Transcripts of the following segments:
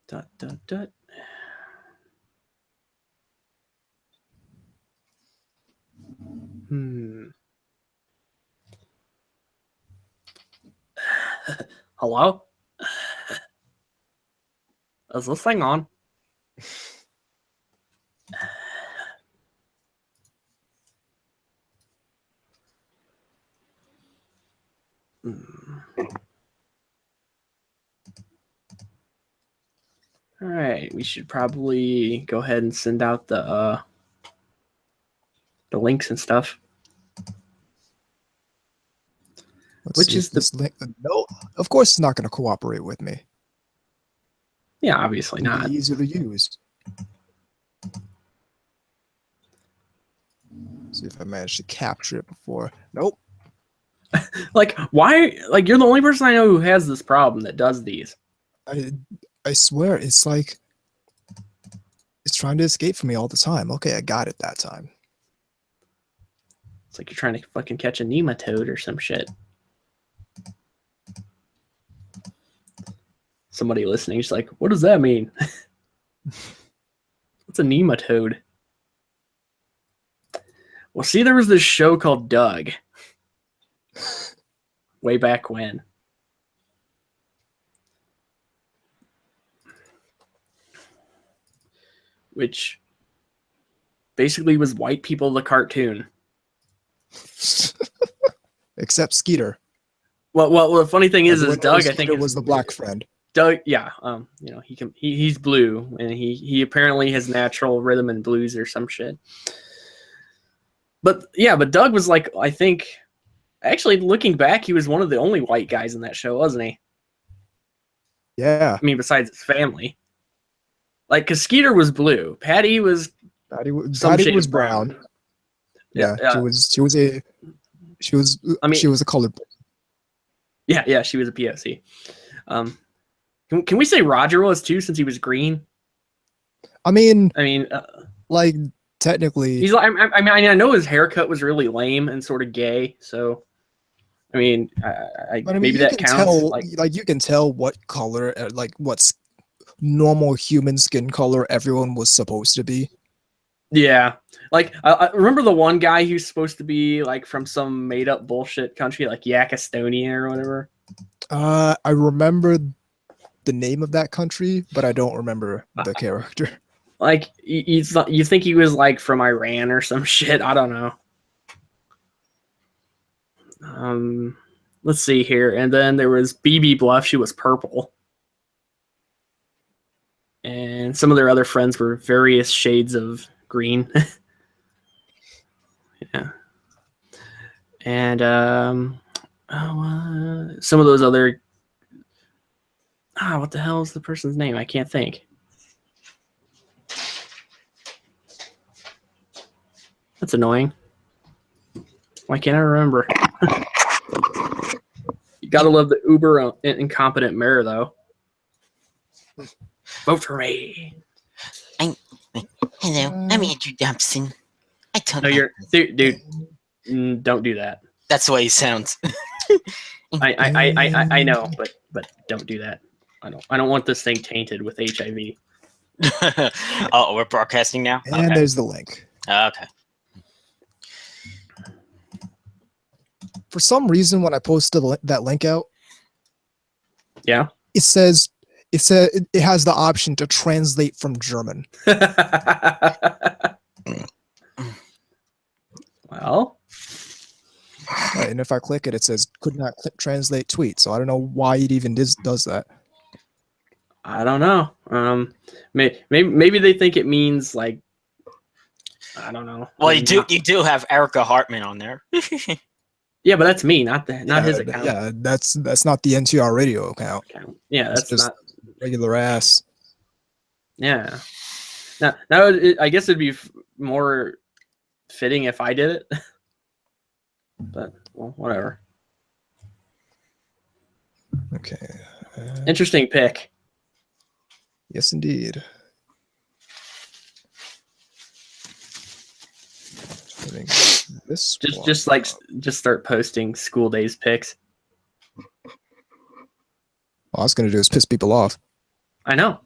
Dot, dot, dot. Hello? Is this thing on? All right, we should probably go ahead and send out the links and stuff. Which is this link? No, of course it's not going to cooperate with me. Yeah, obviously It'll not. be easier to use. See if I managed to capture it before. Nope. Like, why? Like, you're the only person I know who has this problem that does these. I swear, it's like it's trying to escape from me all the time. Okay, I got it that time. It's like you're trying to fucking catch a nematode or some shit. Somebody listening is like, what does that mean? What's a nematode? Well, see, there was this show called Doug. Way back when. Which basically was white people the cartoon. Except Skeeter. Well, the funny thing is Doug, I think, was the black friend. Doug, yeah, you know, he's blue, and he apparently has natural rhythm and blues or some shit. But yeah, but Doug was like, I think, actually looking back, he was one of the only white guys in that show, wasn't he? Yeah. I mean, besides his family. Like, cause Skeeter was blue, Patty was brown. Yeah, she was a colored person. Yeah, she was a POC. Can we say Roger was too, since he was green? I mean, like technically, he's like. I know his haircut was really lame and sort of gay. So, I mean, maybe that counts. Like you can tell what color, like what's normal human skin color everyone was supposed to be. Yeah, like I remember the one guy who's supposed to be like from some made up bullshit country, like Yak Estonia or whatever. I remember the name of that country, but I don't remember the character. Like you think he was like from Iran or some shit? I don't know. Let's see here, and then there was BB Bluff. She was purple, and some of their other friends were various shades of green. Yeah, and some of those other. What the hell is the person's name? I can't think. That's annoying. Why can't I remember? You gotta love the uber incompetent mayor, though. Vote for me. Hello, I'm Andrew Dobson. Dude. Don't do that. That's the way he sounds. I know, but don't do that. I don't want this thing tainted with HIV. Oh, we're broadcasting now? And okay. There's the link. Okay. For some reason, when I posted that link out, yeah, it has the option to translate from German. Well, right, and if I click it, it says could not translate tweet. So I don't know why it even does that. I don't know. Maybe they think it means like, I don't know. Well, you do have Erica Hartman on there. Yeah, but that's me, not his account. Yeah, that's not the NTR Radio account. Yeah, that's just not regular ass. Yeah. Now I guess it'd be more fitting if I did it. But well, whatever. Okay. Interesting pick. Yes, indeed. This just start posting school days pics. All I was gonna do is piss people off. I know.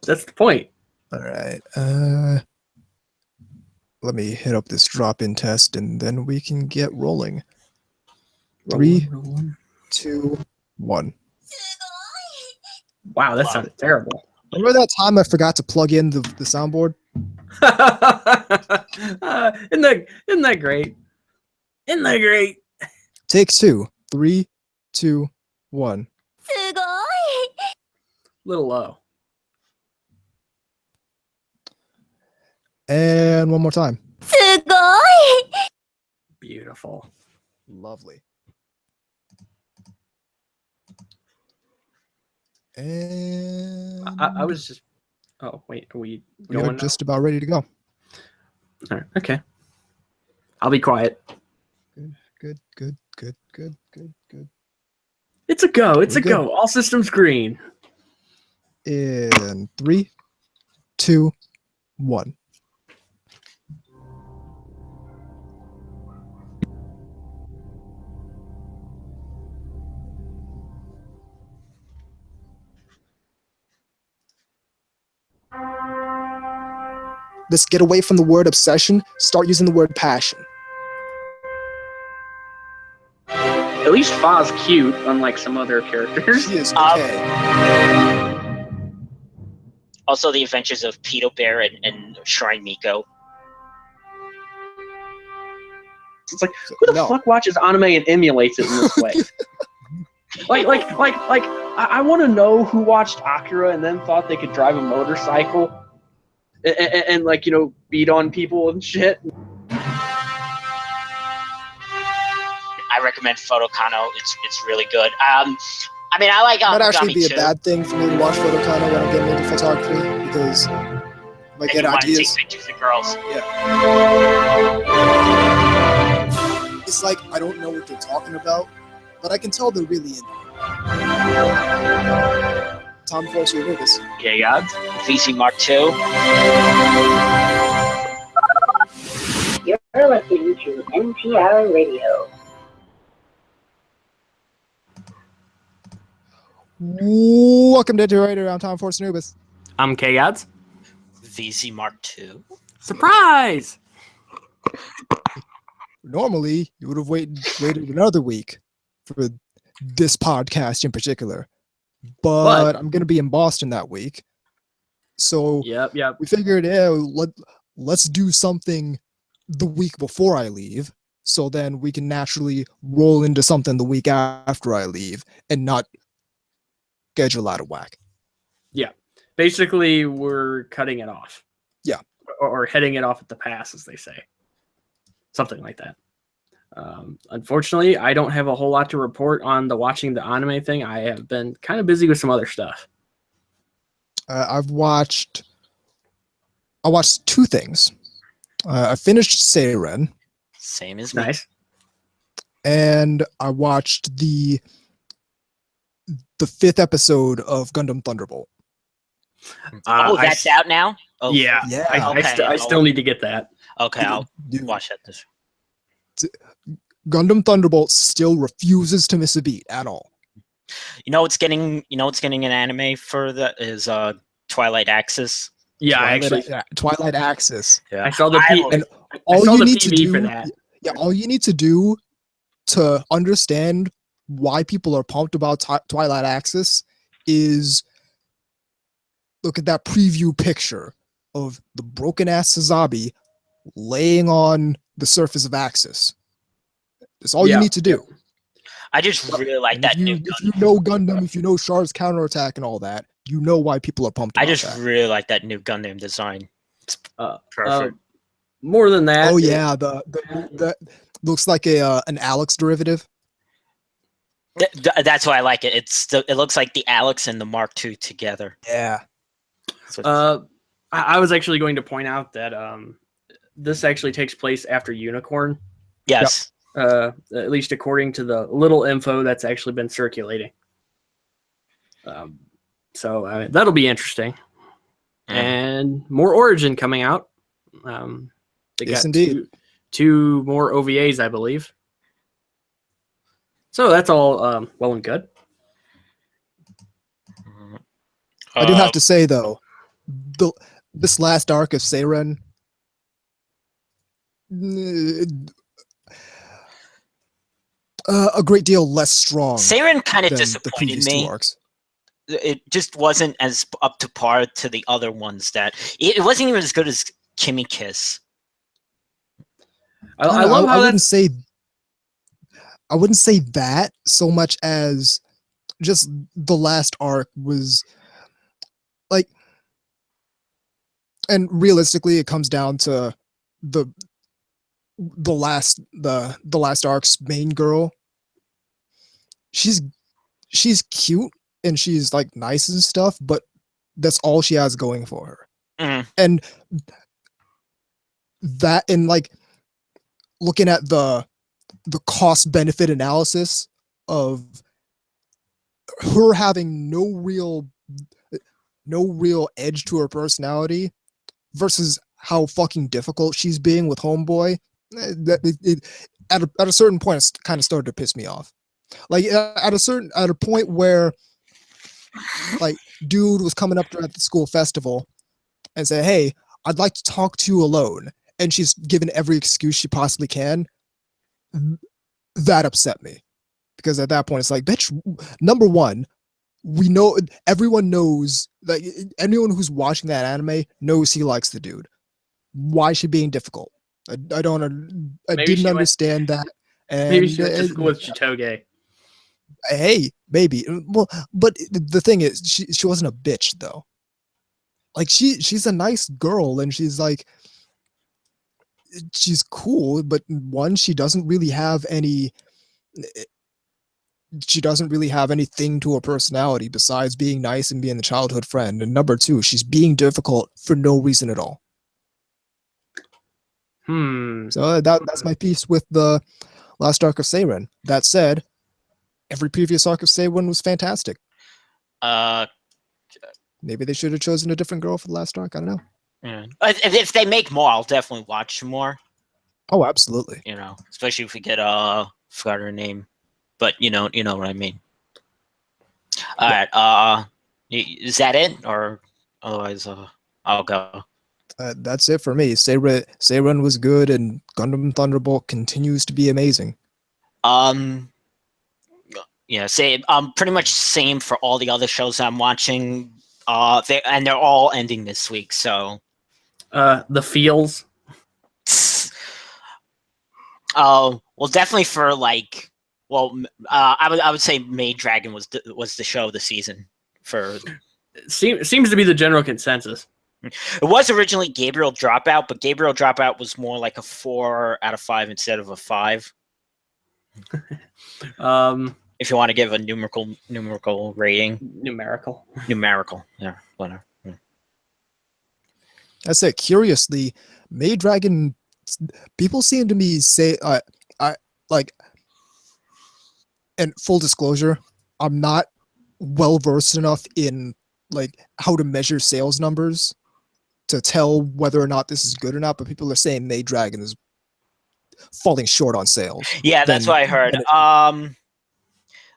That's the point. All right. Let me hit up this drop-in test, and then we can get rolling. 3, Rolling. 2, 1. Wow, that sounded terrible. Remember that time I forgot to plug in the soundboard? Isn't that great? Isn't that great? Take 2. 3, 2, 1. Little low. And one more time. Beautiful. Lovely. And I was just. Oh wait, are we we're going? just about ready to go. All right, okay. I'll be quiet. Good. It's a go. It's We a go. All systems green. In 3, 2, 1. Let's get away from the word obsession. Start using the word passion. At least Fa's cute, unlike some other characters. She is okay. Also, the adventures of Peter Bear and Shrine Miko. It's like, who the No. fuck watches anime and emulates it in this way? I want to know who watched Akira and then thought they could drive a motorcycle and like, you know, beat on people and shit. I recommend Photokano. It's really good. I mean, I like It might actually Origami be a too. bad thing for me to watch Photokano when I'm getting into photography because I might If get you want to ideas. take pictures of girls. It's like I don't know what they're talking about, but I can tell they're really into it. Tom Force, you this. Okay, gods. VC Mark II. You're listening to NTR Radio. Welcome to NTR Radio. I'm Tom Force Anubis. I'm K-Gods. VC Mark II. Surprise! Normally, you would have waited another week for this podcast in particular, but I'm going to be in Boston that week, so Yep. we figured, let's do something the week before I leave, so then we can naturally roll into something the week after I leave and not schedule out of whack. Basically, we're cutting it off. Yeah. Or heading it off at the pass, as they say. Something like that. Unfortunately, I don't have a whole lot to report on watching the anime thing. I have been kind of busy with some other stuff. I watched 2 things. I finished Seiren, Same as me. Nice. and I watched the 5th episode of Gundam Thunderbolt. That's out now? Oh, Yeah. Yeah. I still need to get that. Okay, I'll Dude, watch that this. Gundam Thunderbolt still refuses to miss a beat at all. You know what's getting an anime for that is Twilight Axis. Yeah, Twilight Axis. Yeah. I saw the And I all saw you the need to PV do, for that. yeah, all you need to do to understand why people are pumped about Twilight Axis is look at that preview picture of the broken ass Sazabi laying on the surface of Axis. That's all you Yeah. need to do. I just really like And that if you, new if Gundam. you know Gundam, if you know Char's counterattack and all that, you know why people are pumped I about just that. really like that new Gundam design. It's perfect. More than that. Oh yeah, the looks like an Alex derivative. That's why I like it. It looks like the Alex and the Mark II together. Yeah. So I was actually going to point out that this actually takes place after Unicorn. yes. At least according to the little info that's actually been circulating. So that'll be interesting. And more Origin coming out. They Yes, got indeed. two more OVAs, I believe. So that's all well and good. I do have to say though, this last arc of Seiren, a great deal less strong Seiren kind of than the disappointed previous me. 2 arcs. It just wasn't as up to par to the other ones. That it wasn't even as good as Kimmy Kiss. I love how I wouldn't say that so much as just the last arc was like, and realistically, it comes down to the last arc's main girl. She's cute and she's like nice and stuff, but that's all she has going for her. And that, and like looking at the cost benefit analysis of her having no real edge to her personality versus how fucking difficult she's being with Homeboy, at a certain point it's kind of started to piss me off. Like at a point where like dude was coming up to her at the school festival and said, "Hey, I'd like to talk to you alone," and she's given every excuse she possibly can. That upset me, because at that point it's like, bitch, number one, we know, everyone knows, like anyone who's watching that anime knows he likes the dude. Why is she being difficult? I didn't understand that. And maybe she went to school with Chitoge. Hey, maybe. Well, but the thing is, she wasn't a bitch though. Like she's a nice girl, and she's cool, but one, she doesn't really have anything to her personality besides being nice and being the childhood friend. And number two, she's being difficult for no reason at all. So that's my piece with the last arc of Seiren. That said, every previous arc of Seiren was fantastic. Maybe they should have chosen a different girl for the last arc. I don't know. Yeah. If they make more, I'll definitely watch more. Oh, absolutely. You know, especially if we get forgot her name, but you know what I mean. All right. Is that it, or otherwise I'll go. That's it for me. Seiren was good, and Gundam Thunderbolt continues to be amazing. Yeah, pretty much same for all the other shows I'm watching. They're all ending this week, so. The feels. Oh, well, definitely for like, well, I would say Maid Dragon was the show of the season for. Seems to be the general consensus. It was originally Gabriel Dropout, but Gabriel Dropout was more like a 4 out of 5 instead of a 5. If you want to give a numerical rating. Numerical, yeah, whatever. Yeah. I said, curiously, Maid Dragon, people seem to me say, I like, and full disclosure, I'm not well versed enough in like how to measure sales numbers to tell whether or not this is good or not, but people are saying Maid Dragon is falling short on sales. Yeah, that's what I heard.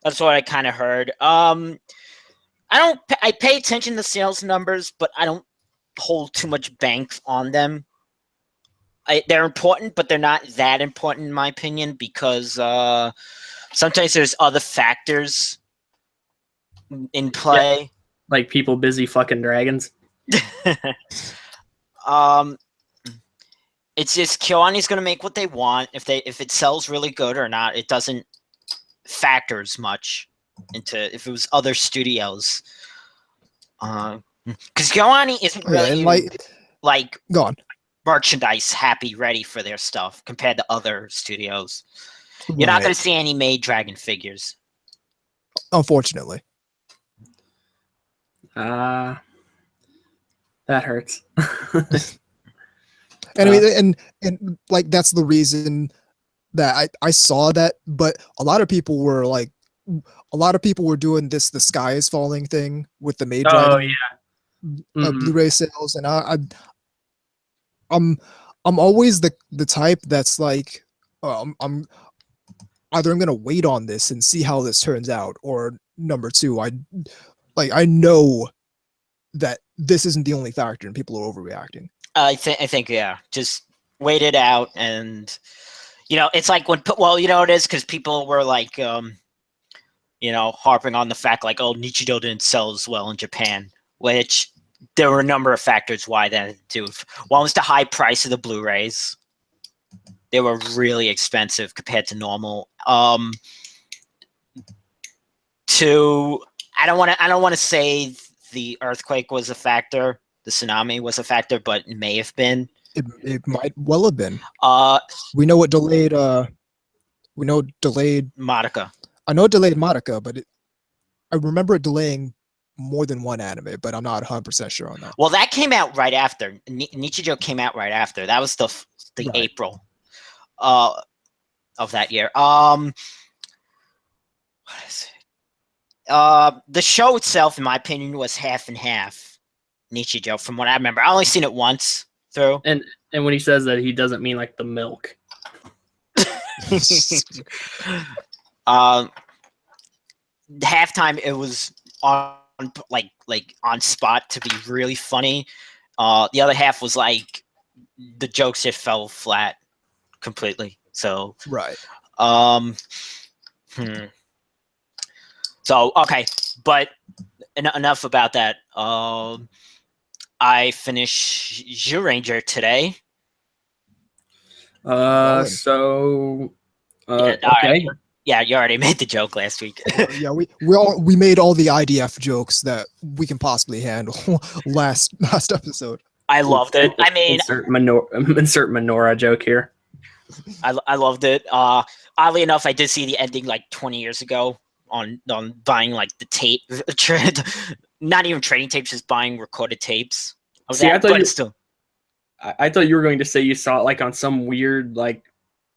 That's what I kind of heard. I pay attention to sales numbers, but I don't hold too much bank on them. They're important, but they're not that important in my opinion, because sometimes there's other factors in play. Yeah, like people busy fucking dragons. It's just KyoAni's gonna make what they want. If it sells really good or not, it doesn't factor as much into if it was other studios. Because KyoAni isn't really like go on. Merchandise happy ready for their stuff compared to other studios. You're not gonna see any Maid Dragon figures. Unfortunately. That hurts. And I mean, and like that's the reason that I saw that, but a lot of people were doing the sky is falling thing with the Maid Dragon Blu-ray sales, and I'm always the type that's like, I'm either I'm gonna wait on this and see how this turns out, or number two, I know that this isn't the only factor and people are overreacting. I think yeah, just wait it out, and it's like when you know it is because people were like harping on the fact like, oh, Nichijou didn't sell as well in Japan, which there were a number of factors why that didn't do. One was the high price of the Blu-rays. They were really expensive compared to normal. Two, I don't want to say the earthquake was a factor, the tsunami was a factor, but it may have been. It might well have been. We know it delayed. We know it delayed Madoka. I know it delayed Madoka, but I remember it delaying more than one anime, but I'm not 100% sure on that. Well, that came out right after. Nichijou came out right after. That was the right. April of that year. What is it? The show itself, in my opinion, was half and half. Nichijou, from what I remember. I only seen it once through. And when he says that, he doesn't mean like the milk. Halftime, it was on like on spot to be really funny. The other half was like the jokes just fell flat completely. Right. So okay, but enough about that. I finished Zyuranger today. Okay. Right. Yeah, you already made the joke last week. Yeah, we made all the IDF jokes that we can possibly handle last episode. I loved it. I mean, insert menorah joke here. I loved it. Oddly enough, I did see the ending like 20 years ago on buying like the tape, not even trading tapes, just buying recorded tapes. I thought you were going to say you saw it like on some weird like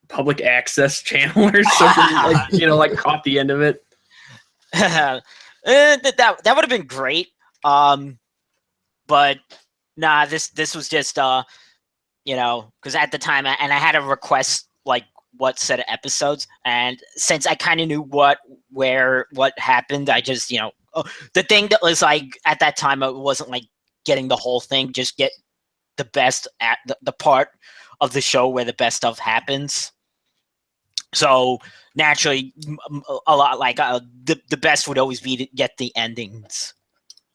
public access channel or something, like caught the end of it. That would have been great. But nah, this was just because at the time I had to request like what set of episodes, and since I kind of knew what happened, I just the thing that was like at that time it wasn't like getting the whole thing, just get the best at the part of the show where the best stuff happens. So naturally, a lot like the best would always be to get the endings,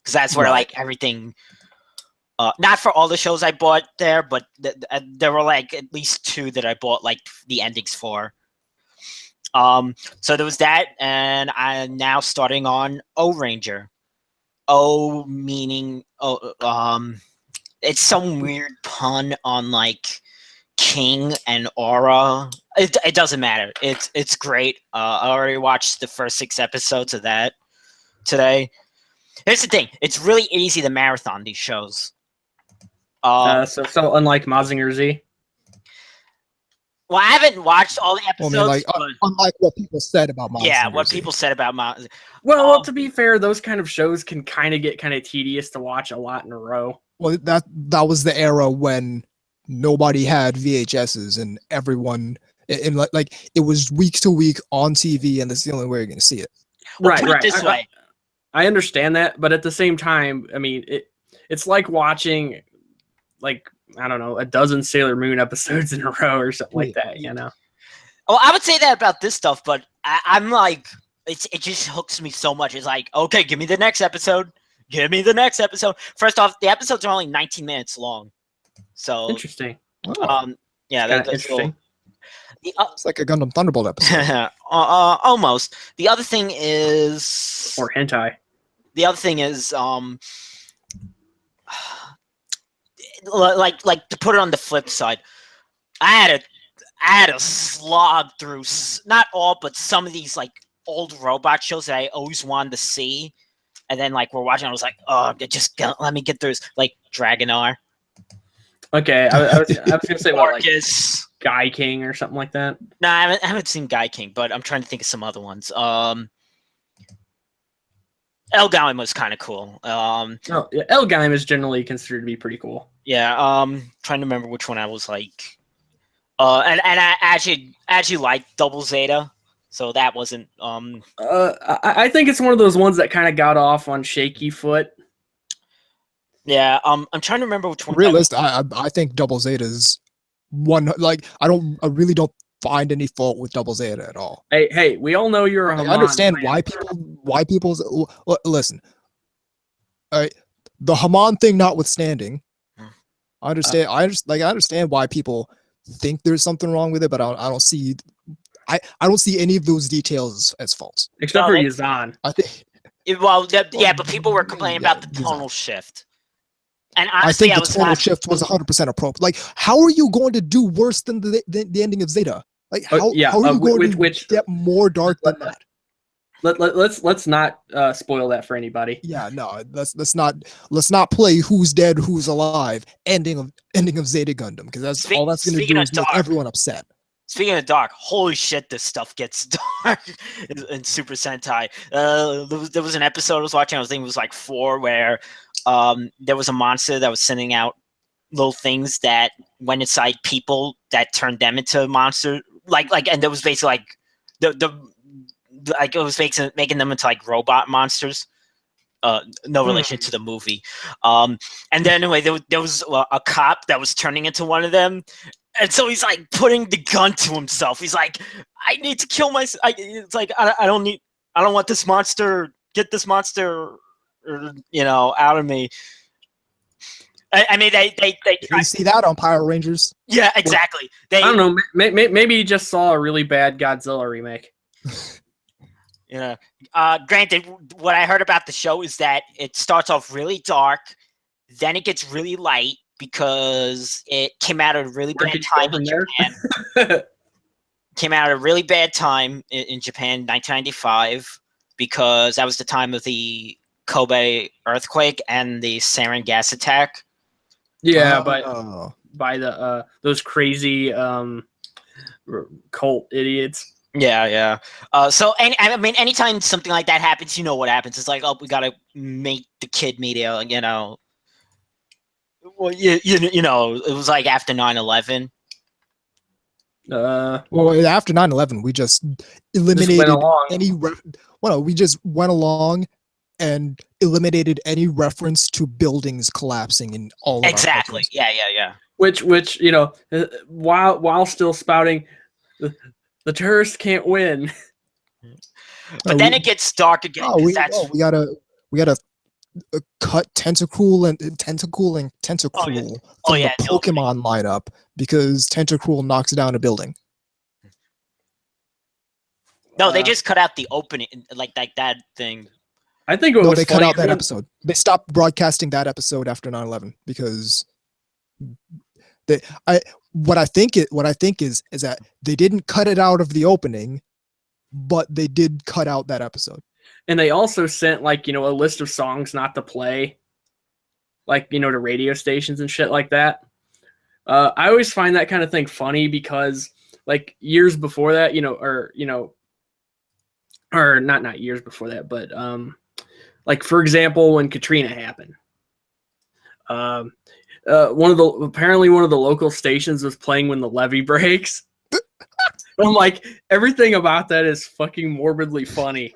because that's where like everything. Not for all the shows I bought there, but there were like at least 2 that I bought like the endings for. So there was that, and I'm now starting on O Ranger. O meaning it's some weird pun on like King and Aura. It doesn't matter. It's great. I already watched the first 6 episodes of that today. Here's the thing: it's really easy to marathon these shows. So unlike Mazinger Z. Well, I haven't watched all the episodes. Unlike what people said about Mazinger. Yeah, what people said about Mazinger. Well, to be fair, those kind of shows can kind of get kind of tedious to watch a lot in a row. Well, that was the era when nobody had VHSs and everyone, and like it was week to week on TV, and that's the only way you're going to see it. Well, right. This way. I understand that, but at the same time, I mean, it's like watching, like, I don't know, a dozen Sailor Moon episodes in a row or something like that, Well, I would say that about this stuff, but I'm like, it just hooks me so much. It's like, okay, give me the next episode. Give me the next episode. First off, the episodes are only 19 minutes long. So interesting. Yeah, that's interesting. Cool. It's like a Gundam Thunderbolt episode. Almost. The other thing is, or hentai. The other thing is, like to put it on the flip side, I had to slog through not all, but some of these like old robot shows that I always wanted to see, and then like we're watching, I was like, oh, let me get through this, like Dragonar. Okay, I was gonna say what, like Orcus, Guy King or something like that. No, I haven't seen Guy King, but I'm trying to think of some other ones. Elgaim was kind of cool. Elgaim is generally considered to be pretty cool. Yeah, trying to remember which one I was like. And I actually liked Double Zeta, so that wasn't. I think it's one of those ones that kind of got off on shaky foot. Yeah, I'm trying to remember which one. Realistic, I think Double Zeta is one. Like, I really don't find any fault with Double Zeta at all. Hey, we all know you're a Like, Haman I understand fan. why people's listen. All right, the Haman thing notwithstanding, I understand why people think there's something wrong with it, but I don't see any of those details as faults. Except for Yazan. I think. But people were complaining about the tonal shift. And honestly, I think the tonal shift was 100% appropriate. Like, how are you going to do worse than the ending of Zeta? Like, how are you going to get more dark than that? Let's not spoil that for anybody. Yeah, no, let's not play who's dead, who's alive. Ending of Zeta Gundam, because that's all that's going to do is make everyone upset. Speaking of dark, holy shit, this stuff gets dark in Super Sentai. There was an episode I was watching, I think it was like 4, where there was a monster that was sending out little things that went inside people that turned them into monsters. And there was basically like it was making them into like robot monsters. No relation to the movie. And then anyway, there was a cop that was turning into one of them. And so he's like putting the gun to himself. He's like, I need to kill myself. It's like, I don't want this monster, get this monster, out of me. I mean, they you see that on Power Rangers? Yeah, exactly. I don't know. Maybe you just saw a really bad Godzilla remake. Yeah. Granted, what I heard about the show is that it starts off really dark, then it gets really light because it came out at a really bad time in Japan. Came out at a really bad time in Japan, 1995, because that was the time of the Kobe earthquake and the sarin gas attack. Yeah, by the those crazy cult idiots. Yeah. So anytime something like that happens, you know what happens. It's like, oh, we gotta make the kid media, Well, it was like after 9/11. Well, after 9/11, we just eliminated we just went along and eliminated any reference to buildings collapsing in all of exactly. Yeah. Which while still spouting the terrorists can't win. But then it gets dark again. We gotta cut Tentacruel and Tentacruel from the Pokemon lineup because Tentacruel knocks down a building. No, they just cut out the opening, like that thing. I think they cut out that episode. They stopped broadcasting that episode after 9/11 because what I think is that they didn't cut it out of the opening, but they did cut out that episode. And they also sent a list of songs not to play, to radio stations and shit like that. I always find that kind of thing funny because years before that, or not years before that, but for example, when Katrina happened, one of the local stations was playing When the Levee Breaks. I'm like, everything about that is fucking morbidly funny.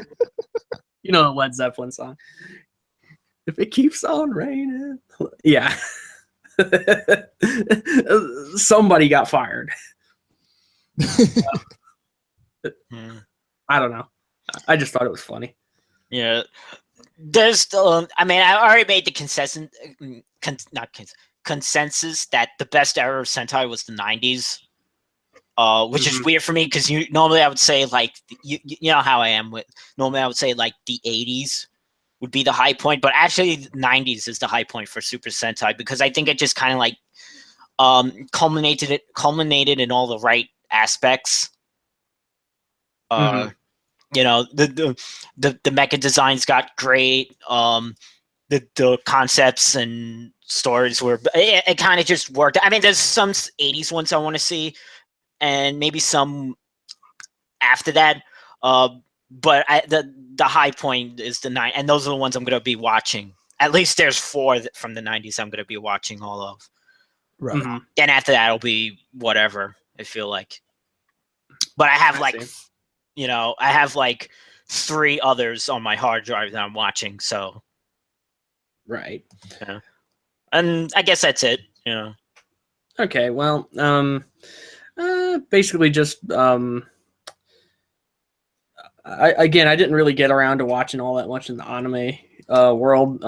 The Led Zeppelin song. If it keeps on raining. Yeah. Somebody got fired. I don't know. I just thought it was funny. Yeah. There's I already made the consensus that the best era of Sentai was the 90s. Which is weird for me because normally I would say you know how I am with normally I would say the 80s would be the high point, but actually the 90s is the high point for Super Sentai because I think it just kind of culminated in all the right aspects. The mecha designs got great. The concepts and stories were it kind of just worked. I mean, there's some 80s ones I want to see. And maybe some after that, but the high point is the 9, and those are the ones I'm going to be watching. At least there's 4 from the 90s I'm going to be watching all of. Right. Mm-hmm. Then after that, it'll be whatever I feel like. But I have I have 3 others on my hard drive that I'm watching. So. Right. Yeah. And I guess that's it. Okay, well, basically just I didn't really get around to watching all that much in the anime world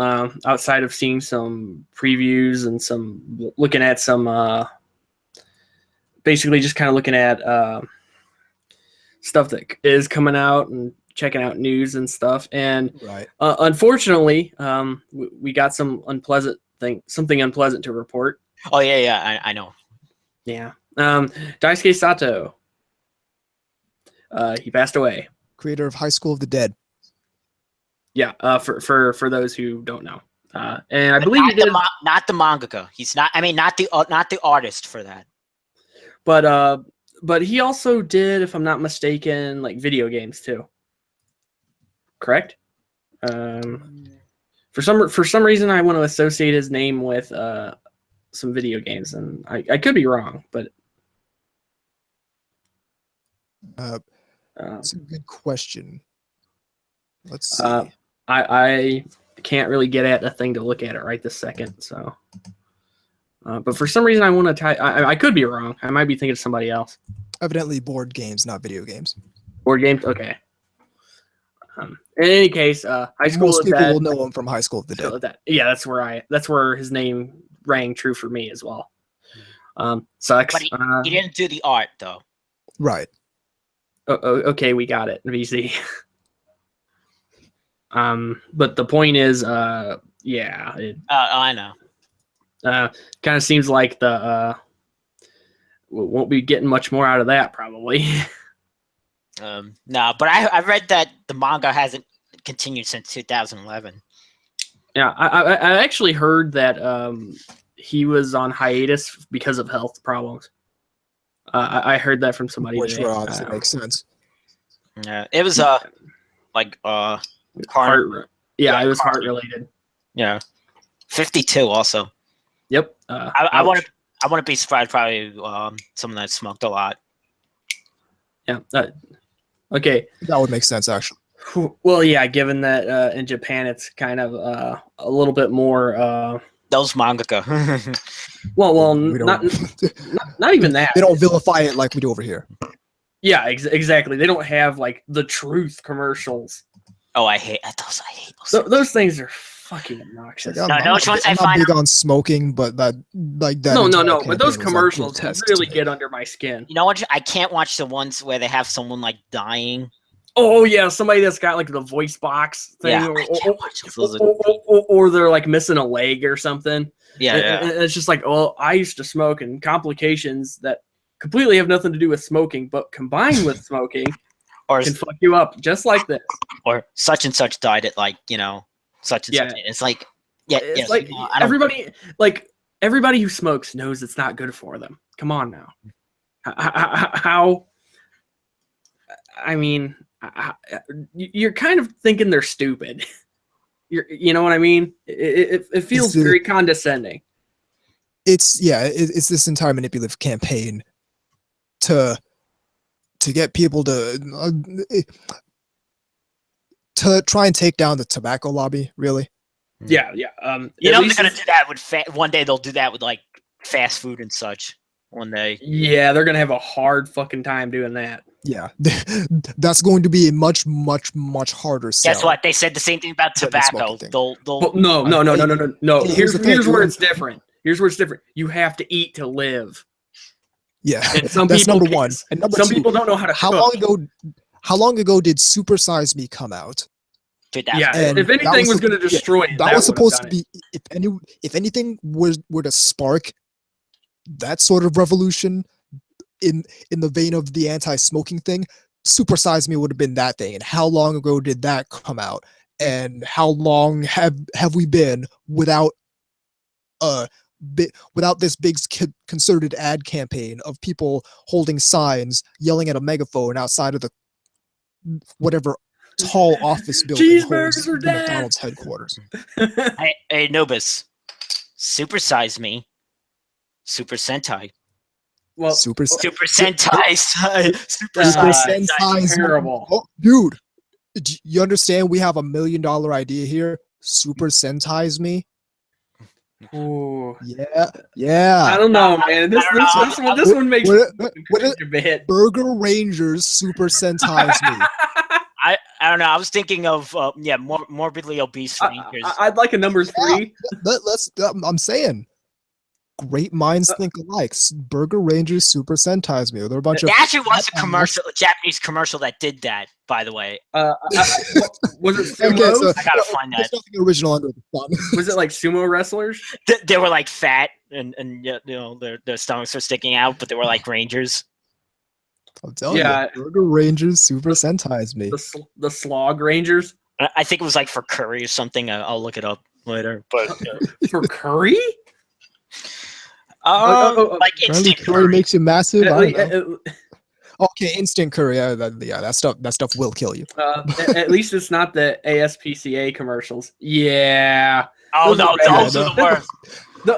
outside of seeing some previews and looking at some basically just kind of looking at stuff that is coming out and checking out news and stuff. And Right. Unfortunately, we got something unpleasant to report. Oh yeah, I know. Yeah. Daisuke Sato. He passed away. Creator of High School of the Dead. Yeah. For those who don't know, and I believe Not he did not the mangaka. He's not. I mean, not the artist for that. but he also did, if I'm not mistaken, like video games too. Correct. For some reason, I want to associate his name with some video games, and I could be wrong, but That's a good question. Let's see. I can't really get at a thing to look at it right this second. So, but for some reason, I want to I could be wrong. I might be thinking of somebody else. Evidently, board games, not video games. Board games, okay. In any case, High School Most of people Dead. will know him from High School of the Dead. Yeah, that's where his name rang true for me as well. Sucks. But he didn't do the art though. Right. Okay, we got it, VC. But the point is, yeah, it I know. kind of seems like won't be getting much more out of that probably. No, but I read that the manga hasn't continued since 2011. Yeah, I actually heard that he was on hiatus because of health problems. I heard that from somebody. Which today. would honestly make sense. Yeah, it was like heart. Yeah, It was heart. heart related. Yeah, 52 also. Yep. I want to be surprised. Probably someone that smoked a lot. Yeah. Okay. That would make sense, actually. Well, yeah. Given that in Japan it's kind of a little bit more. Those mangaka. Well, We don't- not even that. They don't vilify it like we do over here. Yeah, exactly. They don't have like the truth commercials. Oh, I hate those. Those things are fucking obnoxious. Like, No, which ones I I'm not find- big on smoking, but that like that. No. entire But those campaign was, like, commercials grotesque really to me. get under my skin. You know what? I can't watch the ones where they have someone like dying. Oh yeah, somebody that's got like the voice box thing, Yeah, I can't watch those. Those are- or they're like missing a leg or something. Yeah, And it's just like, oh, I used to smoke, and complications that completely have nothing to do with smoking, but combined with smoking or can fuck you up just like this. or such and such died at like such and Yeah. such. It's like yeah, It's yes, like I don't. everybody who smokes knows it's not good for them. Come on now. How? I mean, you're kind of thinking they're stupid. You know what I mean? It feels very condescending. It's this entire manipulative campaign to get people to try and take down the tobacco lobby. Really? Yeah. They're gonna it's- do that with one day. They'll do that with like fast food and such. One day. Yeah, they're gonna have a hard fucking time doing that. Yeah, that's going to be a much harder sell. Guess what? They said the same thing about Than the tobacco. smoking thing. They'll But no. Here's the thing. Here's where it's different. Here's where it's different. You have to eat to live. Yeah, And some that's people number one. And number Some two, people don't know how to how cook. long ago did Super Size Me come out? Yeah, And if that anything was was- going to destroy it, That was supposed to would've done be if anything were to spark that sort of revolution in the vein of the anti-smoking thing. Super Size Me would have been that thing. And how long ago did that come out? And how long have we been without this big concerted ad campaign of people holding signs, yelling at a megaphone outside of the whatever tall office building Cheeseburgers holds are the dead. McDonald's headquarters? Hey, Nobus, Super Size Me, Super Sentai, Well, Super Super Sentai, Super Super Size. Sentai. terrible. Oh, dude, you understand? We have $1 million idea here. Super Sentai's Me. Ooh. Yeah, yeah. I don't know, man. This one makes me What a bit. Burger Rangers Super Sentai's me. I don't know. I was thinking of morbidly obese rangers. I'd like a number 3. Let's. I'm saying, great minds think alike. Burger Rangers Super Sentai's me. They're a bunch of. There actually was a Japanese commercial that did that. By the way, was it Okay, sumo? so I gotta find there's that. nothing original under the sun. Was it like sumo wrestlers? They were like fat and their stomachs were sticking out, but they were like rangers. I'm telling Yeah. you, Burger Rangers Super Sentai's me. The slog rangers I think it was like for curry or something. I'll look it up later. But for curry. like Apparently instant curry curry. makes you massive. I don't know. At Okay, instant curry. That stuff will kill you. least it's not the ASPCA commercials. Yeah. Oh Those no, are bad. those are the worst.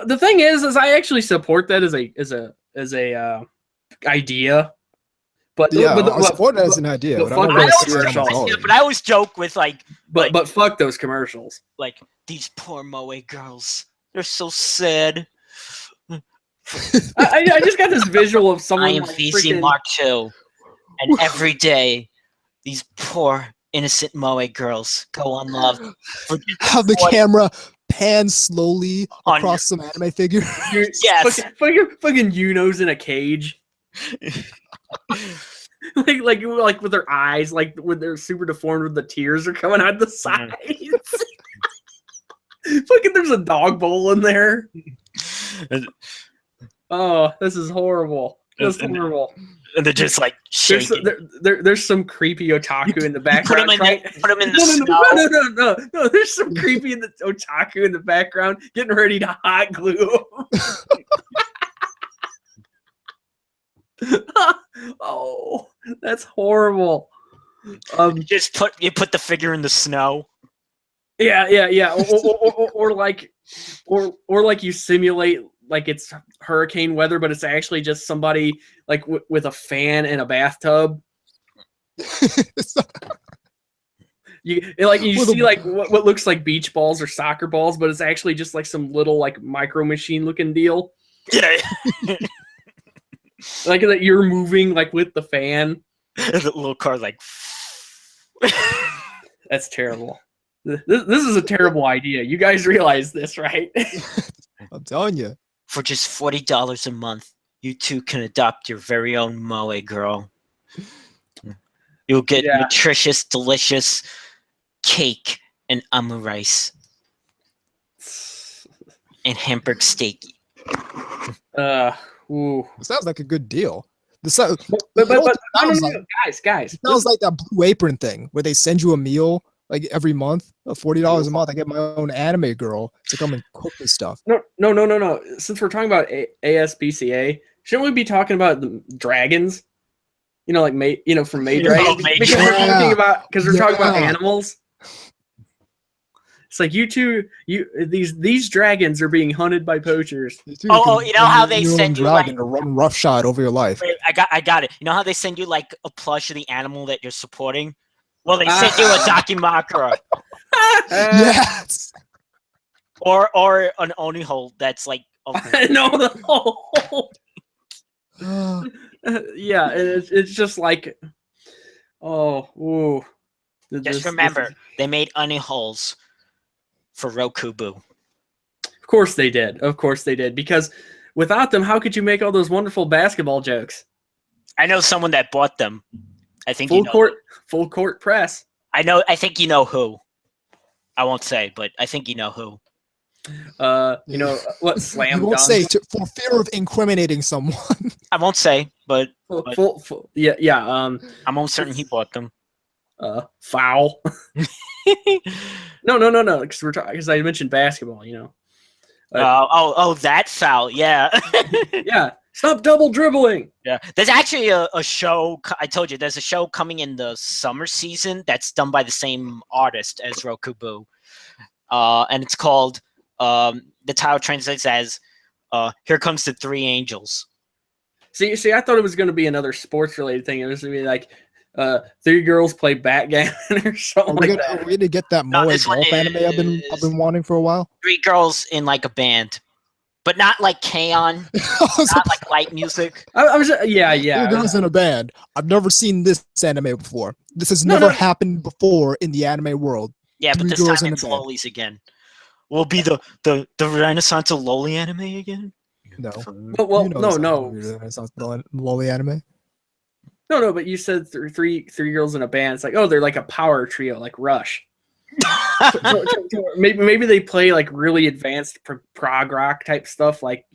The thing is I actually support that as a idea. But Yeah, but, I support that as an idea. but But fuck I'm those not gonna see it on commercials. television. But I always joke with like but fuck those commercials. these poor Moe girls. They're so sad. I just got this visual of I someone am like VC freaking- Mark II, and every day these poor innocent Moe girls go unloved. Have the camera pan slowly On across some anime figure. Yes. fucking Yuno's in a cage. like with their eyes, like when they're super deformed, with the tears are coming out the sides. Fucking, there's a dog bowl in there. Oh, this is horrible. This is horrible. And they're just like There's shaking. there's some creepy otaku in the Put background. them in the snow. No. There's some creepy in the otaku in the background getting ready to hot glue. Oh, that's horrible. You put the figure in the snow. Yeah. Or like you simulate like it's hurricane weather, but it's actually just somebody like with a fan in a bathtub. You see like what looks like beach balls or soccer balls, but it's actually just like some little like micro machine looking deal. Yeah. Like that you're moving like with the fan. The little car like. That's terrible. This is a terrible idea. You guys realize this, right? I'm telling you. For just $40 a month, you too can adopt your very own Moe girl. You'll get nutritious, delicious cake and amu rice and Hamburg steak. Ooh. It sounds like a good deal. But It guys. sounds like that Blue Apron thing where they send you a meal like every month, $40 a month. I get my own anime girl to come and cook this stuff. No. Since we're talking about ASPCA, shouldn't we be talking about the dragons? You know, like from May Dragons, because we're talking about animals. It's like these dragons are being hunted by poachers. You know how they send you dragon to run roughshod over your life. Wait, I got it. You know how they send you like a plush of the animal that you're supporting? Well, they sent you a Dakimakura. Yes. Or an Onihole that's like The whole. Yeah, it's just like, ooh. Just remember, they made Oniholes for Rokubu. Of course they did. Because without them, how could you make all those wonderful basketball jokes? I know someone that bought them. I think full court press. I think you know who. I won't say, but I think you know who. What slam? You won't dunk? say for fear of incriminating someone. I won't say, but yeah. I'm almost certain he bought them. Foul. No. Because I mentioned basketball. That foul. Yeah. Yeah. Stop double dribbling. Yeah. There's actually a show. I told you there's a show coming in the summer season that's done by the same artist as Rokubu, and it's called. The title translates as "Here Comes the Three Angels." See, I thought it was going to be another sports-related thing. It was going to be like Three girls play backgammon or something like Are that. we gonna get that No, Moe this one golf anime I've is- been wanting for a while? 3 girls in like a band, but not like K-On, not like light music. I was yeah. Three girls in a band. I've never seen this anime before. This has No, never no. happened before in the anime world. Yeah, but 3 this girls time in a it's band. lolis again. Will be the Renaissance of loli anime again. No. Well, You know no, it's not no. gonna be the Renaissance lolly anime. No, but you said three girls in a band. It's like, oh, they're like a power trio, like Rush. Maybe they play like really advanced prog rock type stuff, like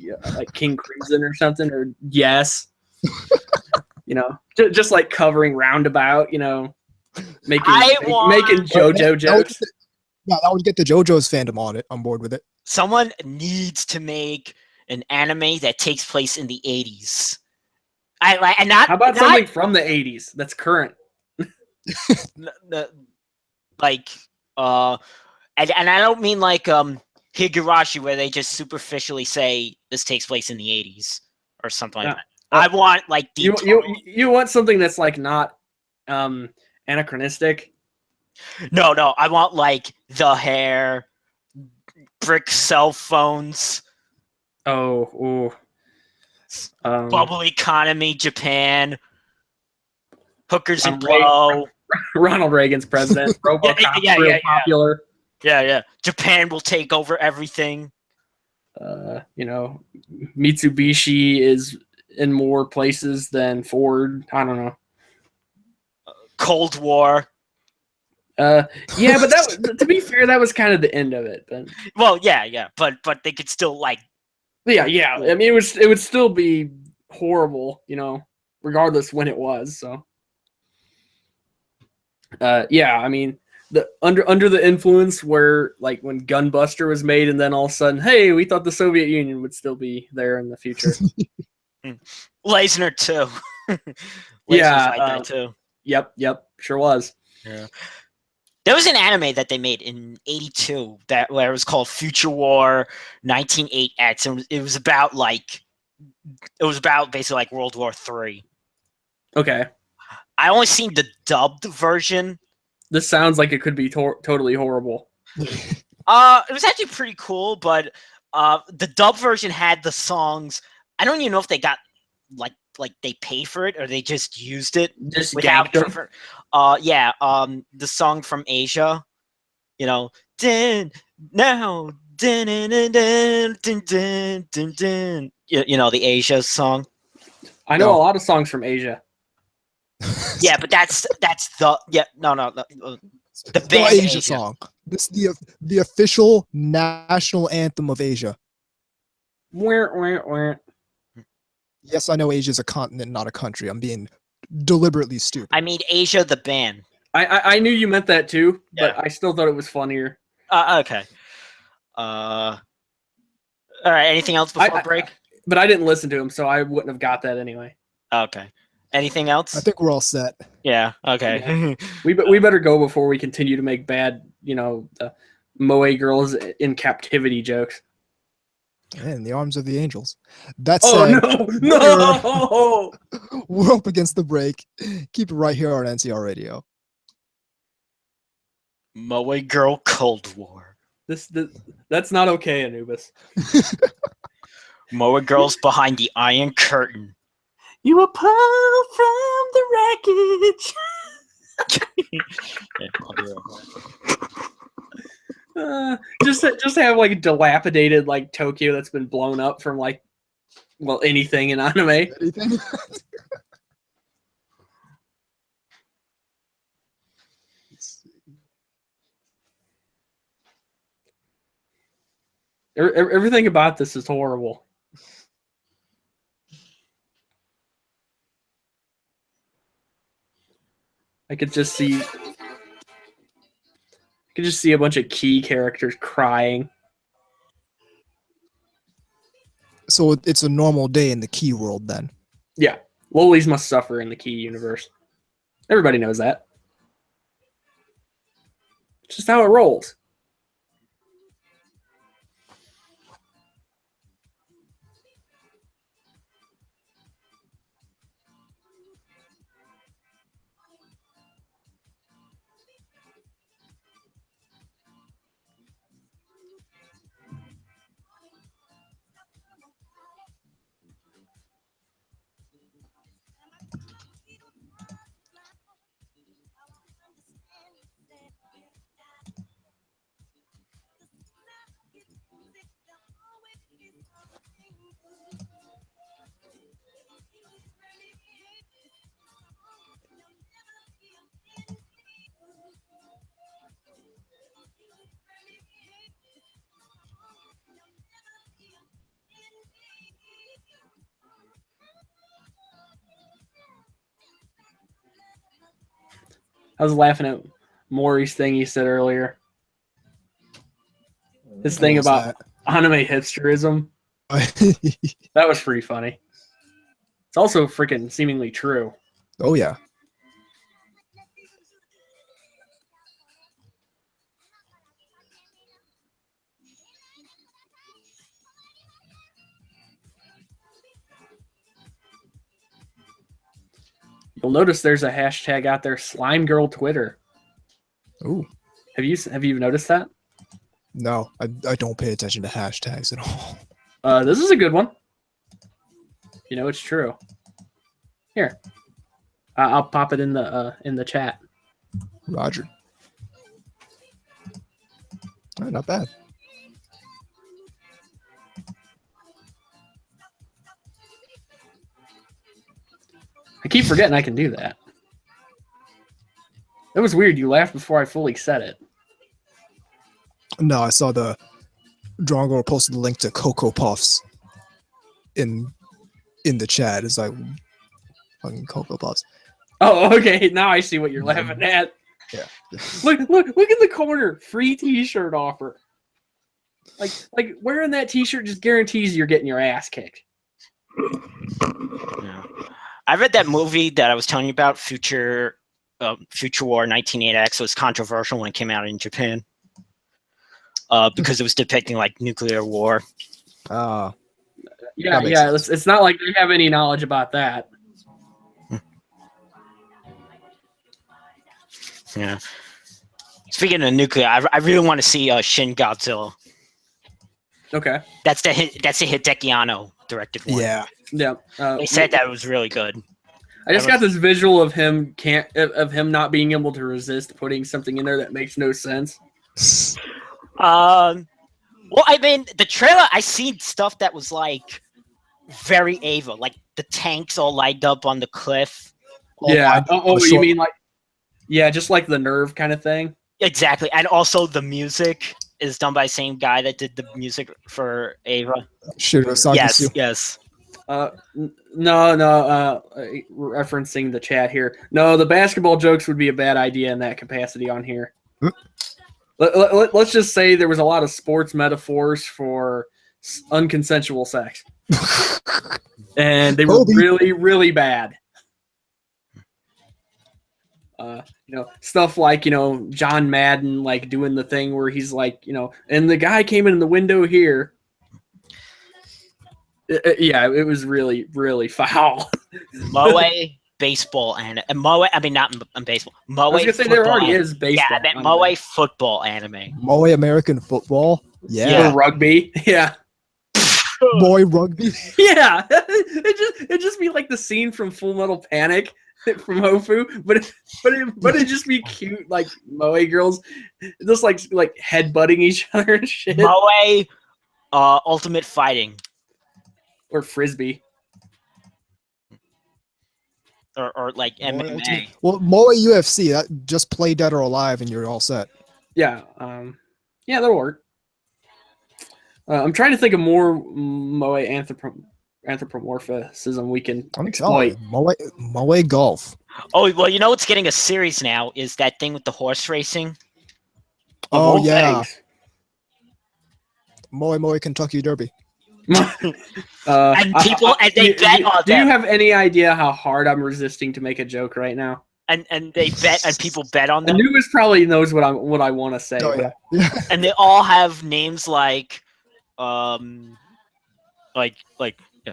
King Crimson or something, or Yes. Just like covering Roundabout. Making JoJo jokes. That would get the JoJo's fandom on board with it. Someone needs to make an anime that takes place in the 80s. How about something from the 80s that's current? And I don't mean like Higurashi, where they just superficially say this takes place in the 80s or something like that. I want like you want something that's like not anachronistic. No, I want like the hair, brick cell phones, bubble economy, Japan, hookers and blow. Ronald Reagan's president. RoboCop, real popular. Yeah. Japan will take over everything. Mitsubishi is in more places than Ford. I don't know. Cold War. Yeah, but to be fair, that was kind of the end of it. But well, yeah, but they could still like. Yeah. I mean, it would still be horrible, regardless when it was. So. Yeah, I mean, the under the influence where like when Gunbuster was made, and then all of a sudden, hey, we thought the Soviet Union would still be there in the future. Leisner too. Yeah, like that too. Yep, sure was. Yeah. There was an anime that they made in '82 where it was called Future War 1908X, and it was about basically like World War III. Okay. I only seen the dubbed version. This sounds like it could be totally horrible. It was actually pretty cool, but the dub version had the songs. I don't even know if they got like they paid for it or they just used it Just without. the song from Asia, din now din din din din din din din. The Asia song. I know a lot of songs from Asia. Yeah, but that's the the band Asia song. This is the official national anthem of Asia. Yes, I know Asia is a continent, not a country. I'm being deliberately stupid. I mean Asia, the band. I knew you meant that too, but I still thought it was funnier. Okay. All right. Anything else before break? But I didn't listen to him, so I wouldn't have got that anyway. Okay. Anything else? I think we're all set. Yeah. Okay. Yeah. We better go before we continue to make bad, Moe girls in captivity jokes. In the arms of the angels. That's no! We're up against the break. Keep it right here on NTR Radio. Moe girl Cold War. That's not okay, Anubis. Moe girls behind the Iron Curtain. You were pulled from the wreckage. Just have like dilapidated like Tokyo that's been blown up from anything in anime. Anything? Everything about this is horrible. I could just see a bunch of key characters crying. So it's a normal day in the key world then. Yeah. Lolis must suffer in the key universe. Everybody knows that. It's just how it rolls. I was laughing at Maury's thing he said earlier. His thing about anime hipsterism. That was pretty funny. It's also freaking seemingly true. Oh, yeah. You'll notice there's a hashtag out there, Slime Girl Twitter. Ooh. Have you noticed that? No, I don't pay attention to hashtags at all. This is a good one. You know, it's true. Here, I'll pop it in the chat. Roger. All right, not bad. I keep forgetting I can do that. That was weird. You laughed before I fully said it. No, I saw the Drongo posted the link to Cocoa Puffs in the chat. It's like fucking Cocoa Puffs. Oh, okay. Now I see what you're laughing at. Yeah. Look in the corner. Free T-shirt offer. Like wearing that T-shirt just guarantees you're getting your ass kicked. Yeah. I read that movie that I was telling you about, Future War 1980X. Was controversial when it came out in Japan because it was depicting like nuclear war. Yeah. It's not like they have any knowledge about that. Yeah. Speaking of nuclear, I really want to see Shin Godzilla. Okay. That's the Hideki Anno directed one. Yeah. Yeah. They said that it was really good. I just got this visual of him not being able to resist putting something in there that makes no sense. Well, I mean, the trailer, I seen stuff that was like very Ava, like the tanks all lined up on the cliff. Yeah. You mean like, yeah, just like the Nerve kind of thing. Exactly, and also the music is done by the same guy that did the music for Ava. Yes. No. Referencing the chat here. No, the basketball jokes would be a bad idea in that capacity on here. Let's just say there was a lot of sports metaphors for unconsensual sex, and they were really, really bad. Stuff like, John Madden, like doing the thing where he's like, and the guy came in the window here. It was really, really foul. Moe baseball and Moe. I mean, not in baseball. Moe. I was gonna say there already is baseball. Yeah, I meant Moe football anime. Moe American football. Yeah. Or rugby. Yeah. Moe rugby. Yeah. It just be like the scene from Full Metal Panic from Hofu, but it just be cute, like Moe girls just like headbutting each other and shit. Moe Ultimate Fighting. Or Frisbee. Or like MMA. Well, Moe UFC, that just play Dead or Alive and you're all set. Yeah. That'll work. I'm trying to think of more Moe anthropomorphism we can exploit. Moe Golf. Oh, well, you know what's getting a series now is that thing with the horse racing. Oh, yeah. Moe Kentucky Derby. And they bet on them. Do you have any idea how hard I'm resisting to make a joke right now? And they bet, and people bet on them. Anubis probably knows what I want to say. Oh, yeah. And they all have names like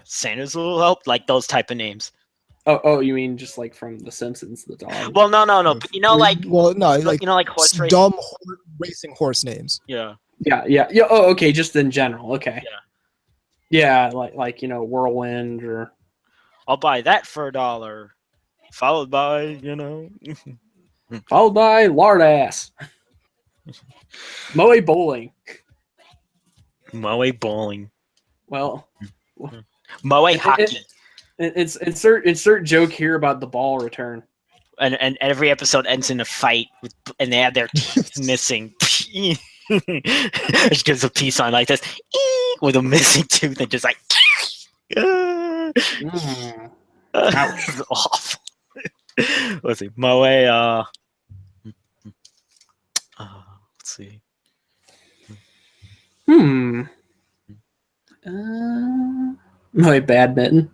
Santa's will help, like those type of names. Oh, you mean just like from The Simpsons, the dog? Well, no, but like horse racing. Dumb racing horse names. Yeah. Yeah. Oh, okay, just in general. Okay. Yeah, like Whirlwind or. I'll buy that for $1. Followed by Followed by lard ass. Moe bowling. Moe bowling. Well. Moe hockey. Insert joke here about the ball return. And every episode ends in a fight and they have their teeth missing. It gives a peace sign like this with a missing tooth and just like Ouch. awful. Let's see. Moe Moe badminton.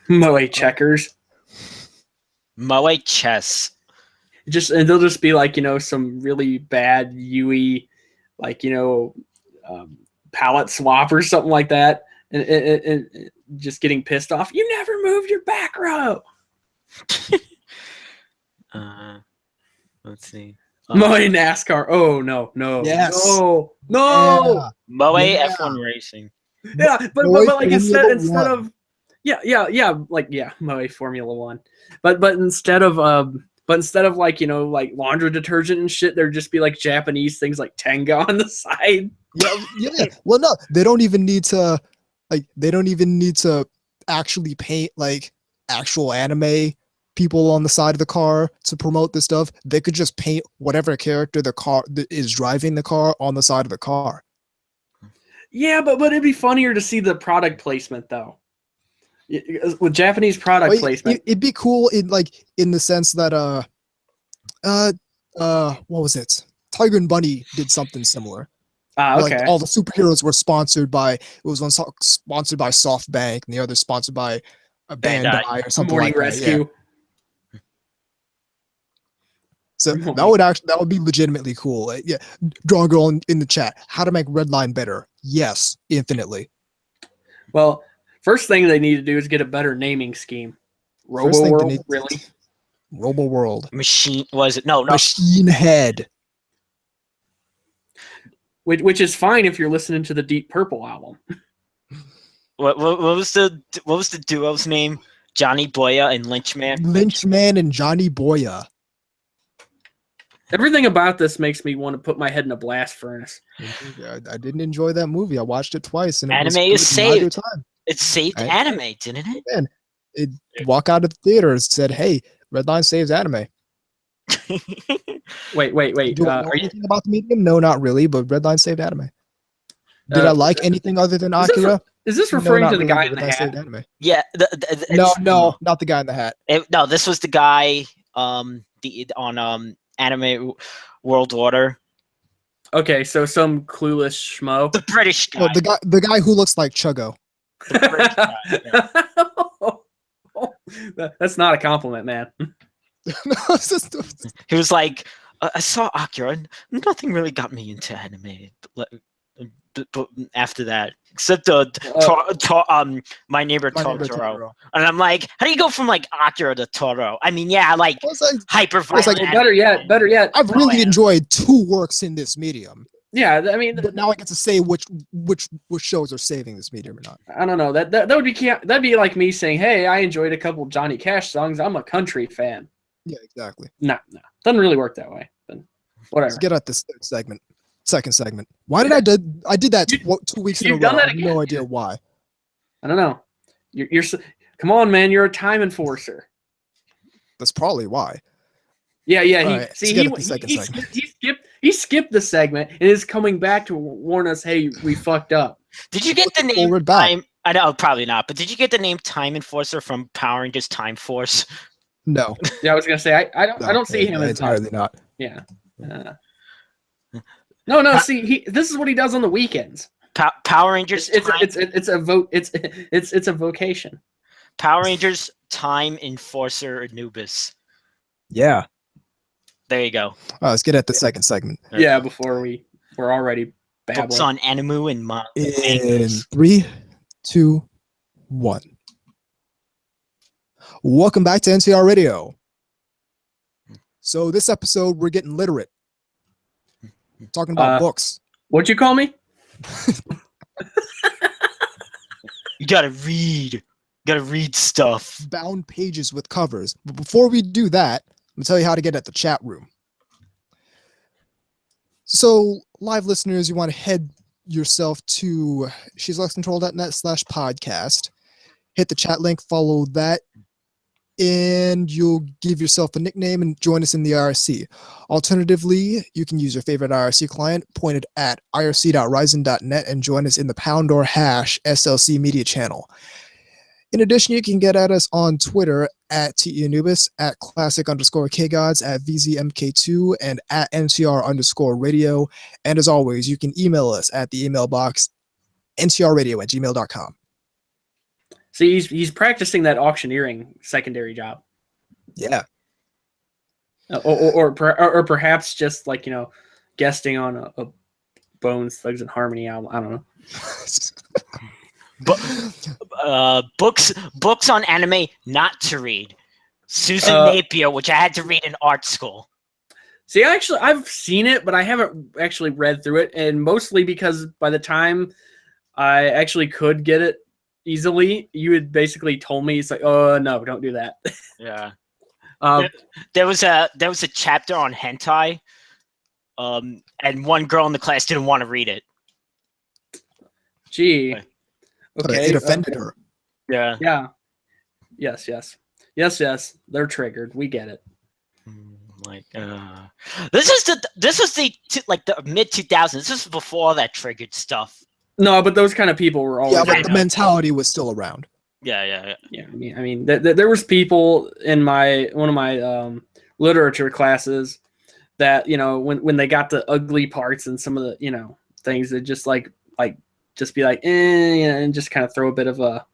Moe checkers. Moe chess. And they'll just be like, some really bad UE, like, palette swap or something like that, and just getting pissed off. You never moved your back row. Let's see. Moe NASCAR. Oh no. Yes. No. Yeah. Moe Yeah. F1 racing. Yeah, but Moe like instead Formula of Moe Formula 1. But instead of like, like laundry detergent and shit, there'd just be like Japanese things like Tenga on the side. Yeah. Well, no, they don't even need to actually paint like actual anime people on the side of the car to promote this stuff. They could just paint whatever character the car that is driving the car on the side of the car. Yeah, but it'd be funnier to see the product placement though. With Japanese product placement, it'd be cool in the sense that what was it? Tiger and Bunny did something similar. Okay. Like all the superheroes were sponsored by one sponsored by SoftBank and the other sponsored by a Bandai or something Morning like Rescue. that. Yeah. So that would be legitimately cool. Yeah, Draw Girl in the chat. How to make Redline better? Yes, infinitely. Well, first thing they need to do is get a better naming scheme. First thing they Robo-World, need- really? Robo-World. Machine was it? No. Machine Head. Which is fine if you're listening to the Deep Purple album. What was the duo's name? Johnny Boya and Lynchman. Lynchman and Johnny Boya. Everything about this makes me want to put my head in a blast furnace. I didn't enjoy that movie. I watched it twice, and it was Anime is good neither saved. time. It saved Right. anime, didn't it? Man, it walk out of the theater and said, "Hey, Redline saves anime." Wait. Do I know Are you? anything about the medium? No, not really. But Redline saved anime. Did Uh, I like anything other than is this Akira? Is this No, referring not to the really, guy but in the Redline saved hat? anime. Yeah. No, not the guy in the hat. No, this was the guy. On Anime World Order. Okay, so some clueless schmo. The British guy. No, the guy who looks like Chuggo. The British guy, yeah. That's not a compliment, man. No, it's just- He was like, I saw Akira, and nothing really got me into anime. But after that, except My Neighbor Totoro. And I'm like, how do you go from like Akira to Toro? I mean, yeah, like Well, it's like, hyper it's like- violent. Better yet. I've really yeah. enjoyed 2 works in this medium, Yeah, I mean, but now I get to say which shows are saving this medium or not. I don't know. That'd be like me saying, "Hey, I enjoyed a couple Johnny Cash songs. I'm a country fan." Yeah, exactly. No, doesn't really work that way. But whatever. Let's get at this second segment. Why did I did that 2 weeks in a You've row? done that I have again. no idea why. I don't know. Come on, man. You're a time enforcer. That's probably why. Yeah. All right, let's get at the second segment. He skipped the segment and is coming back to warn us. Hey, we fucked up. Did you get the name Forward back. Time? I know, probably not. But did you get the name Time Enforcer from Power Rangers Time Force? No, Yeah, I was gonna say I don't see him as entirely not. Yeah. No. See, this is what he does on the weekends. Power Rangers. It's a vote. It's a vocation. Power Rangers Time Enforcer Anubis. Yeah. There you go. Let's get at the second segment. Yeah. Before we're already Books babbling. on Animu and manga. In 3, 2, 1. Welcome back to NTR Radio. So this episode, we're getting literate. Talking about books. What'd you call me? You gotta read. You gotta read stuff. Bound pages with covers. But before we do that, I'm going to tell you how to get at the chat room. So, live listeners, you want to head yourself to she'slotscontrol.net/podcast. Hit the chat link, follow that, and you'll give yourself a nickname and join us in the IRC. Alternatively, you can use your favorite IRC client pointed at irc.ryzen.net and join us in the # or # SLC media channel. In addition, you can get at us on Twitter at TEAnubis, at classic_KGods, at VZMK2, and at NTR Radio. And as always, you can email us at the email box, ntrradio@gmail.com. See, he's practicing that auctioneering secondary job. Yeah. Or perhaps just like, guesting on a Bones Thugs and Harmony album. I don't know. Books on anime not to read. Susan Napier, which I had to read in art school. See, actually, I've seen it, but I haven't actually read through it, and mostly because by the time I actually could get it easily, you had basically told me, it's like, oh no, don't do that. Yeah. There was a chapter on hentai, and one girl in the class didn't want to read it. Gee. Okay. It offended her. Yeah. Yeah. Yes. They're triggered. We get it. This was the mid 2000s. This was before all that triggered stuff. No, but those kind of people were always. Yeah, but the mentality was still around. Yeah. I mean, there was people in one of my literature classes that when they got the ugly parts and some of the things, that just just be like, and just kind of throw a bit of a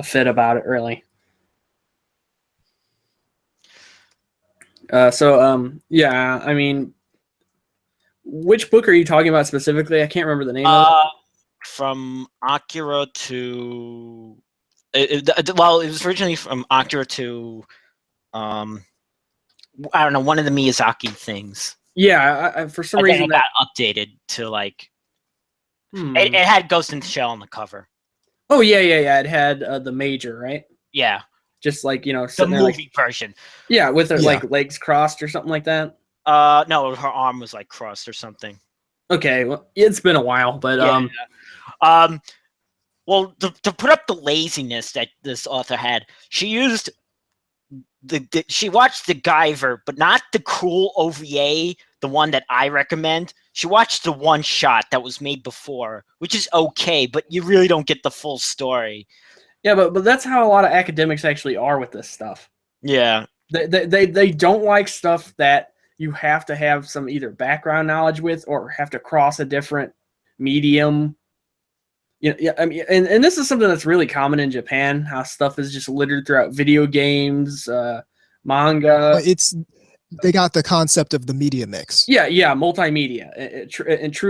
fit about it, really. Yeah, I mean, which book are you talking about specifically? I can't remember the name of it. From Akira to... it was originally from Akira to... I don't know, one of the Miyazaki things. Yeah, I for some reason it got updated to it had Ghost in the Shell on the cover. Oh yeah. It had the Major, right? Yeah. Just the movie version. Yeah, with her legs crossed or something like that. No, her arm was crossed or something. Okay, well, it's been a while, but well, to put up the laziness that this author had, she used she watched the Guyver, but not the cool OVA, the one that I recommend. She watched the one shot that was made before, which is okay, but you really don't get the full story. Yeah, but that's how a lot of academics actually are with this stuff. Yeah. They don't like stuff that you have to have some either background knowledge with or have to cross a different medium. I mean, and this is something that's really common in Japan, how stuff is just littered throughout video games, manga. They got the concept of the media mix. Yeah, multimedia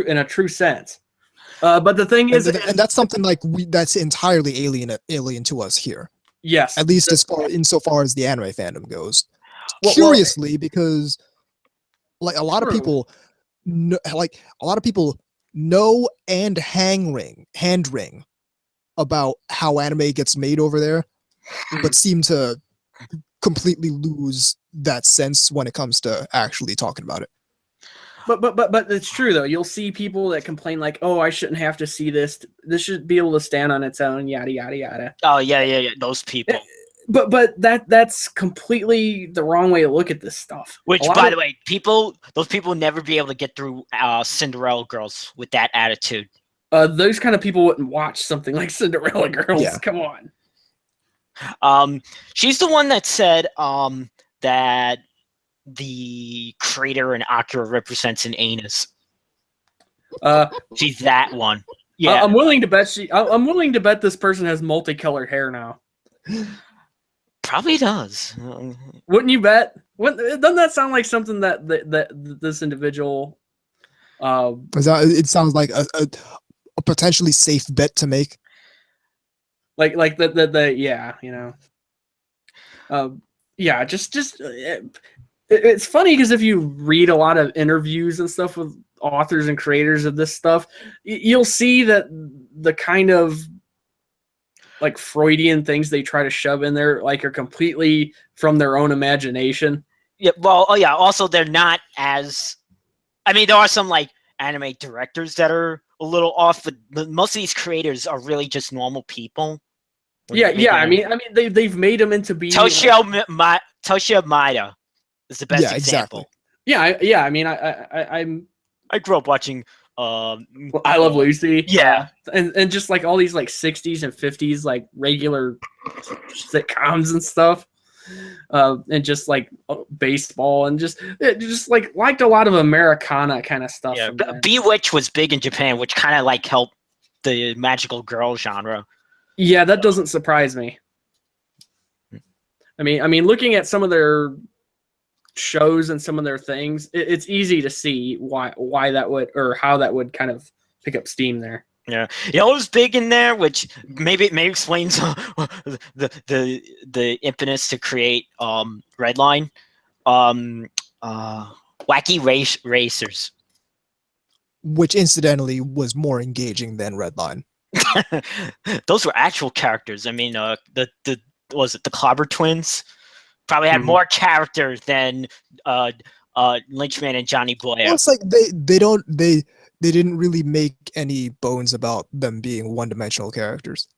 in a true sense. But the thing is, and that's something that's entirely alien to us here. Yes, at least insofar as the anime fandom goes. Curiously, because a lot of people know and hand wring about how anime gets made over there, but seem to completely lose that sense when it comes to actually talking about it. But it's true though. You'll see people that complain oh, I shouldn't have to see this. This should be able to stand on its own. Yada yada yada. Oh yeah. Those people. But that's completely the wrong way to look at this stuff. Which, by the way, those people would never be able to get through Cinderella Girls with that attitude. Those kind of people wouldn't watch something like Cinderella Girls. Yeah. Come on. She's the one that said that the crater in Akira represents an anus. She's that one. Yeah, I'm willing to bet I'm willing to bet this person has multicolored hair now. Probably does. Wouldn't you bet? Doesn't that sound like something that this individual? It sounds like a potentially safe bet to make. Like yeah, yeah. Just it's funny because if you read a lot of interviews and stuff with authors and creators of this stuff, you'll see that the kind of Freudian things they try to shove in there are completely from their own imagination. Yeah, well, oh yeah, also they're not as there are some anime directors that are a little off, but most of these creators are really just normal people. Yeah, I mean they've made them into being Toshio Maeda is the best example. Exactly. Yeah, I mean I grew up watching I Love Lucy. Yeah. And just like all these like 60s and 50s like regular sitcoms and stuff. And just like baseball and just like liked a lot of Americana kind of stuff. Yeah, Bewitched was big in Japan, which kind of like helped the magical girl genre. Yeah, that doesn't surprise me. I mean, looking at some of their shows and some of their things, it's easy to see why that would, or how that would kind of pick up steam there. Yeah, you know what was big in there, which maybe explains the impetus to create Redline, Wacky Racers, which incidentally was more engaging than Redline. Those were actual characters. I mean, the was it the Clobber Twins? Probably had more character than Lynchman and Johnny Boy. Well, it's like they didn't really make any bones about them being one-dimensional characters.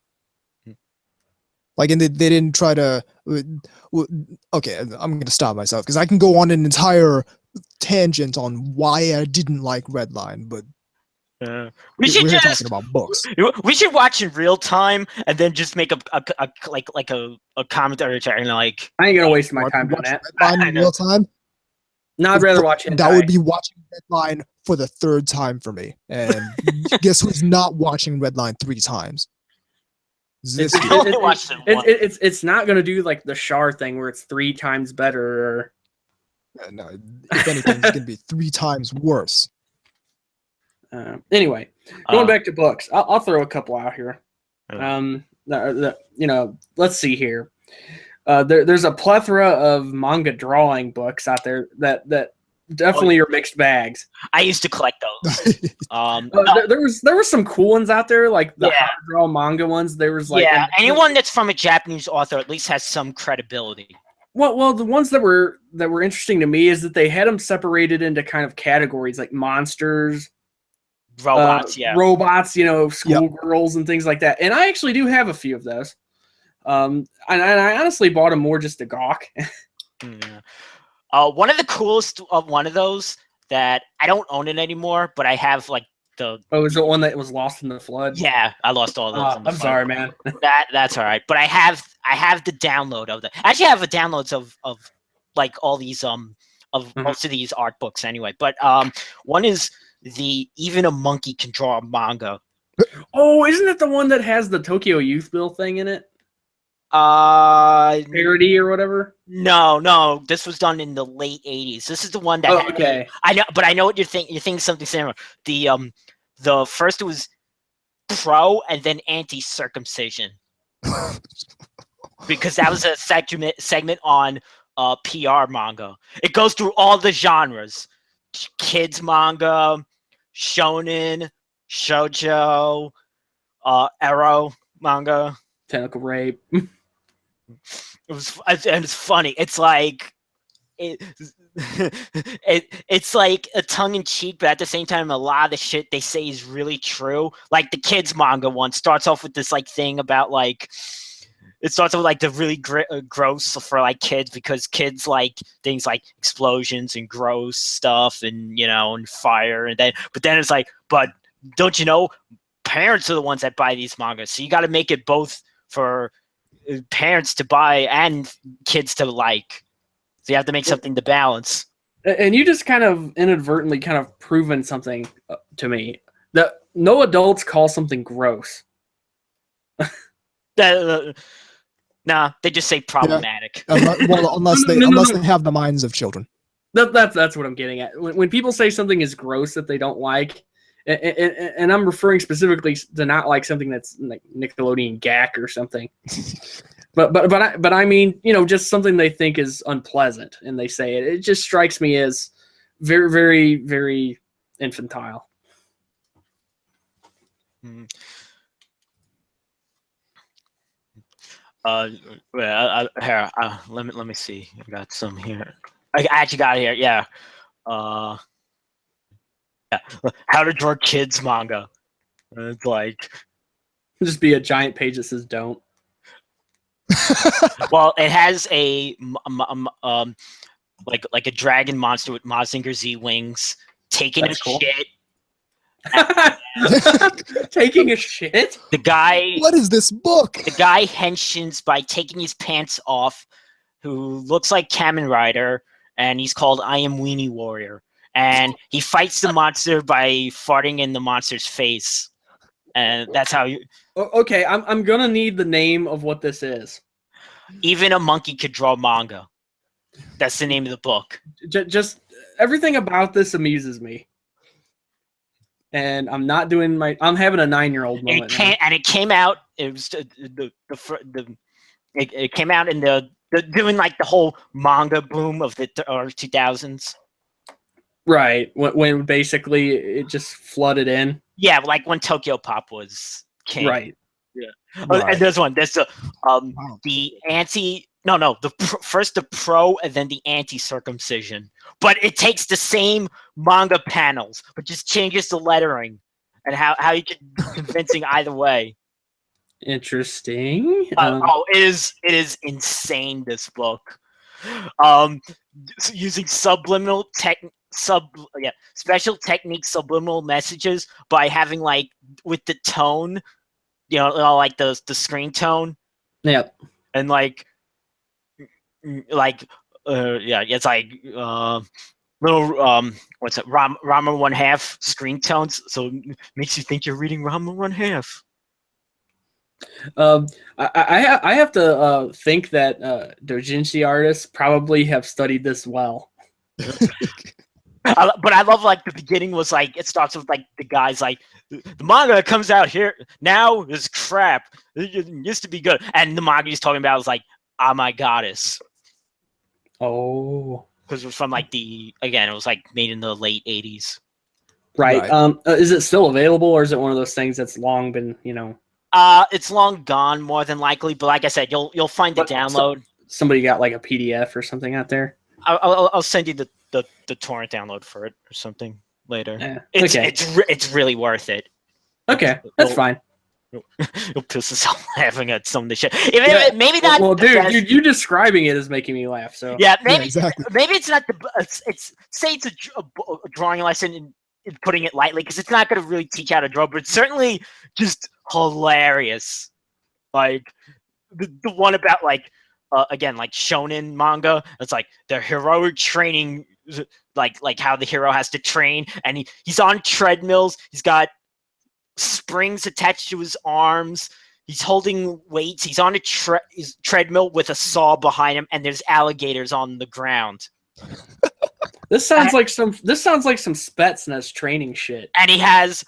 Like, and they didn't try to. Okay, I'm going to stop myself because I can go on an entire tangent on why I didn't like Redline, but we're talking about books. We should watch in real time and then just make a commentary and like. I ain't gonna waste my time doing that. Redline in real time. No, I'd rather watch it. That would be watching Redline for the third time for me. And guess who's not watching Redline 3 times? It's not gonna do like the Char thing where it's 3 times better. Or... no, if anything, it's gonna be 3 times worse. Anyway, going back to books, I'll throw a couple out here. Let's see here. There's a plethora of manga drawing books out there that definitely are mixed bags. I used to collect those. There were some cool ones out there, like the hard draw manga ones. There was like anyone that's from a Japanese author at least has some credibility. Well, the ones that were interesting to me is that they had them separated into kind of categories like monsters. Robots, schoolgirls and things like that. And I actually do have a few of those. And I honestly bought them more just to gawk. One of the coolest of one of those that I don't own it anymore, but I have like the. Oh, is it one that was lost in the flood? Yeah, I lost all those. I'm sorry, man. That's all right. But I have the download of that. I actually have the downloads of like all these most of these art books anyway. But one is the Even a Monkey Can Draw a Manga. Oh, isn't it the one that has the Tokyo Youth Bill thing in it? Parody or whatever? No. This was done in the late 80s. This is the one that. Oh, okay. I know, but I know what you're thinking. You're thinking something similar. The first was pro and then anti-circumcision, because that was a segment on PR manga. It goes through all the genres: kids manga, shonen, shoujo, ero manga, tentacle rape. It's funny. It's like it's like a tongue in cheek, but at the same time, a lot of the shit they say is really true. Like the kids manga one starts off with this like thing about like. It starts with like the really gross for like kids, because kids like things like explosions and gross stuff and and fire, and then it's like, but don't you know, parents are the ones that buy these mangas, so you got to make it both for parents to buy and kids to like. So you have to make something to balance. And you just kind of inadvertently kind of proven something to me, that no adults call something gross. Nah, they just say problematic. Yeah. Unless they have the minds of children. That's what I'm getting at. When people say something is gross that they don't like, and I'm referring specifically to not like something that's like Nickelodeon Gak or something, but I mean, just something they think is unpleasant, and they say it. It just strikes me as very, very, very infantile. Here, let me see. I got some here. I actually got it here. Yeah. How to draw kids manga. It's like just be a giant page that says "don't." Well, it has a like a dragon monster with Mazinger Z wings taking a shit, Taking a shit? The guy What is this book? the guy henshins by taking his pants off, who looks like Kamen Rider, and he's called I Am Weenie Warrior. And he fights the monster by farting in the monster's face. And that's how you Okay, I'm gonna need the name of what this is. even a monkey could draw manga. That's the name of the book. Just everything about this amuses me. And I'm not doing I'm having a 9-year-old And moment. it came out. It was it came out in the doing like the whole manga boom of the 2000s. Right. When basically it just flooded in. Yeah, like when Tokyo Pop was king. Right. And there's one. There's the anti. No. First the pro and then the anti-circumcision. But it takes the same manga panels, but just changes the lettering and how you can be convincing either way. Interesting. It is insane. This book, using special techniques, subliminal messages by having like with the tone, like the screen tone. Yep. And it's like little what's it, Rama 1/2 screen tones, so it makes you think you're reading Rama 1/2. I have to think that doujinshi artists probably have studied this well. But I love like the beginning was like it starts with like the guys like the manga that comes out here now is crap. It used to be good, and the manga he's talking about is like "Ah My Goddess." Oh, because it was from like it was like made in the late 80s. Right. Is it still available, or is it one of those things that's long been It's long gone, more than likely. But like I said, you'll find the download. Somebody got like a PDF or something out there. I'll send you the torrent download for it or something later. Yeah. It's really worth it. Okay, that's fine. You'll piss us off laughing at some of the shit. Maybe not. Well, dude, you describing it is making me laugh. So yeah, maybe exactly. Maybe it's not it's a drawing lesson in putting it lightly, because it's not going to really teach how to draw, but it's certainly just hilarious. Like the one about like again, like shonen manga. It's like the heroic training, like how the hero has to train, and he's on treadmills. He's got springs attached to his arms. He's holding weights. He's on a treadmill with a saw behind him, and there's alligators on the ground. This sounds like some Spetsnaz training shit. And he has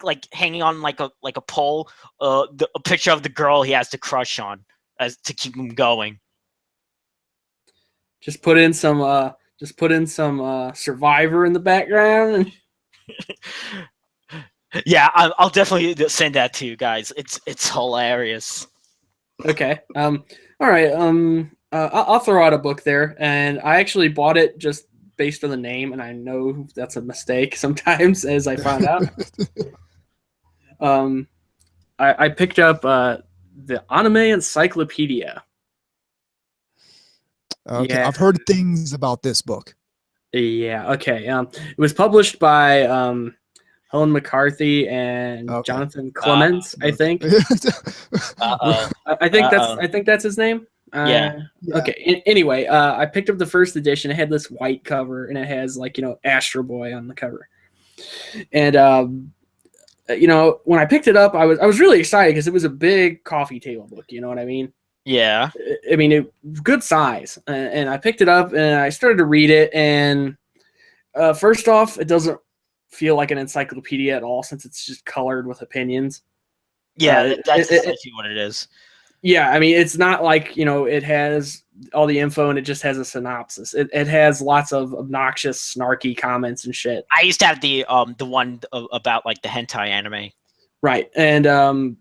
like hanging on like a pole, a picture of the girl he has to crush on as to keep him going. Just put in some Survivor in the background. Yeah, I'll definitely send that to you guys. It's hilarious. Okay. All right. I'll throw out a book there, and I actually bought it just based on the name, and I know that's a mistake sometimes, as I found out. I picked up the Anime Encyclopedia. Okay, Yeah. I've heard things about this book. Yeah. Okay. It was published by Helen McCarthy and Jonathan Clements, I think. I think that's his name. Yeah. Okay. Anyway, I picked up the first edition. It had this white cover, and it has Astro Boy on the cover. And when I picked it up, I was really excited because it was a big coffee table book. You know what I mean? Yeah. I mean, good size. And I picked it up and I started to read it. And first off, it doesn't feel like an encyclopedia at all, since it's just colored with opinions. Yeah, that's essentially what it is. Yeah, I mean, it's not like, it has all the info and it just has a synopsis. It has lots of obnoxious, snarky comments and shit. I used to have the one about like the hentai anime. Right. And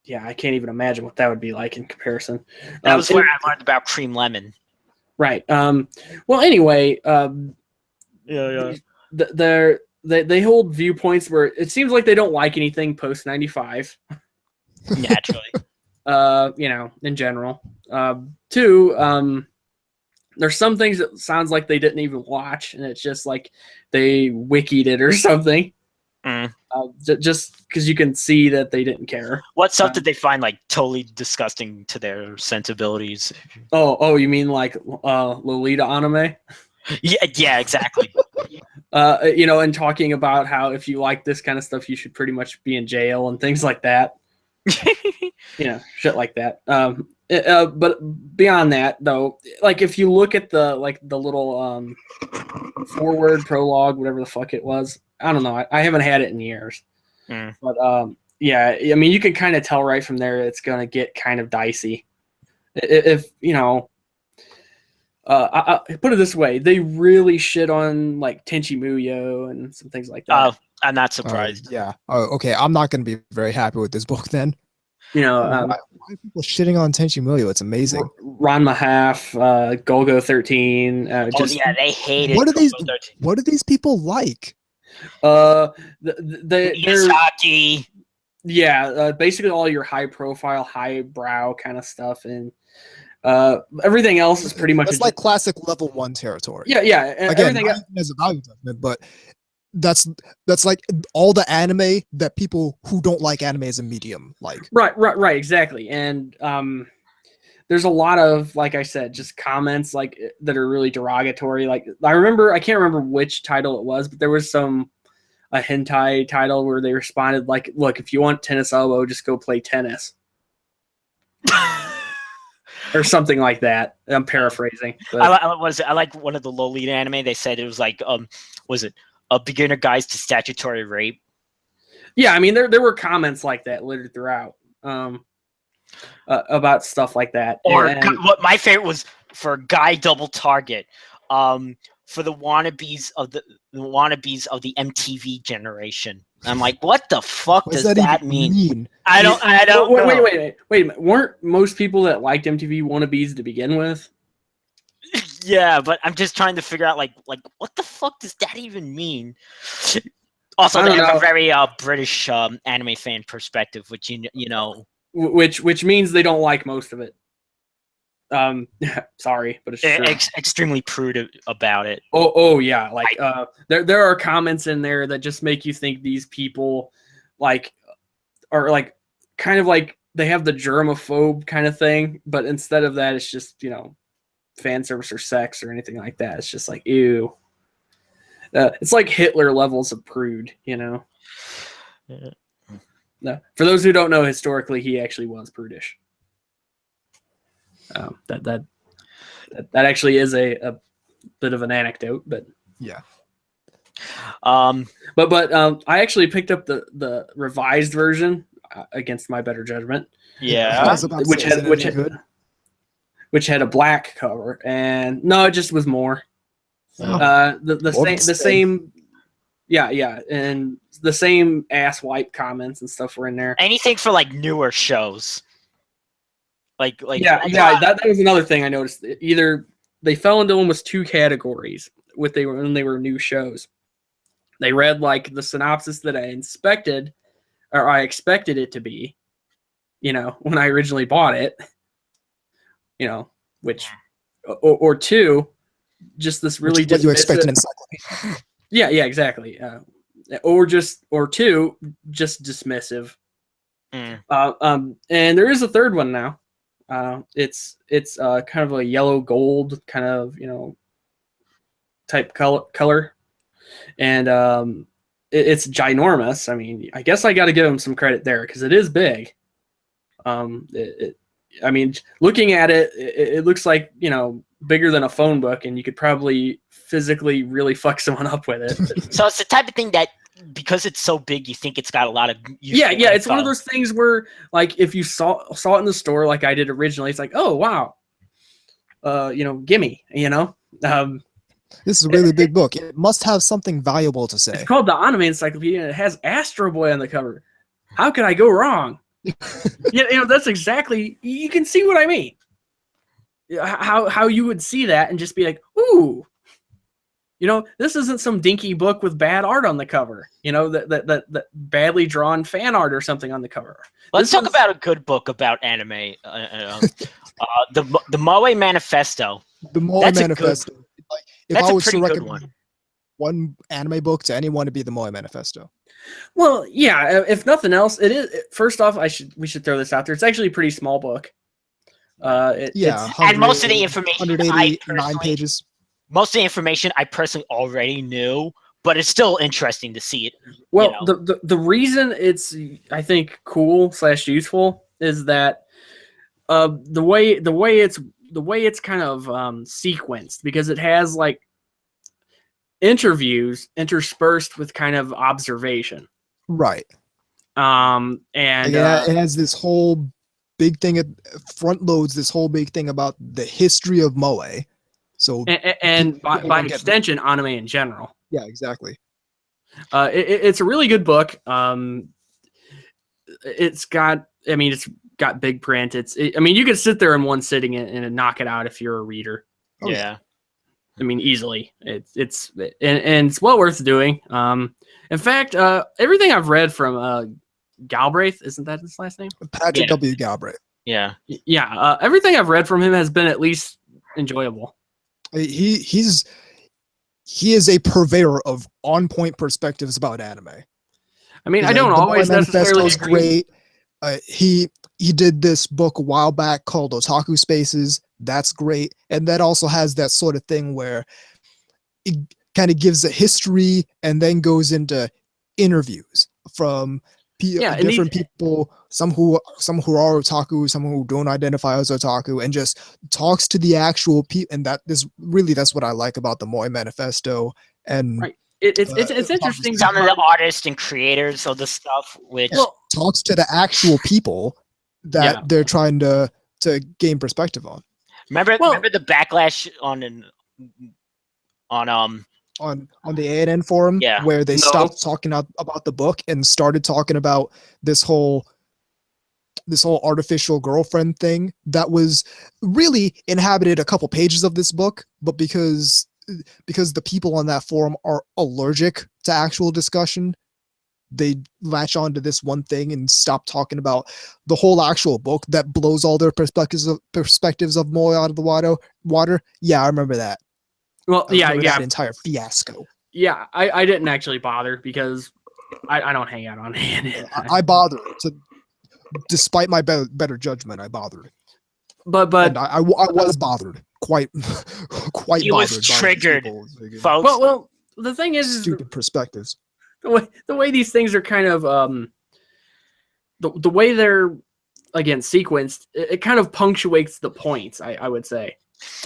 yeah, I can't even imagine what that would be like in comparison. That was where I learned about Cream Lemon. Right. Well, anyway, yeah. They hold viewpoints where it seems like they don't like anything post 95. Naturally. In general. Two, there's some things that sounds like they didn't even watch, and it's just like they wikied it or something. Just because you can see that they didn't care. What stuff did they find like totally disgusting to their sensibilities? Oh, you mean like Lolita anime? Yeah, exactly. And talking about how if you like this kind of stuff, you should pretty much be in jail and things like that. Shit like that. But beyond that, though, like if you look at the little forward prologue, whatever the fuck it was, I don't know. I haven't had it in years. But yeah, I mean, you can kind of tell right from there it's gonna get kind of dicey. If I put it this way, they really shit on like Tenchi Muyo and some things like that. Oh, I'm not surprised. Yeah. Oh, okay. I'm not going to be very happy with this book then. Why are people shitting on Tenchi Muyo? It's amazing. Ranma Half, Golgo 13. They hated. What do these people like? Miyazaki. Yeah, basically all your high profile, high brow kind of stuff, and everything else is pretty much that's like classic level 1 territory. Yeah. Again, everything else as a value judgment, but that's like all the anime that people who don't like anime as a medium like. Right, exactly. And there's a lot of, like I said, just comments like that are really derogatory. Like I can't remember which title it was, but there was a hentai title where they responded like, "Look, if you want tennis elbow, just go play tennis." Or something like that. I'm paraphrasing. But. I like one of the Lolita anime. They said it was like, was it a beginner guide to statutory rape? Yeah, I mean there were comments like that littered throughout about stuff like that. Or what my favorite was for Guy Double Target, for the wannabes of the MTV generation. I'm like, what the fuck does that mean? I don't know. Wait a minute. Weren't most people that liked MTV wannabes to begin with? Yeah, but I'm just trying to figure out like what the fuck does that even mean? Also, they have a very British anime fan perspective, which you know, which means they don't like most of it. Sorry, but it's true. Extremely prude about it. Oh yeah, like there are comments in there that just make you think these people like are like kind of like they have the germaphobe kind of thing, but instead of that, it's just fan service or sex or anything like that. It's just like ew. It's like Hitler levels of prude, Yeah. No, for those who don't know, historically he actually was prudish. That actually is a bit of an anecdote, but yeah. But I actually picked up the revised version against my better judgment. Yeah, which had a black cover, and no, it just was more. The same. Yeah, and the same ass wipe comments and stuff were in there. Anything for like newer shows. Like that was another thing I noticed. Either they fell into almost two categories when they were new shows. They read like the synopsis that I expected it to be, when I originally bought it, which or two, just this really what you expect an encyclopedia. Yeah, exactly. Or two, just dismissive. And there is a third one now. It's kind of a yellow gold kind of type color, and it's ginormous. I mean, I guess I got to give them some credit there because it is big. I mean, looking at it, it looks like bigger than a phone book, and you could probably physically really fuck someone up with it. So it's the type of thing that, because it's so big, you think it's got a lot of it's one of those things where, like, if you saw it in the store like I did originally, it's like, oh wow, gimme, This is a really big book. It must have something valuable to say. It's called the Anime Encyclopedia, and it has Astro Boy on the cover. How could I go wrong? That's exactly. You can see what I mean. How you would see that and just be like, ooh. This isn't some dinky book with bad art on the cover. That badly drawn fan art or something on the cover. Let's talk about a good book about anime. The Moe Manifesto. The Moe Manifesto. That's a pretty good one. one anime book to anyone to be the Moe Manifesto. Well, yeah. If nothing else, it is. First off, we should throw this out there. It's actually a pretty small book. And most of the information 189 pages. Most of the information I personally already knew, but it's still interesting to see it. Well, the reason it's, I think, cool / useful is that the way it's kind of sequenced, because it has like interviews interspersed with kind of observation. Right. And it has this whole big thing. It front loads this whole big thing about the history of Moe. So and by extension, anime in general. Yeah, exactly. It's a really good book. It's got big print. You could sit there in one sitting and knock it out if you're a reader. Oh, yeah. Easily. It's well worth doing. In fact, everything I've read from Galbraith, isn't that his last name? Patrick W. Galbraith. Yeah. Yeah. Everything I've read from him has been at least enjoyable. He is a purveyor of on-point perspectives about anime. I don't always necessarily agree. Great. He did this book a while back called Otaku Spaces. That's great. And that also has that sort of thing where it kind of gives a history and then goes into interviews from different people, some who are otaku, some who don't identify as otaku, and just talks to the actual people. And that's what I like about the Moe Manifesto. And right. It's interesting. Some of the artists and creators of the stuff, which talks to the actual people that they're trying to gain perspective on. Remember the backlash on the ANN forum, where they stopped talking about the book and started talking about this whole artificial girlfriend thing that was really inhabited a couple pages of this book, but because the people on that forum are allergic to actual discussion, they latch on to this one thing and stop talking about the whole actual book that blows all their perspectives of Moe out of the water. Yeah, I remember that. Well, that entire fiasco. Yeah, I didn't actually bother because I don't hang out on it. I bothered. Despite my better judgment, I bothered. But and I was bothered. Quite he bothered. Was triggered, folks. Well, the thing is stupid perspectives. The way these things are kind of the way they're again sequenced, it kind of punctuates the points. I would say.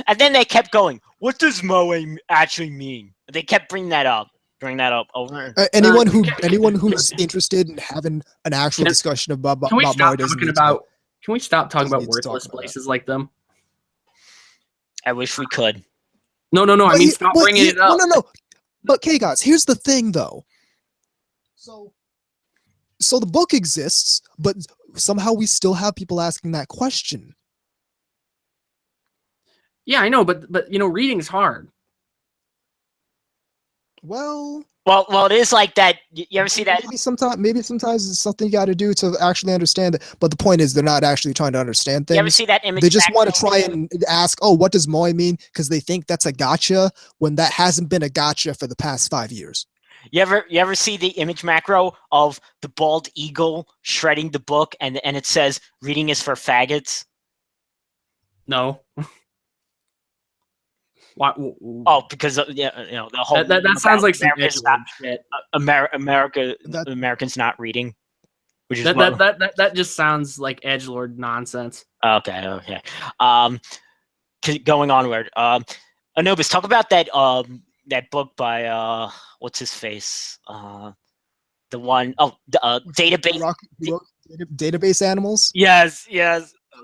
And then they kept going. What does Moe actually mean? They kept bringing that up over. Anyone who's interested in having an actual discussion about Moe Can we stop talking about worthless places like them? I wish we could. No. I mean, stop bringing it up. No. But K-Gods, here's the thing, though. So the book exists, but somehow we still have people asking that question. Yeah, I know, but reading's hard. Well, it is like that. You ever see that? Maybe sometimes it's something you got to do to actually understand it. But the point is, they're not actually trying to understand things. You ever see that image? They just want to try and ask, "Oh, what does Moe mean?" Because they think that's a gotcha when that hasn't been a gotcha for the past 5 years. You ever see the image macro of the bald eagle shredding the book, and it says, "Reading is for faggots"? No. Why? Oh, because the whole that sounds like some shit. Americans not reading, which is that just sounds like edgelord nonsense. Okay. Going onward. Anubis, talk about that book by what's his face? The one database. Database animals. Yes.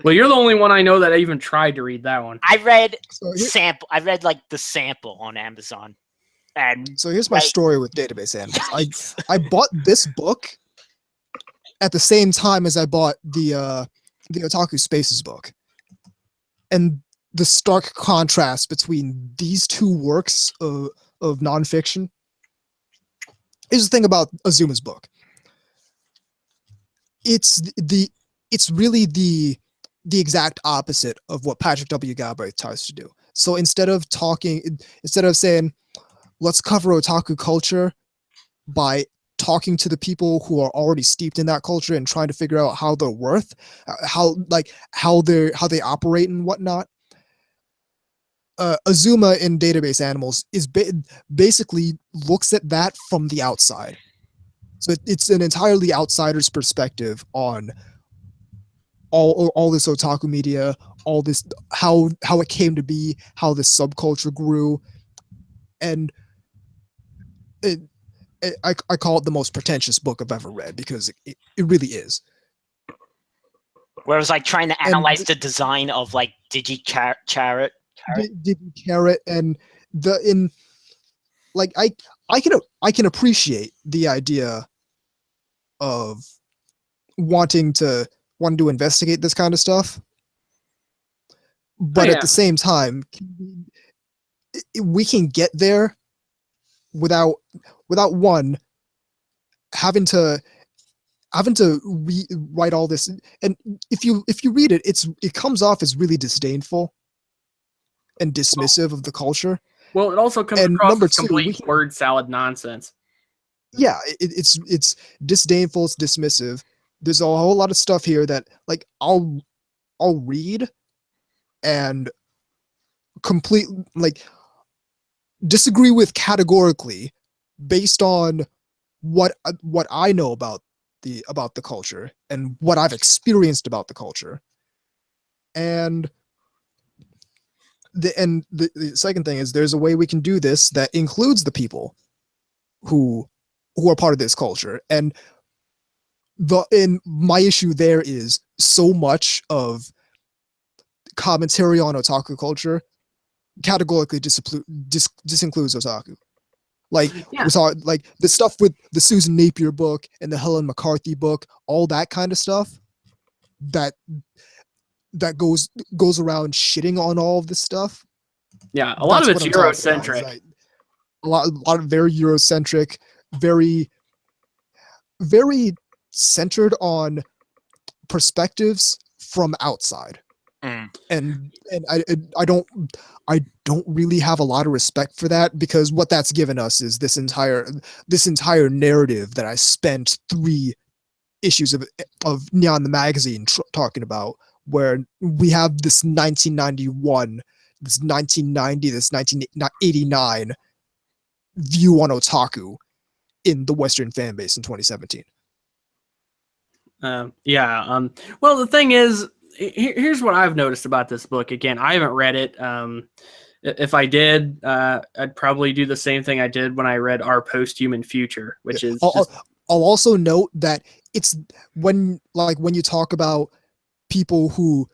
Well, you're the only one I know that I even tried to read that one. I read sample. I read like the sample on Amazon. And so here's my story with Database Animals. I bought this book at the same time as I bought the Otaku Spaces book. And the stark contrast between these two works of nonfiction is the thing about Azuma's book. It's really the exact opposite of what Patrick W. Galbraith tries to do. So instead of saying, let's cover otaku culture by talking to the people who are already steeped in that culture and trying to figure out how they're how they operate and whatnot. Azuma in Database Animals is basically looks at that from the outside. So it's an entirely outsider's perspective on all this otaku media, all this how it came to be, how this subculture grew, and I call it the most pretentious book I've ever read because it really is. Where it was like trying to analyze the design of like Carrot. Carrot and I can appreciate the idea of wanting to investigate this kind of stuff, but at the same time, we can get there without one having to write all this. And if you read it, it comes off as really disdainful and dismissive of the culture. Well, it also comes across as complete word salad nonsense. Yeah, it's disdainful, it's dismissive. There's a whole lot of stuff here that like I'll read and disagree with categorically based on what I know about the culture and what I've experienced about the culture. And the second thing is there's a way we can do this that includes the people who are part of this culture. And my issue there is so much of commentary on otaku culture categorically disincludes otaku. Like we saw like the stuff with the Susan Napier book and the Helen McCarthy book, all that kind of stuff that goes around shitting on all of this stuff. Yeah, a lot of it's Eurocentric. A lot of very Eurocentric, very centered on perspectives from outside. And I don't really have a lot of respect for that, because what that's given us is this entire narrative that I spent 3 issues of Neon the magazine talking about, where we have this 1991, this 1990, this 1989 view on otaku in the Western fan base in 2017. Well, the thing is, here's what I've noticed about this book. Again, I haven't read it. If I did, I'd probably do the same thing I did when I read Our Posthuman Future, which is. I'll also note that it's when you talk about people who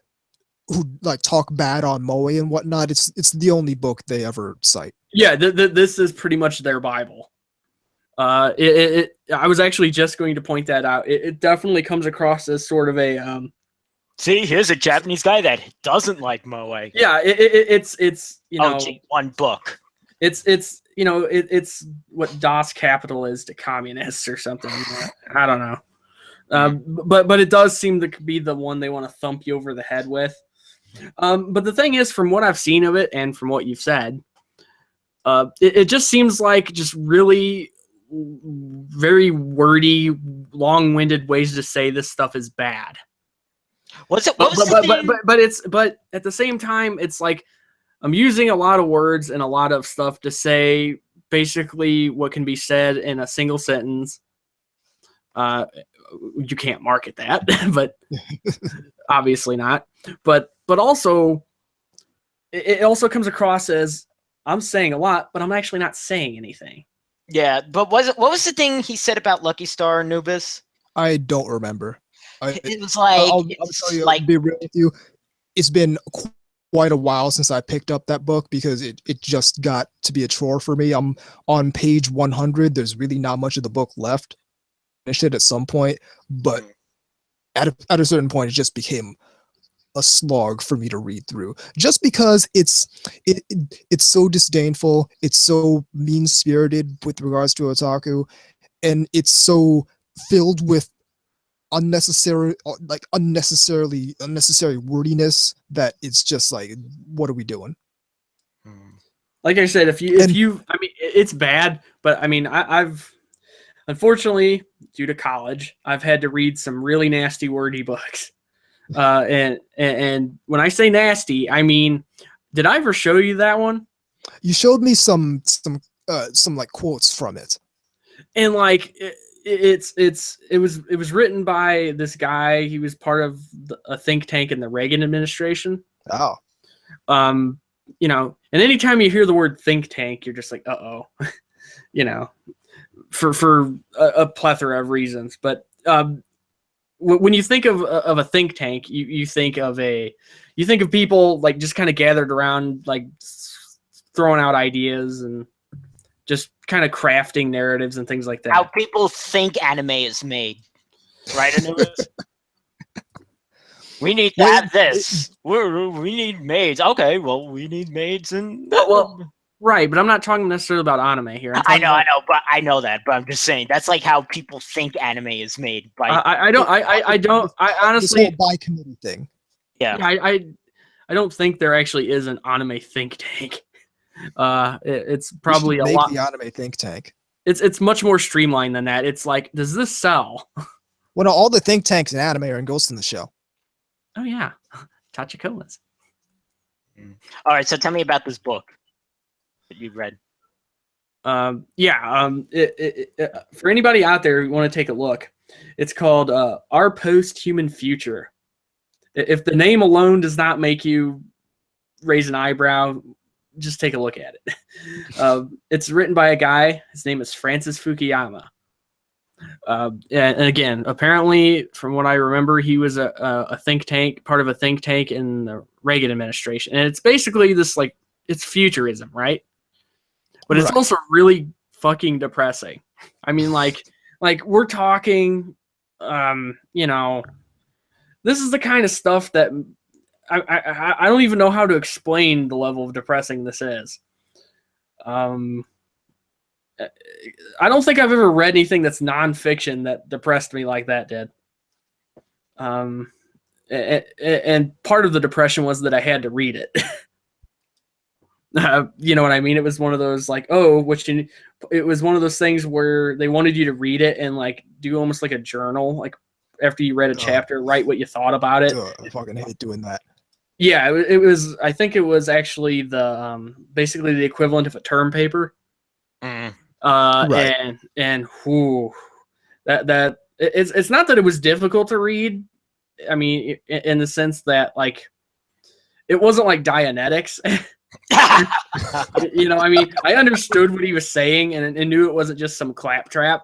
like talk bad on Moe and whatnot, it's the only book they ever cite. Yeah, this is pretty much their Bible. I was actually just going to point that out. It definitely comes across as sort of a. See, here's a Japanese guy that doesn't like Moe. Yeah, it's one book. It's what Das Capital is to communists or something. I don't know. But it does seem to be the one they want to thump you over the head with. But the thing is, from what I've seen of it and from what you've said, it just seems like just really very wordy, long-winded ways to say this stuff is bad. But at the same time, it's like I'm using a lot of words and a lot of stuff to say basically what can be said in a single sentence. You can't market that, but obviously not. But also, it also comes across as I'm saying a lot, but I'm actually not saying anything. Yeah, but what was the thing he said about Lucky Star, Anubis? I don't remember. It was like, I'll tell you, I'll be real with you. It's been quite a while since I picked up that book because it just got to be a chore for me. I'm on page 100. There's really not much of the book left. I finished it at some point, but at a certain point, it just became a slog for me to read through. Just because it's so disdainful, it's so mean-spirited with regards to otaku, and it's so filled with unnecessary wordiness that it's just like, what are we doing? like I said, I mean, it's bad, but I mean, I've unfortunately, due to college, I've had to read some really nasty wordy books. And when I say nasty, I mean, did I ever show you that one? You showed me some like quotes from it. And like it was written by this guy. He was part of a think tank in the Reagan administration. Oh. You know, and anytime you hear the word think tank, you're just like, uh-oh. You know, for a plethora of reasons. But when you think of a think tank, you think of people like just kind of gathered around, like throwing out ideas and just kind of crafting narratives and things like that. How people think anime is made, right? We need to have this. We need maids. Okay, well, we need maids and right, but I'm not talking necessarily about anime here. I know, but I know that. But I'm just saying that's like how people think anime is made. By I honestly, this whole by committee thing. Yeah, I don't think there actually is an anime think tank. It's probably a lot. The anime think tank. It's much more streamlined than that. It's like, does this sell? Well, no, all the think tanks in anime are in Ghost in the Shell. Oh yeah, Tachikomas. All right, so tell me about this book that you've read. For anybody out there who want to take a look, it's called Our Post-Human Future. If the name alone does not make you raise an eyebrow, just take a look at it. It's written by a guy. His name is Francis Fukuyama. And again, apparently, from what I remember, he was a think tank, part of a think tank in the Reagan administration. And it's basically this, like, it's futurism, right? But it's also really fucking depressing. I mean, like we're talking, you know, this is the kind of stuff that I don't even know how to explain the level of depressing this is. I don't think I've ever read anything that's nonfiction that depressed me like that did. And part of the depression was that I had to read it. You know what I mean? It was one of those like, it was one of those things where they wanted you to read it and like do almost like a journal, like after you read a chapter, write what you thought about it. I fucking hate doing that. Yeah, it was. I think it was actually the basically the equivalent of a term paper. Right. And whoo, that it's not that it was difficult to read. I mean, in the sense that like it wasn't like Dianetics. You know, I mean, I understood what he was saying and knew it wasn't just some claptrap.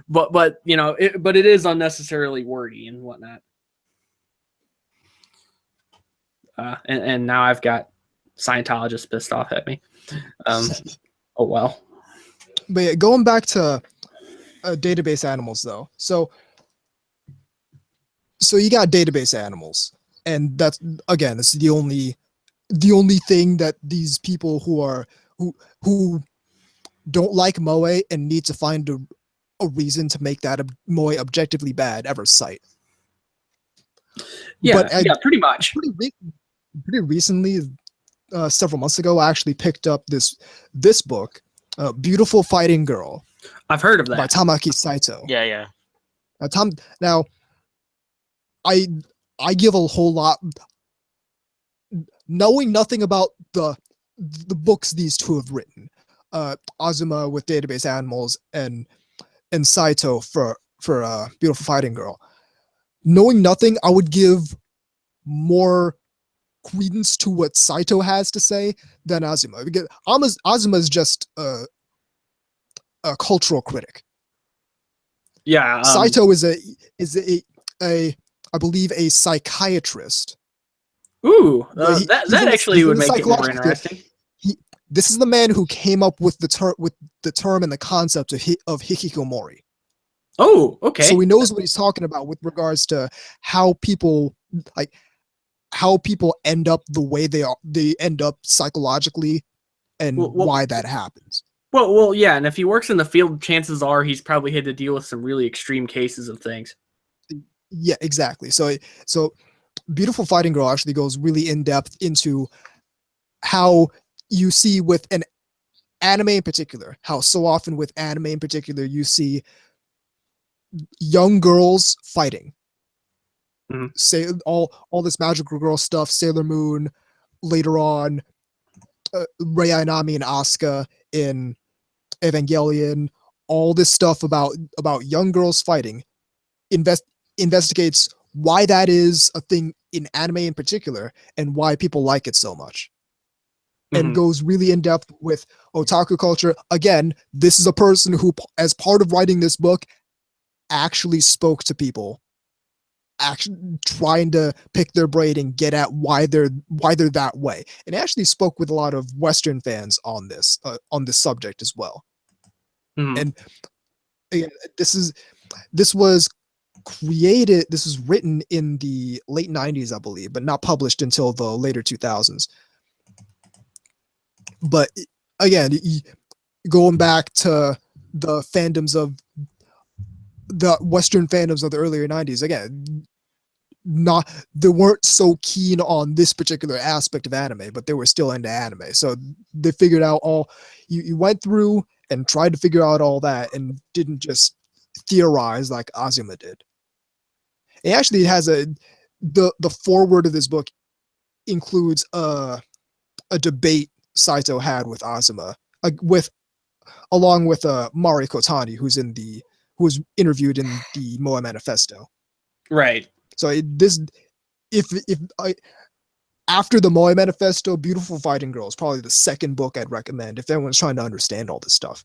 But you know, it is unnecessarily wordy and whatnot. And now I've got Scientologists pissed off at me. Oh well. But yeah, going back to database animals, though. So you got database animals, and that's again, it's the only thing that these people who don't like Moe and need to find a reason to make that Moe objectively bad ever cite. Yeah, pretty much. Pretty recently, several months ago, I actually picked up this book, Beautiful Fighting Girl. I've heard of that. By Tamaki Saito. Yeah. Now, I give a whole lot, knowing nothing about the books these two have written, Azuma with Database Animals and Saito for Beautiful Fighting Girl. Knowing nothing, I would give more credence to what Saito has to say than Azuma. Because Azuma is just a cultural critic. Yeah. Saito is a I believe a psychiatrist. Ooh, that actually would make it more interesting. This is the man who came up with the term and the concept of hikikomori. Oh, okay. So he knows what he's talking about with regards to how people end up the way they end up psychologically, and why that happens. Well, yeah, and if he works in the field, chances are he's probably had to deal with some really extreme cases of things. Yeah, exactly. So Beautiful Fighting Girl actually goes really in depth into how you see with an anime in particular, how so often with anime in particular, you see young girls fighting. Say all this magical girl stuff, Sailor Moon, later on, Rei Ayanami and Asuka in Evangelion, all this stuff about young girls fighting, investigates why that is a thing in anime in particular and why people like it so much. And goes really in depth with otaku culture. Again, this is a person who, as part of writing this book, actually spoke to people, actually trying to pick their brain and get at why they're that way, and actually spoke with a lot of Western fans on this subject as well. And again, this was written in the late 90s, I believe, but not published until the later 2000s. But again, going back to the fandoms of the Western fandoms of the earlier 90s, again, they weren't so keen on this particular aspect of anime, but they were still into anime. So they figured out you went through and tried to figure out all that and didn't just theorize like Azuma did. It actually has the foreword of this book includes a debate Saito had with Azuma, along with Mari Kotani, who was interviewed in the Moe Manifesto. Right. So after the Moe Manifesto, Beautiful Fighting Girl is probably the second book I'd recommend if everyone's trying to understand all this stuff.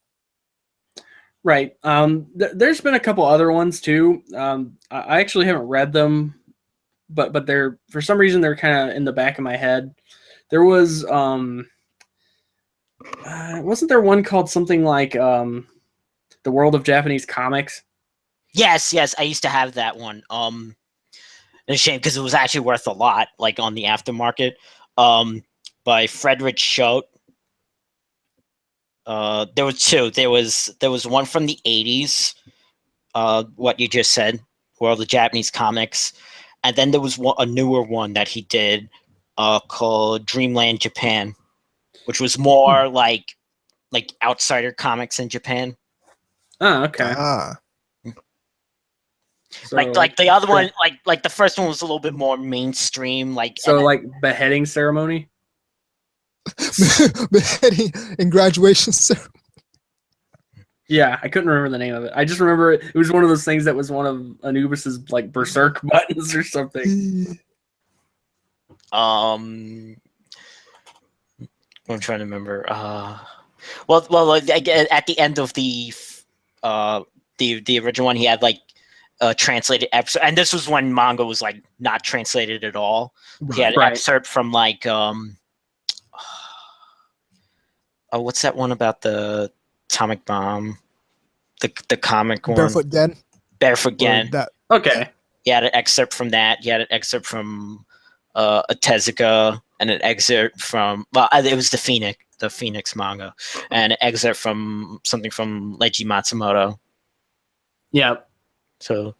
Right. There's been a couple other ones too. I actually haven't read them, but they're, for some reason, they're kind of in the back of my head. There was wasn't there one called something like The World of Japanese Comics? Yes, I used to have that one. It's a shame because it was actually worth a lot, like on the aftermarket. By Frederick Schodt. There were two. There was one from the 80s, what you just said, World of Japanese Comics, and then there was a newer one that he did called Dreamland Japan, which was more like outsider comics in Japan. Oh, okay. So, like the other one, like the first one was a little bit more mainstream, like beheading ceremony. Beheading and graduation ceremony. Yeah, I couldn't remember the name of it. I just remember it was one of those things that was one of Anubis's like berserk buttons or something. I'm trying to remember. Well, at the end of the original one, he had like a translated episode, and this was when manga was like not translated at all. He had an excerpt from like what's that one about the atomic bomb? The comic one. Barefoot Gen. Okay. He had an excerpt from that. He had an excerpt from a Tezuka, and an excerpt from it was the Phoenix manga, and an excerpt from something from Leiji Matsumoto. Yeah. So,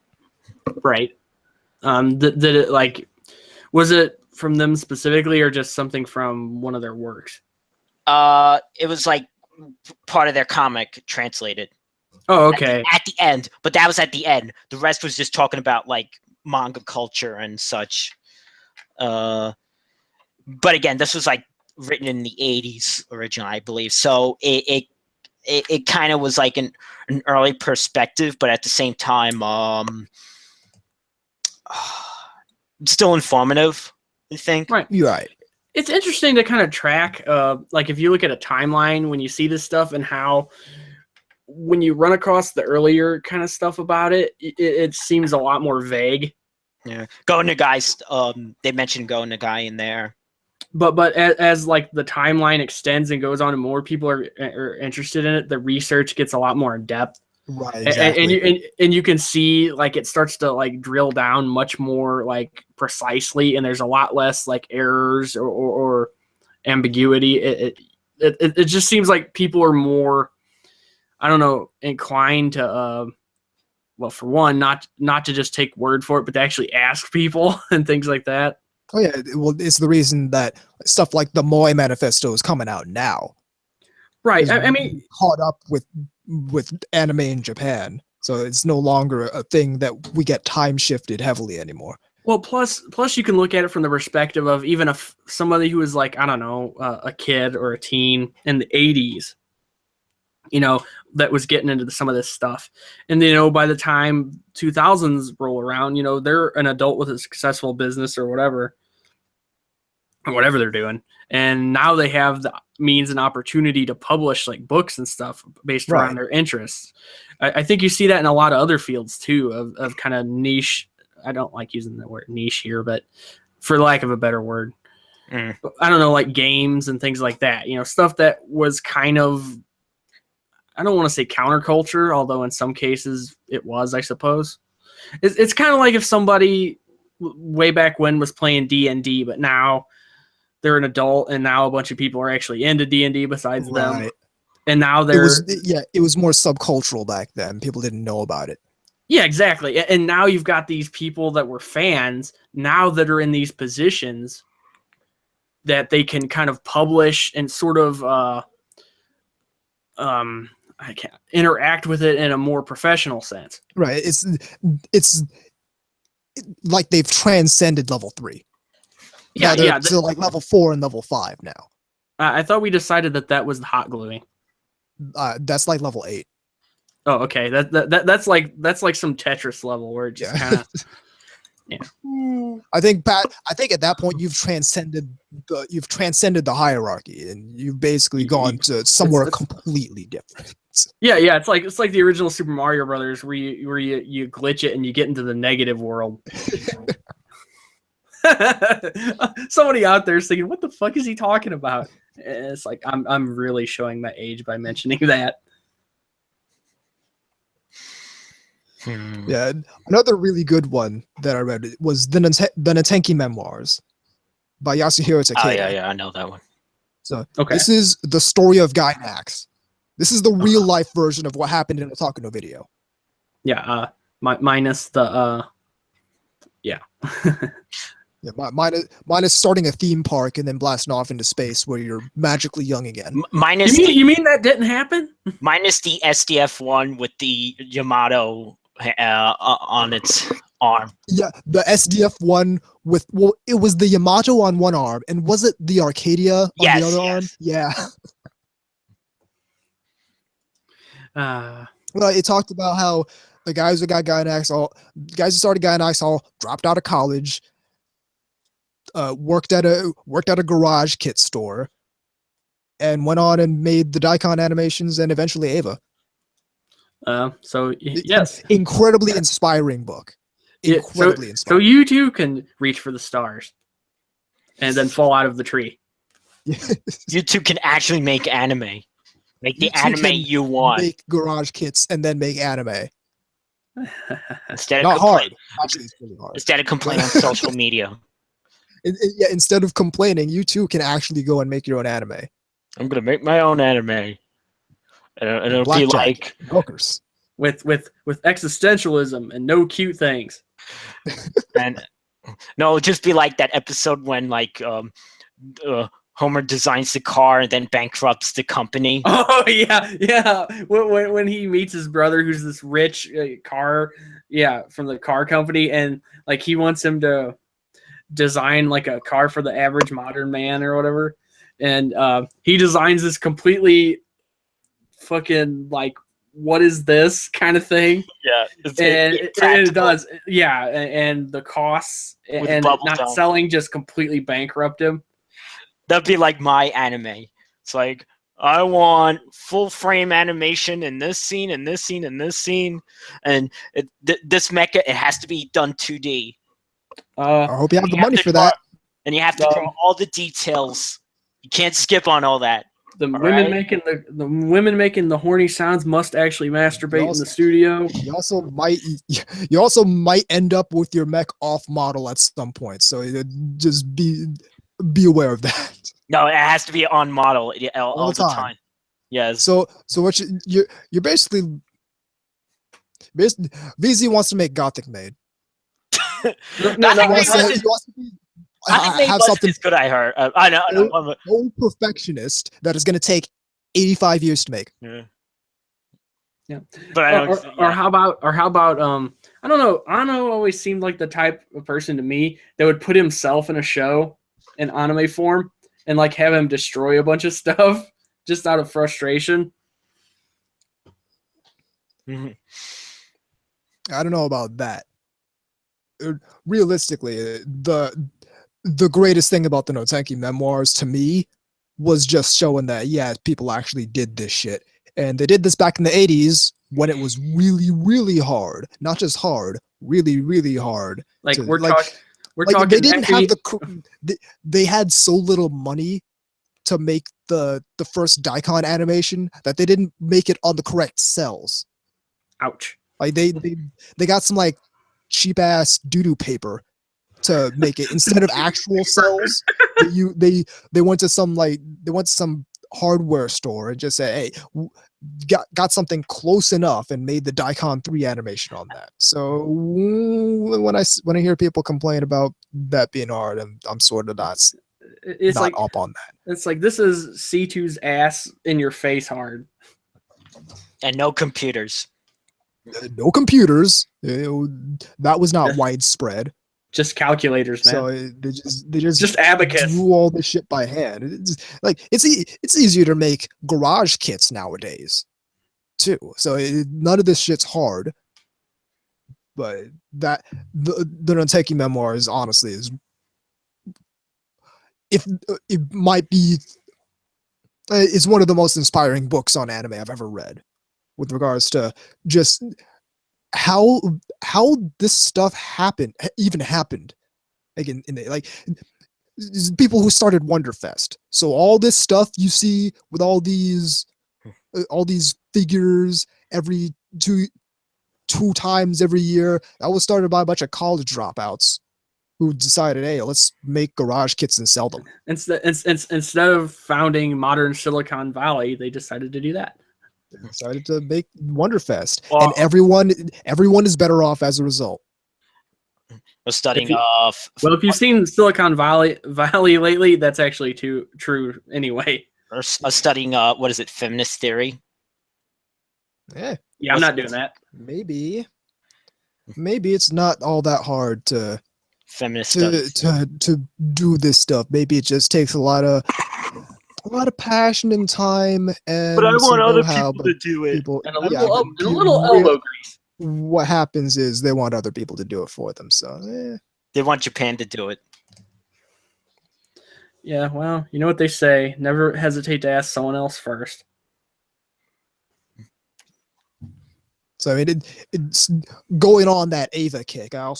right. Did it like? Was it from them specifically, or just something from one of their works? It was like part of their comic translated. Oh, okay. At the end, but that was at the end. The rest was just talking about like manga culture and such. But again, this was like written in the 80s originally, I believe. So it kind of was like an early perspective, but at the same time, still informative, I think. Right. You're right. It's interesting to kind of track, like if you look at a timeline when you see this stuff and how when you run across the earlier kind of stuff about it, it seems a lot more vague. Yeah. Go Nagai, they mentioned Go Nagai in there. But as like the timeline extends and goes on and more people are interested in it, the research gets a lot more in depth. Right, exactly. And you can see like it starts to like drill down much more like precisely, and there's a lot less like errors or ambiguity. It just seems like people are more, I don't know, inclined to well, for one, not to just take word for it, but to actually ask people and things like that. Oh yeah, well, it's the reason that stuff like the Moai Manifesto is coming out now. Right. I mean, caught up with anime in Japan, so it's no longer a thing that we get time shifted heavily anymore. well, plus you can look at it from the perspective of even if somebody who was like, I don't know, a kid or a teen in the 80s, that was getting into some of this stuff. And, by the time 2000s roll around, they're an adult with a successful business or whatever they're doing. And now they have the means and opportunity to publish like books and stuff based around their interests. I think you see that in a lot of other fields too, of kind of niche. I don't like using the word niche here, but for lack of a better word, I don't know, like games and things like that, stuff that was kind of, I don't want to say counterculture, although in some cases it was, I suppose. It's kind of like if somebody way back when was playing D&D, but now they're an adult and now a bunch of people are actually into D&D besides them. And now it was more subcultural back then. People didn't know about it. Yeah, exactly. And now you've got these people that were fans now that are in these positions that they can kind of publish and sort of I can't interact with it in a more professional sense. Right. It's like they've transcended level 3. Yeah. So like level 4 and level 5 now. I thought we decided that was the hot gluing. That's like level 8. Oh, okay. That's like some Tetris level where it just kind of. Yeah. I think at that point you've transcended the hierarchy and you've basically gone to somewhere completely different. Yeah, it's like the original Super Mario Brothers where you glitch it and you get into the negative world. Somebody out there is thinking, what the fuck is he talking about? And it's like I'm really showing my age by mentioning that. Yeah, another really good one that I read was the Natenki Memoirs by Yasuhiro Takeda. Oh yeah, I know that one. So This is the story of Gainax. This is the real life version of what happened in a Otaku no video. Yeah, minus the yeah. Yeah, minus starting a theme park and then blasting off into space where you're magically young again. You mean that didn't happen? Minus the SDF one with the Yamato on its arm. Yeah, the SDF one it was the Yamato on one arm, and was it the Arcadia on the other arm? Yeah. Well, it talked about how the guys who started Gainax all dropped out of college, worked at a garage kit store, and went on and made the Daikon animations and eventually Eva. Yes, incredibly inspiring book. Incredibly inspiring. So you too can reach for the stars, and then fall out of the tree. You two can actually make anime. Make the anime you want. Make garage kits and then make anime. Instead of hard. Actually, it's really hard. Instead of complaining on social media. Instead of complaining, you too can actually go and make your own anime. I'm gonna make my own anime, and it'll be like hookers with existentialism and no cute things. And no, it'll just be like that episode when Homer designs the car and then bankrupts the company. Oh yeah. When he meets his brother, who's this rich from the car company, and like he wants him to design like a car for the average modern man or whatever, and he designs this completely fucking like, what is this kind of thing? Yeah, and it does. Yeah, and the costs with and not selling just completely bankrupt him. That'd be like my anime. It's like, I want full frame animation in this scene, and this scene, and this scene, and this mecha, it has to be done 2D. I hope you have the money for that. And you have to draw all the details. You can't skip on all that. The women making the horny sounds must actually masturbate in the studio. You also might end up with your mech off model at some point. So just be aware of that. No, it has to be on model all the time. Yes. So what you're basically VZ wants to make Gothic Maid. No, have something as good. I heard. I know. so perfectionist that is going to take 85 years to make. Yeah, but I don't. Or how about I don't know. Anno always seemed like the type of person to me that would put himself in a show in anime form and like have him destroy a bunch of stuff just out of frustration. Mm-hmm. I don't know about that. Realistically, the greatest thing about the Notenki memoirs to me was just showing that, yeah, people actually did this shit. And they did this back in the 80s when it was really, really hard. Not just hard, really, really hard. Like, we're talking they didn't have they had so little money to make the first Daikon animation that they didn't make it on the correct cells. Ouch. Like they got some like cheap ass doo-doo paper to make it instead of actual cells. They went to some hardware store and just said, hey, got something close enough and made the Daikon 3 animation on that. So when I hear people complain about that being hard, I'm sort of not up on that. It's like, this is C2's ass in your face hard. And no computers. No computers. That was not widespread. Just calculators, man. So they just abacus. Do all this shit by hand. It's easier to make garage kits nowadays, too. So none of this shit's hard. But the Nonteki memoirs, honestly, it might be, it's one of the most inspiring books on anime I've ever read, with regards to just how this stuff even happened, like people who started Wonderfest. So all this stuff you see with all these figures every two times every year, that was started by a bunch of college dropouts who decided, hey, let's make garage kits and sell them. Instead of founding modern Silicon Valley, they decided to do that. They decided to make Wonderfest, and everyone is better off as a result. Was studying if you've seen Silicon Valley lately, that's actually true anyway. Or studying what is it, feminist theory? Yeah, I'm not doing that. Maybe it's not all that hard to do this stuff. Maybe it just takes a lot of passion and time, and but I want other people to do it. And a little elbow grease. What happens is they want other people to do it for them. So they want Japan to do it. Yeah, well, you know what they say: never hesitate to ask someone else first. So I mean, it's going on that Ava kick. I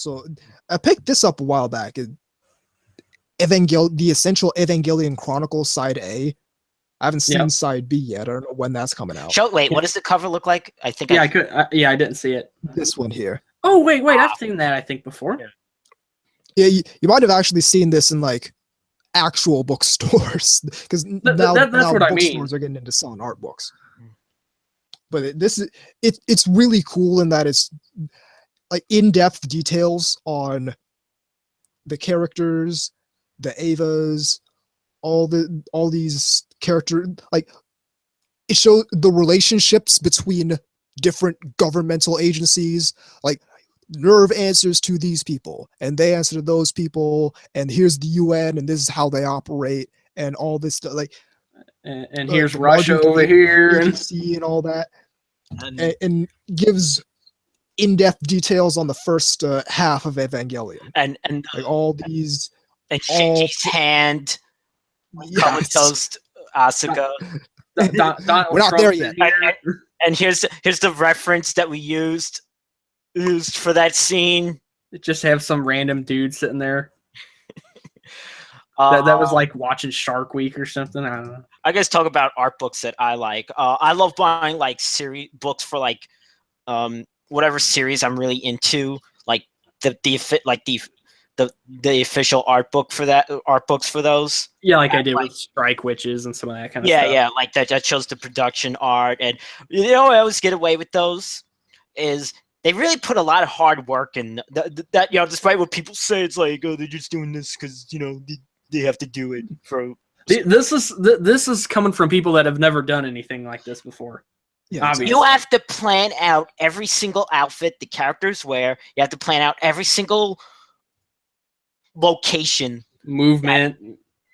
picked this up a while back. The Essential Evangelion Chronicles Side A. I haven't seen Side B yet. I don't know when that's coming out. What does the cover look like? I think. I didn't see it. This one here. Oh wait! I've seen that. I think before. Yeah, you might have actually seen this in like actual bookstores, because now what I mean. Bookstores are getting into selling art books. But it's really cool in that it's like in-depth details on the characters, the Avas, all these characters. Like, it shows the relationships between different governmental agencies. Like, NERV answers to these people, and they answer to those people, and here's the UN, and this is how they operate, and all this stuff. Like, and here's Russia over here, and all that, and gives in-depth details on the first half of Evangelion, and like all these, and Shinji's hand, Comatose Asuka. We're not there yet. And here's the reference that we used for that scene. Just have some random dude sitting there. That was like watching Shark Week or something. I don't know. I guess talk about art books that I like. I love buying like series books for like whatever series I'm really into. Like the official art book for that, art books for those. Yeah, like I did with Strike Witches and some of that kind of stuff. Yeah, like that shows the production art, and I always get away with those. Is they really put a lot of hard work in that. Despite what people say, it's like, oh, they're just doing this because they have to do it for. This is coming from people that have never done anything like this before. Yeah, Obviously. You have to plan out every single outfit the characters wear. You have to plan out every single location. Movement.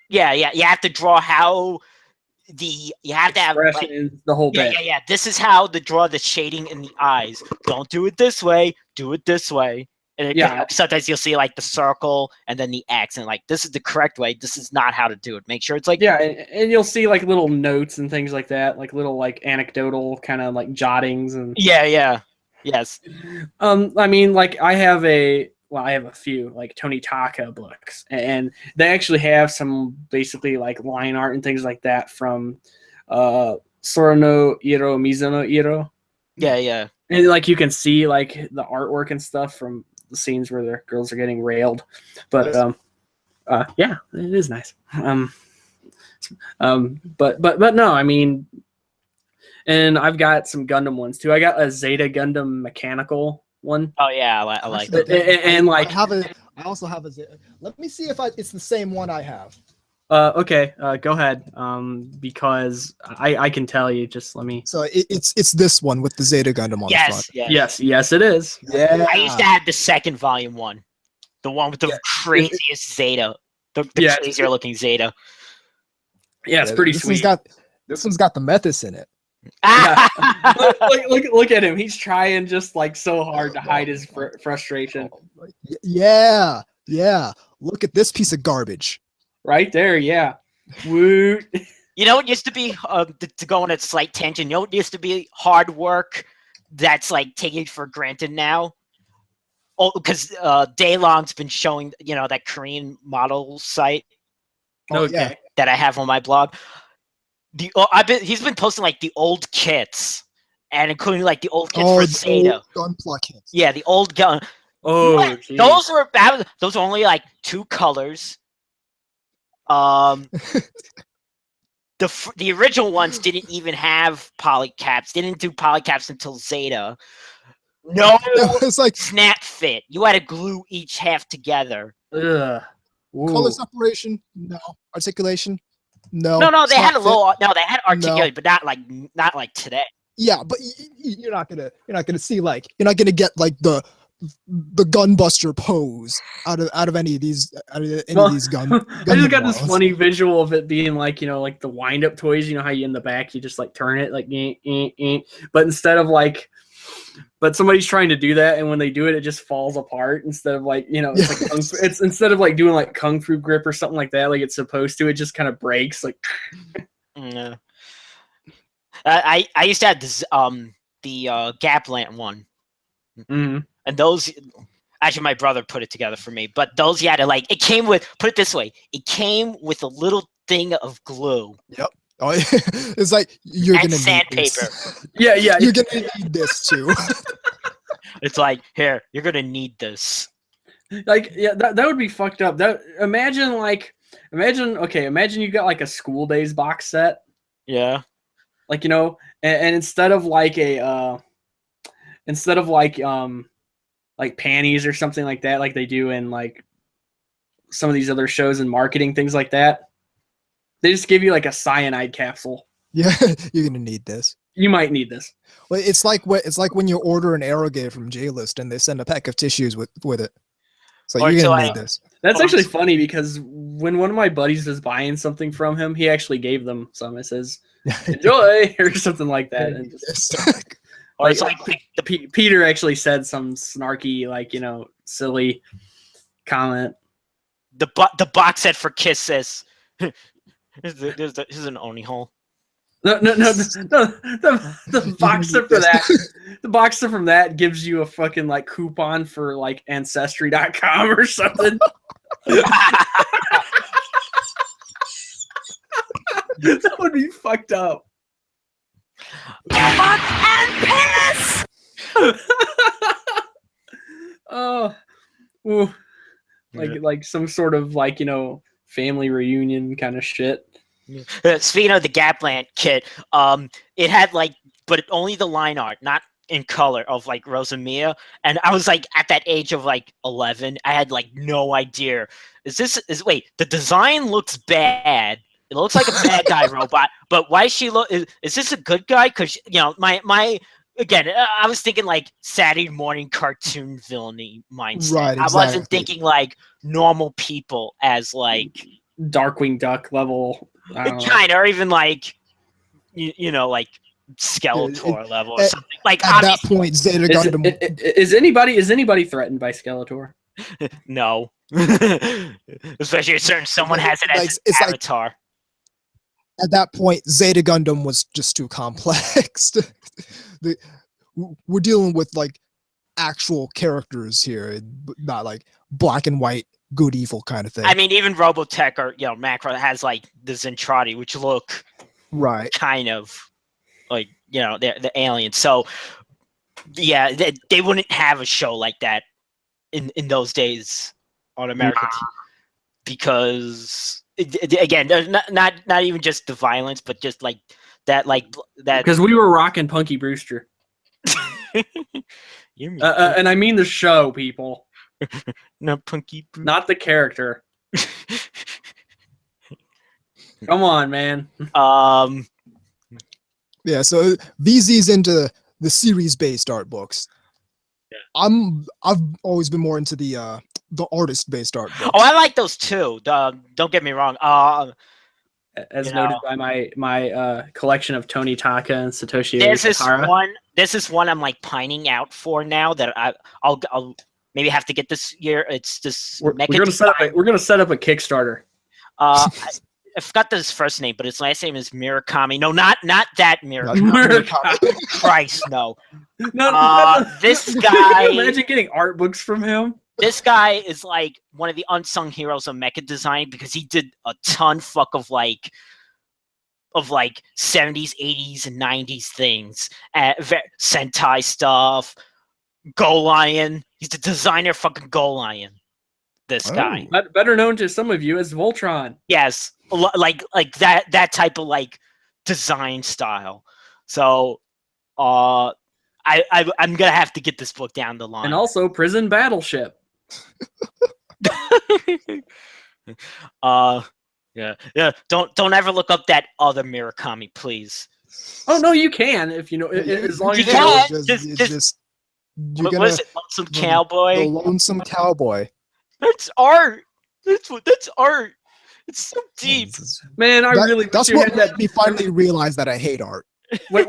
Yeah. You have to draw how you have to have like, the whole bit. Yeah. This is how to draw the shading in the eyes. Don't do it this way. Do it this way. And sometimes you'll see like the circle and then the X, and like this is the correct way. This is not how to do it. Make sure it's like and you'll see like little notes and things like that, like little like anecdotal kind of like jottings and yes. I mean, like I have a few like Tony Taka books, and they actually have some basically like line art and things like that from Sora no Iro Mizuno Iro. Yeah. And like you can see like the artwork and stuff from the scenes where the girls are getting railed, but yeah, it is nice. But no, I mean, and I've got some Gundam ones too. I got a Zeta Gundam mechanical one. Oh yeah, I like that. And like I also have a. Let me see if it's the same one I have. Okay, go ahead. Because I can tell you. Just let me. So it's this one with the Zeta Gundam on the front. Yes, it is. Yeah. I used to have the second volume one, the one with the craziest Zeta, the crazier looking Zeta. Yeah, it's pretty sweet. This one's got the Methus in it. Yeah. look at him. He's trying just like so hard to hide his frustration. Yeah. Look at this piece of garbage. Right there, yeah. Woo. You know, it used to be to go on a slight tangent. You know, it used to be hard work that's like taken for granted now. Oh, because Daylong's been showing, that Korean model site. Okay. That I have on my blog. He's been posting like the old kits, and including like the old kits for Zeta. Gunpla kits. Yeah, the old gun. Oh, geez. Those are only like 2 colors. The original ones didn't even have polycaps. Didn't do polycaps until Zeta. No, it's like snap fit. You had to glue each half together. Ugh. Color separation, no. Articulation, no. No. They had a little. No, they had articulation, but not like today. Yeah, but you're not gonna see like you're not gonna get like the gunbuster pose out of any of these gun. I just got this funny visual of it being like like the wind up toys. You know how you in the back you just like turn it like, but instead of like. But somebody's trying to do that, and when they do it, it just falls apart. Instead of like, it's like it's instead of like doing like kung fu grip or something like that, like it's supposed to, it just kind of breaks. Like, yeah. I used to have this the Gaplant one, mm-hmm. and those actually my brother put it together for me. But those you had to like. It came with it came with a little thing of glue. Yep. Oh, it's like you're gonna sandpaper. need this. Yeah. You're gonna need this too. It's like, here, you're gonna need this. Like, yeah, that would be fucked up. Imagine you got like a School Days box set. Yeah. Like, and instead of like like panties or something like that, like they do in like some of these other shows and marketing things like that. They just give you like a cyanide capsule. Yeah, you're gonna need this. You might need this. Well, it's like when you order an Aerogate from J-List and they send a pack of tissues with it. So you're gonna need this. That's actually funny because when one of my buddies was buying something from him, he actually gave them some. It says "enjoy" or something like that, and just Peter actually said some snarky, like silly comment. The box set for Kisses. Here's an Oni hole. No. The boxer for that. The boxer from that gives you a fucking like coupon for like Ancestry.com or something. That would be fucked up. Fuck and piss. Oh, ooh. Like some sort of like family reunion kind of shit. Speaking of the Gaplant kit, it had like, but only the line art, not in color of like Rosamia, and I was like at that age of like 11, I had like no idea. Wait, the design looks bad. It looks like a bad guy robot, but why she look? Is this a good guy? Because my again, I was thinking like Saturday morning cartoon villainy mindset. Right, I wasn't exactly. thinking like normal people as like Darkwing Duck level. I don't know. kind of, or even like like Skeletor level or something. Like At that point, Zeta Gundam. Is anybody threatened by Skeletor? no, especially if someone has it as it's an avatar. At that point, Zeta Gundam was just too complex. We're dealing with like actual characters here, not like black and white, good evil kind of thing. I mean, even Robotech or Macro has like the Zentradi, which look right, kind of like they're the aliens. So yeah, they wouldn't have a show like that in those days on American TV, because again, there's not even just the violence, but just like that. Because we were rocking Punky Brewster. And I mean the show, people. Not Punky Brewster. Not the character. Come on, man. Yeah, so VZ's into the series-based art books. Yeah. I've always been more into the artist-based art books. Oh, I like those too. Don't get me wrong. As noted by my collection of Tony Taka and Satoshi Uehara. This is one I'm like pining out for now that I'll maybe have to get this year. It's this. We're gonna set up a Kickstarter. I forgot his first name, but his last name is Murakami. No, not that Murakami. Christ, no. This guy. Can you imagine getting art books from him? This guy is like one of the unsung heroes of mecha design, because he did a ton of like 70s, 80s, and 90s things, Sentai stuff, Go Lion. He's the designer fucking Go Lion. This guy, better known to some of you as Voltron. Yes, like that type of like design style. So, I'm gonna have to get this book down the line. And also Prison Battleship. Yeah. Don't ever look up that other Murakami, please. Oh no, you can if you know, as long as You you can. know. Just you're what is it? Lonesome Cowboy. The Lonesome Cowboy. That's art. That's art. It's so deep. Man, I really that's wish you what had made that. me finally realize that I hate art. Wait.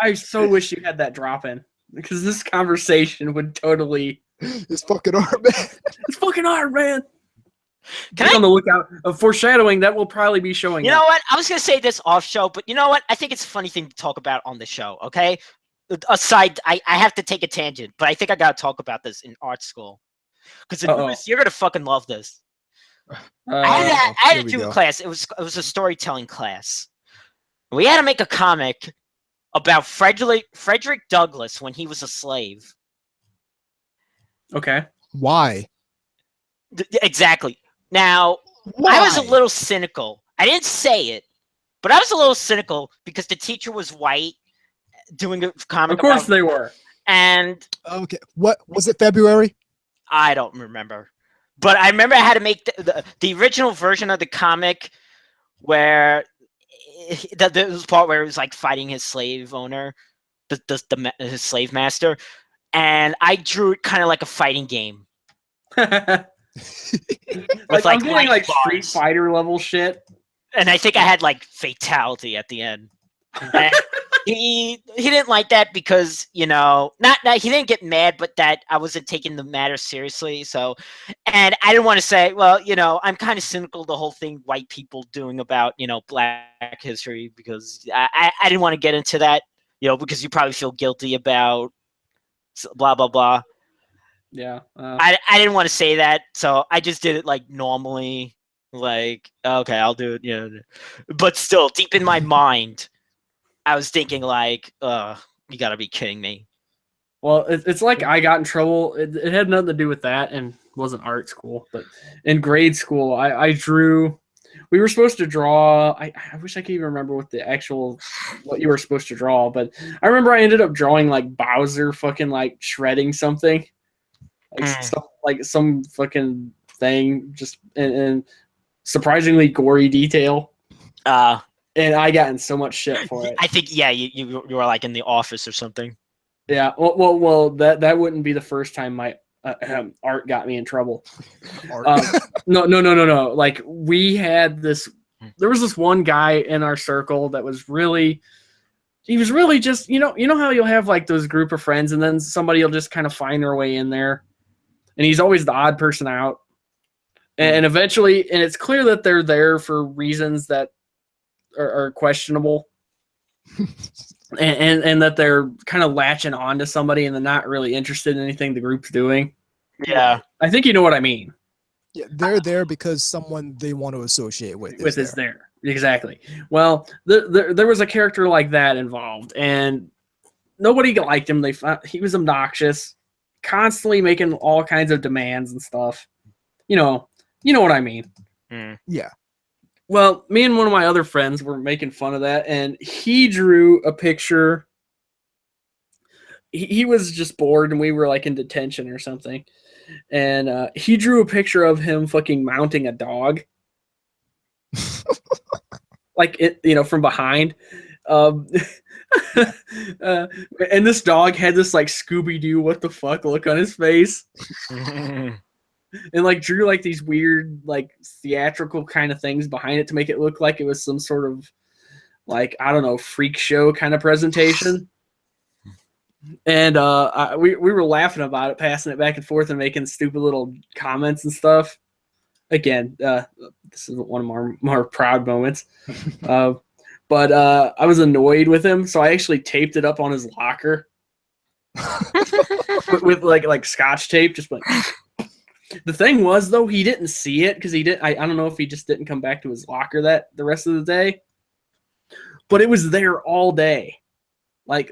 I so wish you had that drop in, because this conversation would totally. It's fucking art, man. It's fucking art, man. Can Be I- on the lookout of foreshadowing that will probably be showing. You know what? I was gonna say this off show, but you know what? I think it's a funny thing to talk about on the show. Okay. Aside, I have to take a tangent, but I think I gotta talk about this in art school, because you're gonna fucking love this. I had here to we do a go. class. It was a storytelling class. We had to make a comic about Frederick Douglass when he was a slave. Okay. Why? Exactly. Now, Why? I was a little cynical. I didn't say it, but I was a little cynical because the teacher was white, doing a comic. Of course about, they were. and Okay. What was it? February? I don't remember, but I remember I had to make the original version of the comic where there was part where it was like fighting his slave owner, his slave master, and I drew it kind of like a fighting game. Like, With, I'm getting like bars. Street Fighter level shit. And I think I had like fatality at the end. And he didn't like that because he didn't get mad, but that I wasn't taking the matter seriously. So, and I didn't want to say, well, I'm kind of cynical the whole thing white people doing about Black history, because I didn't want to get into that, because you probably feel guilty about blah blah blah. Yeah. I didn't want to say that, so I just did it like normally, like, okay, I'll do it, But still, deep in my mind, I was thinking like, you gotta be kidding me. Well, it's like I got in trouble. It had nothing to do with that, and wasn't art school. But in grade school, I drew we were supposed to draw. I wish I could even remember what you were supposed to draw, but I remember I ended up drawing like Bowser fucking like shredding something, like some fucking thing, just and surprisingly gory detail. And I got in so much shit for it. I think you were like in the office or something. Yeah, well, that wouldn't be the first time my art got me in trouble. No. Like we had there was this one guy in our circle that was really just, you know how you'll have like those group of friends and then somebody will just kind of find their way in there, and he's always the odd person out, and eventually, and it's clear that they're there for reasons that are questionable. And that they're kind of latching on to somebody and they're not really interested in anything the group's doing. Yeah. I think you know what I mean. Yeah, they're there because someone they want to associate with is there. Exactly. Well, there was a character like that involved, and nobody liked him. He was obnoxious, constantly making all kinds of demands and stuff. You know what I mean. Yeah. Well, me and one of my other friends were making fun of that, and he drew a picture. He was just bored, and we were like in detention or something. And he drew a picture of him fucking mounting a dog. Like it, from behind. And this dog had this like Scooby-Doo what the fuck look on his face. And like drew like these weird like theatrical kind of things behind it to make it look like it was some sort of like, I don't know, freak show kind of presentation. And we were laughing about it, passing it back and forth and making stupid little comments and stuff. Again, this is one of our more proud moments. But I was annoyed with him, so I actually taped it up on his locker with like Scotch tape, just like. The thing was, though, he didn't see it because he didn't. I don't know if he just didn't come back to his locker the rest of the day, but it was there all day. Like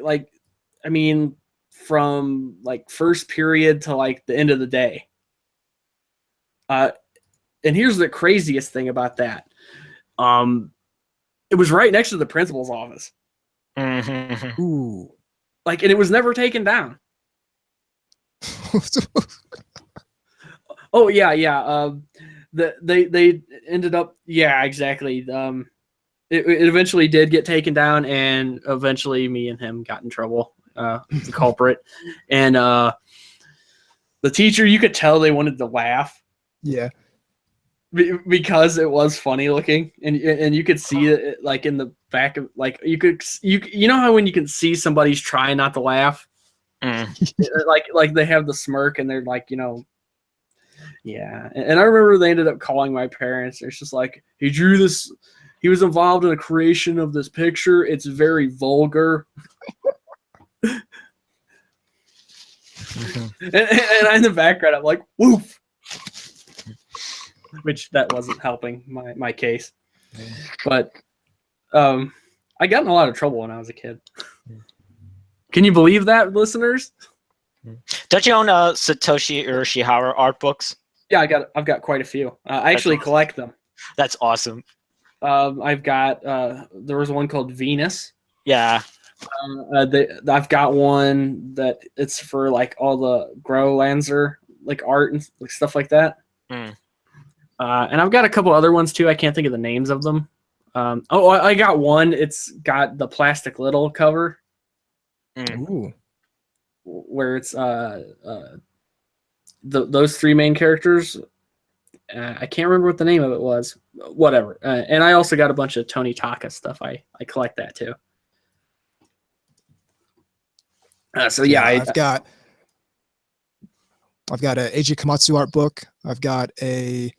I mean, from like first period to like the end of the day. And here's the craziest thing about that. It was right next to the principal's office. Mm-hmm. Ooh. Like, and it was never taken down. Oh yeah. They ended up. Yeah, exactly. It eventually did get taken down, and eventually me and him got in trouble. The culprit, and the teacher. You could tell they wanted to laugh. Yeah. Because it was funny looking, and you could see it like in the back of like you know how when you can see somebody's trying not to laugh, like they have the smirk and they're like yeah. And I remember they ended up calling my parents. It's just like, he drew this. He was involved in the creation of this picture. It's very vulgar. And in the background, I'm like, woof. Which that wasn't helping my case. But I got in a lot of trouble when I was a kid. Can you believe that, listeners? Don't you own Satoshi Urashihara art books? Yeah, I've got quite a few. I actually collect them. That's awesome. I've got there was one called Venus. Yeah. I've got one that it's for like all the Growlancer like art and like stuff like that. And I've got a couple other ones too. I can't think of the names of them. I got one. It's got the Plastic Little cover. Ooh. Where it's those three main characters. I can't remember what the name of it was. Whatever. And I also got a bunch of Tony Taka stuff. I collect that too. So yeah, I've got a Eiji Komatsu art book. I've got I'm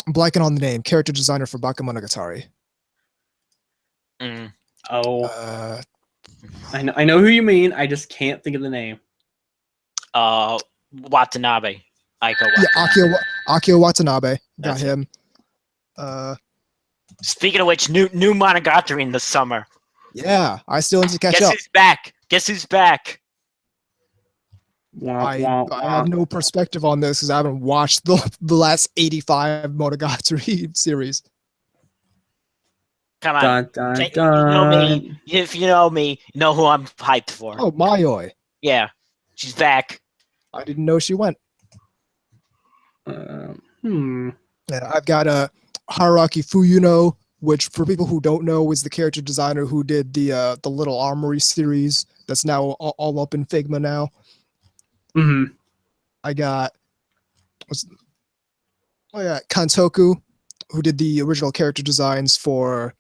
blanking on the name. Character designer for Bakemonogatari. Oh. I know who you mean. I just can't think of the name. Watanabe. Aiko Watanabe. Yeah, Akio Watanabe. Got That's him. Speaking of which, new Monogatari in the summer. Yeah, I still need to catch Guess up. who's back? Guess who's back? Wah, I wah, I wah. have no perspective on this because I haven't watched the last 85 Monogatari series. Come on. Dun, dun, You know me. dun. If you know me, you know who I'm hyped for. Oh, Mayoi. Yeah, she's back. I didn't know she went. Yeah, I've got Haruki Fuyuno, which for people who don't know is the character designer who did the Little Armory series that's now all up in Figma now. Mm-hmm. I got Kantoku, who did the original character designs for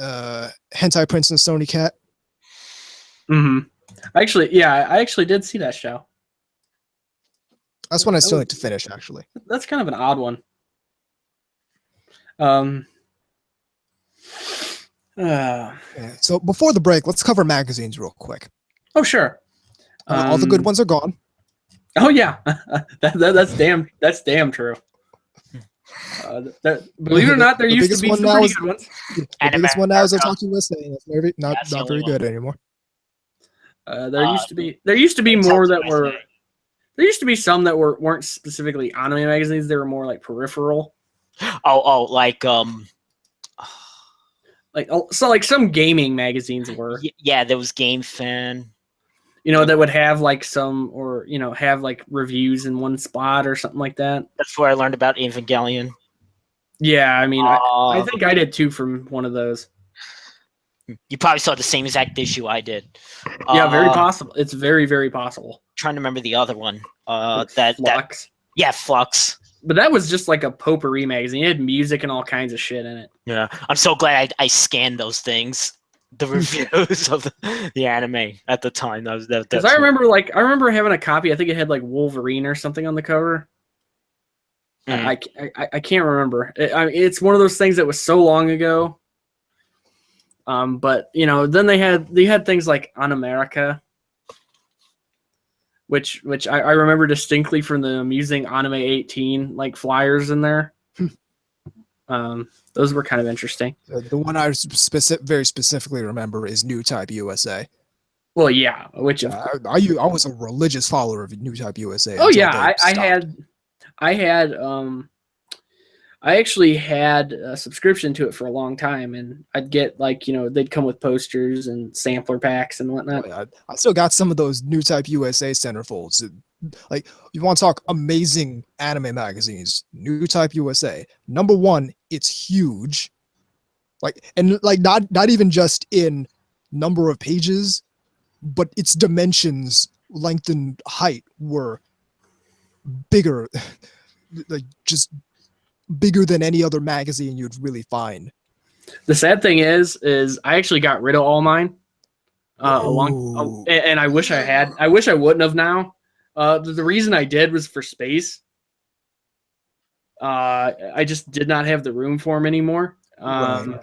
Hentai Prince and Stony Cat. Mm-hmm. I actually did see that show. That's one I still need to finish, actually. That's kind of an odd one. Yeah, so before the break, let's cover magazines real quick. Oh, sure. All the good ones are gone. Oh yeah, that's damn true. Believe it or not, there used to be some pretty good ones. The biggest one now is Otaku USA. It's not very good anymore. There used to be more that were. There used to be some that weren't specifically anime magazines. They were more like peripheral. Like some gaming magazines were. Yeah, there was Game Fan. That would have like some, or have like reviews in one spot or something like that. That's where I learned about Evangelion. Yeah, I mean, I think I did too from one of those. You probably saw the same exact issue I did. Yeah, very possible. It's very, very possible. Trying to remember the other one. Flux. Flux. But that was just like a potpourri magazine. It had music and all kinds of shit in it. Yeah, I'm so glad I scanned those things. The reviews of the anime at the time. Because I remember having a copy. I think it had like Wolverine or something on the cover. I can't remember. It's one of those things that was so long ago. But then they had things like On America, which I remember distinctly from them using Anime 18 like flyers in there. Those were kind of interesting. The one I very specifically remember is New Type USA. Well, yeah, which I was a religious follower of New Type USA. Oh yeah, I actually had a subscription to it for a long time, and I'd get they'd come with posters and sampler packs and whatnot. Oh, yeah. I still got some of those New Type USA centerfolds. Like, you want to talk amazing anime magazines? New Type USA. Number one, it's huge. Not even just in number of pages, but its dimensions, length and height were bigger, just bigger than any other magazine you'd really find. The sad thing is I actually got rid of all mine. And I wish I had. I wish I wouldn't have now. The reason I did was for space. I just did not have the room for them anymore. Right.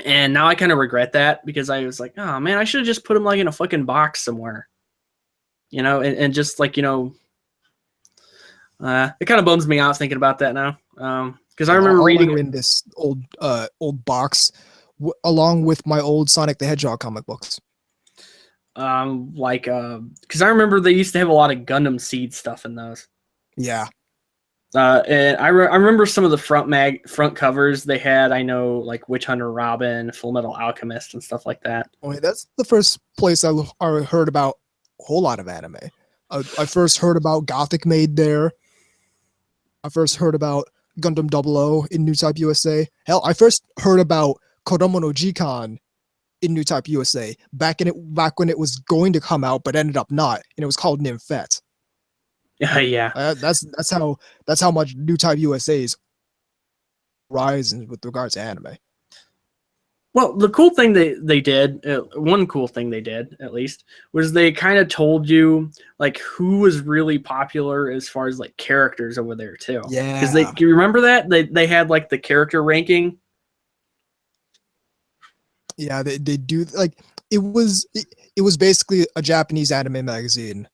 And now I kind of regret that because I was like, oh man, I should have just put them like in a fucking box somewhere. And just like, it kind of bums me out thinking about that now. Because I remember reading in this old box along with my old Sonic the Hedgehog comic books. Because I remember they used to have a lot of Gundam Seed stuff in those. Yeah. And I remember some of the front covers they had. I know like Witch Hunter Robin, Full Metal Alchemist, and stuff like that. Oh, that's the first place I heard about a whole lot of anime. I first heard about Gothic Maid there. I first heard about Gundam 00 in New Type USA. Hell, I first heard about Kodomo no Jikan in New Type USA back when it was going to come out but ended up not, and it was called Nymphette. Yeah. That's how much New Type USA's rise with regards to anime. Well, the cool thing they did, one cool thing they did at least, was they kind of told you like who was really popular as far as like characters over there too. Yeah. Because do you remember that they had like the character ranking? Yeah, they do. Like it was basically a Japanese anime magazine,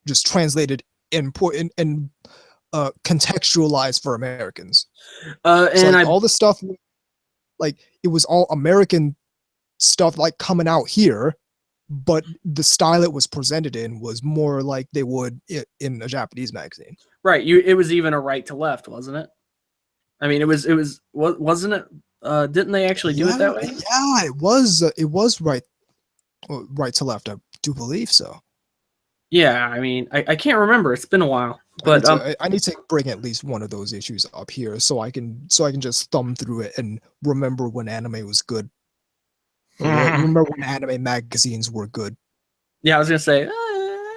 just translated and contextualized for Americans. And all the stuff, like it was all American stuff, like coming out here, but the style it was presented in was more like they would in a Japanese magazine. Right. It was even a right to left, wasn't it? I mean, wasn't it? Didn't they actually do it that way? Yeah, it was right to left. I do believe so. Yeah, I mean, I can't remember. It's been a while, but I need to bring at least one of those issues up here so I can just thumb through it and remember when anime was good. Remember when anime magazines were good. Yeah, I was gonna say.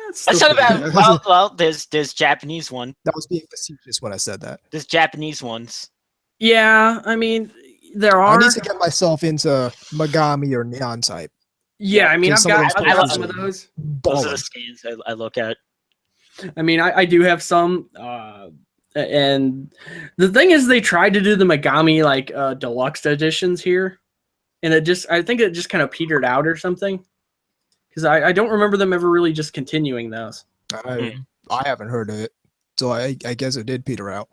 Let's talk about well, there's Japanese one. That was being facetious when I said that. There's Japanese ones. Yeah, I mean, there are. I need to get myself into Megami or Neon type. Yeah, I mean, I've got some of those. Those are the scans I look at. I mean, I do have some, and the thing is, they tried to do the Megami like deluxe editions here, and I think it just kind of petered out or something, because I don't remember them ever really just continuing those. I haven't heard of it, so I guess it did peter out.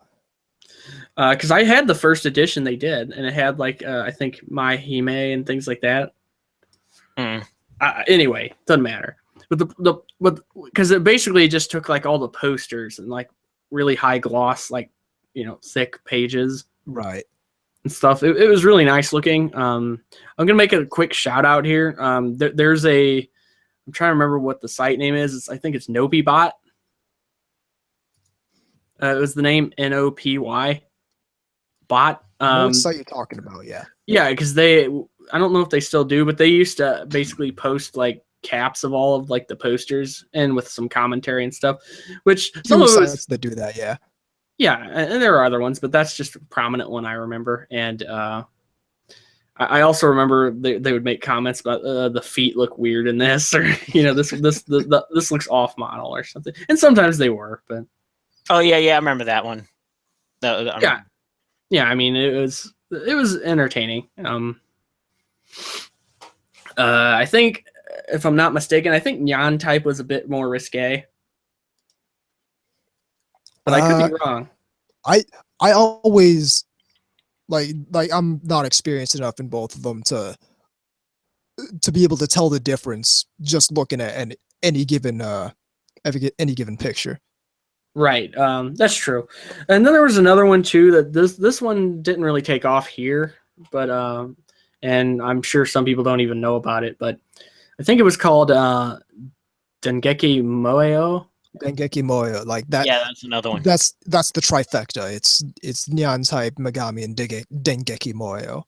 Because I had the first edition they did, and it had like I think My Hime and things like that. Anyway, doesn't matter. But because it basically just took like all the posters and like really high gloss, like thick pages, right, and stuff. It was really nice looking. I'm gonna make a quick shout out here. There's I'm trying to remember what the site name is. I think it's NopyBot. It was the name NOPY bot. What site you're talking about? Yeah, because I don't know if they still do, but they used to basically post like caps of all of like the posters and with some commentary and stuff, which some of us that do that. Yeah, and there are other ones, but that's just a prominent one I remember. And I also remember they would make comments about the feet look weird in this, or this looks off model or something. And sometimes they were, but oh yeah, I remember that one. Yeah. I mean, it was entertaining. I think, if I'm not mistaken, I think Nyan type was a bit more risque, but I could be wrong. I always like I'm not experienced enough in both of them to be able to tell the difference just looking at any given picture. Right, that's true. And then there was another one too that this one didn't really take off here, but and I'm sure some people don't even know about it, but I think it was called Dengeki Moyo. Dengeki Moyo, like that. Yeah, that's another one. That's the trifecta. It's Nyan type, Megami, and Dengeki Moyo.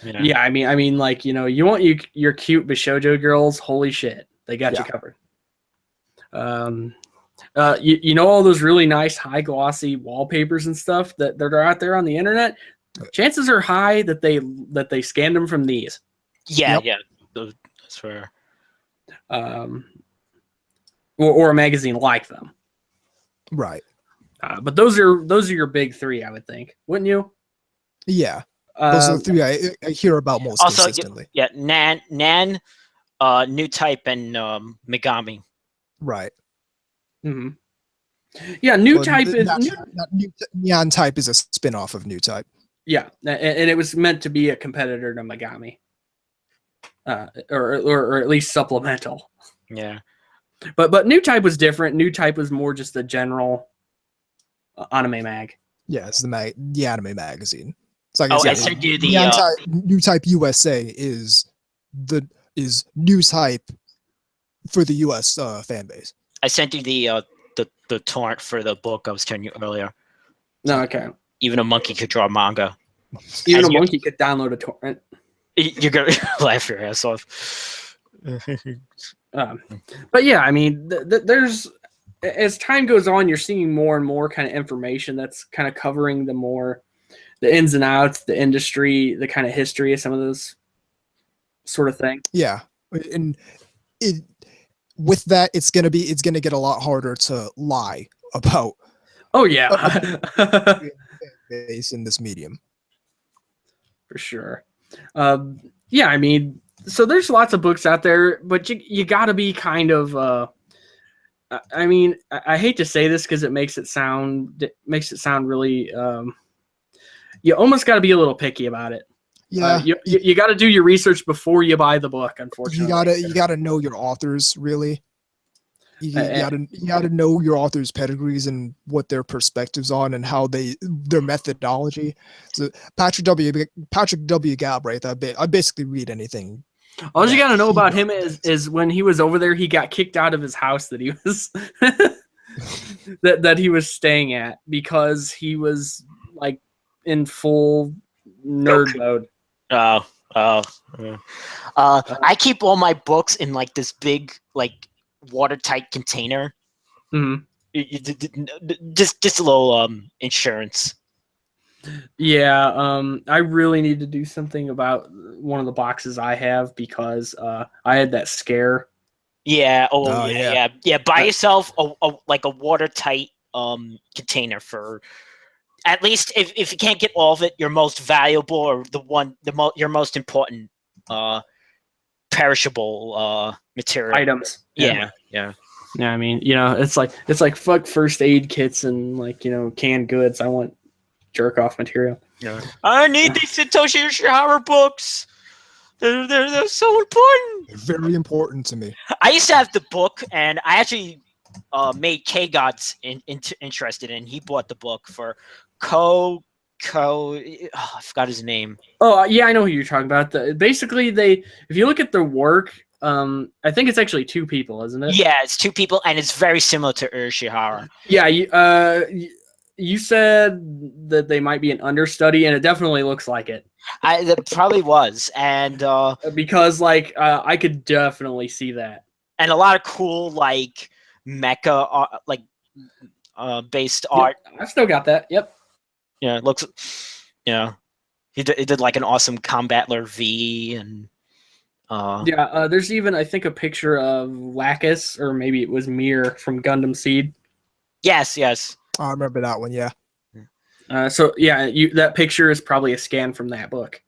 Yeah, I mean, like you want your cute Bishoujo girls. Holy shit, they got you covered. All those really nice high glossy wallpapers and stuff that are out there on the internet. Chances are high that they scanned them from these. Yeah, that's fair. Or a magazine like them. Right. But those are your big three, I would think, wouldn't you? Yeah. Those are the three I hear about most also, consistently. Yeah, Nan, New Type, and Megami. Right. Mm-hmm. Yeah, New Type is Nyan type is a spin-off of New Type. Yeah, and it was meant to be a competitor to Megami, or at least supplemental. Yeah, but New Type was different. New Type was more just a general anime mag. Yeah, it's the anime magazine. It's like I sent you the New Type USA is New Type for the US fan base. I sent you the torrent for the book I was telling you earlier. No, okay. Even a monkey could draw manga. Even a monkey could download a torrent. You're gonna laugh your ass off. But yeah, I mean, there's as time goes on, you're seeing more and more kind of information that's kind of covering the ins and outs, the industry, the kind of history of some of those sort of thing. Yeah, and with that, it's gonna get a lot harder to lie about. Oh yeah, base in this medium, for sure. Yeah, I mean, so there's lots of books out there, but you got to be kind of. I mean, I hate to say this because it makes it sound really. You almost got to be a little picky about it. Yeah, you got to do your research before you buy the book. Unfortunately, you gotta know your authors really. You gotta know your authors' pedigrees and what their perspectives on and how their methodology. So Patrick W. Galbraith, I basically read anything. All you got to know he about him does. is when he was over there, he got kicked out of his house that he was that he was staying at because he was like in full nerd mode. I keep all my books in like this big like watertight container. Mhm. Just a little insurance. Yeah, I really need to do something about one of the boxes I have because I had that scare. Yeah. Yeah. Buy yourself a like a watertight container for at least if you can't get all of it, your most valuable or your most important perishable material Items. Yeah. Yeah, I mean, it's like fuck first aid kits and like, canned goods. I want jerk off material. Yeah. I need these Satoshi Ishihara books. They're so important. They're very important to me. I used to have the book, and I actually made K-Gods interested in. He bought the book for I forgot his name. Oh, yeah, I know who you're talking about. Basically, if you look at their work, I think it's actually two people, isn't it? Yeah, it's two people, and it's very similar to Ishihara. Yeah, you said that they might be an understudy, and it definitely looks like it. That probably was, and because like I could definitely see that, and a lot of cool like mecha based art. I've still got that. Yep. Yeah, it looks. Yeah, he did like an awesome Combatler V, and there's even I think a picture of Lacus, or maybe it was Mir from Gundam Seed. Yes. I remember that one. Yeah. So yeah, that picture is probably a scan from that book.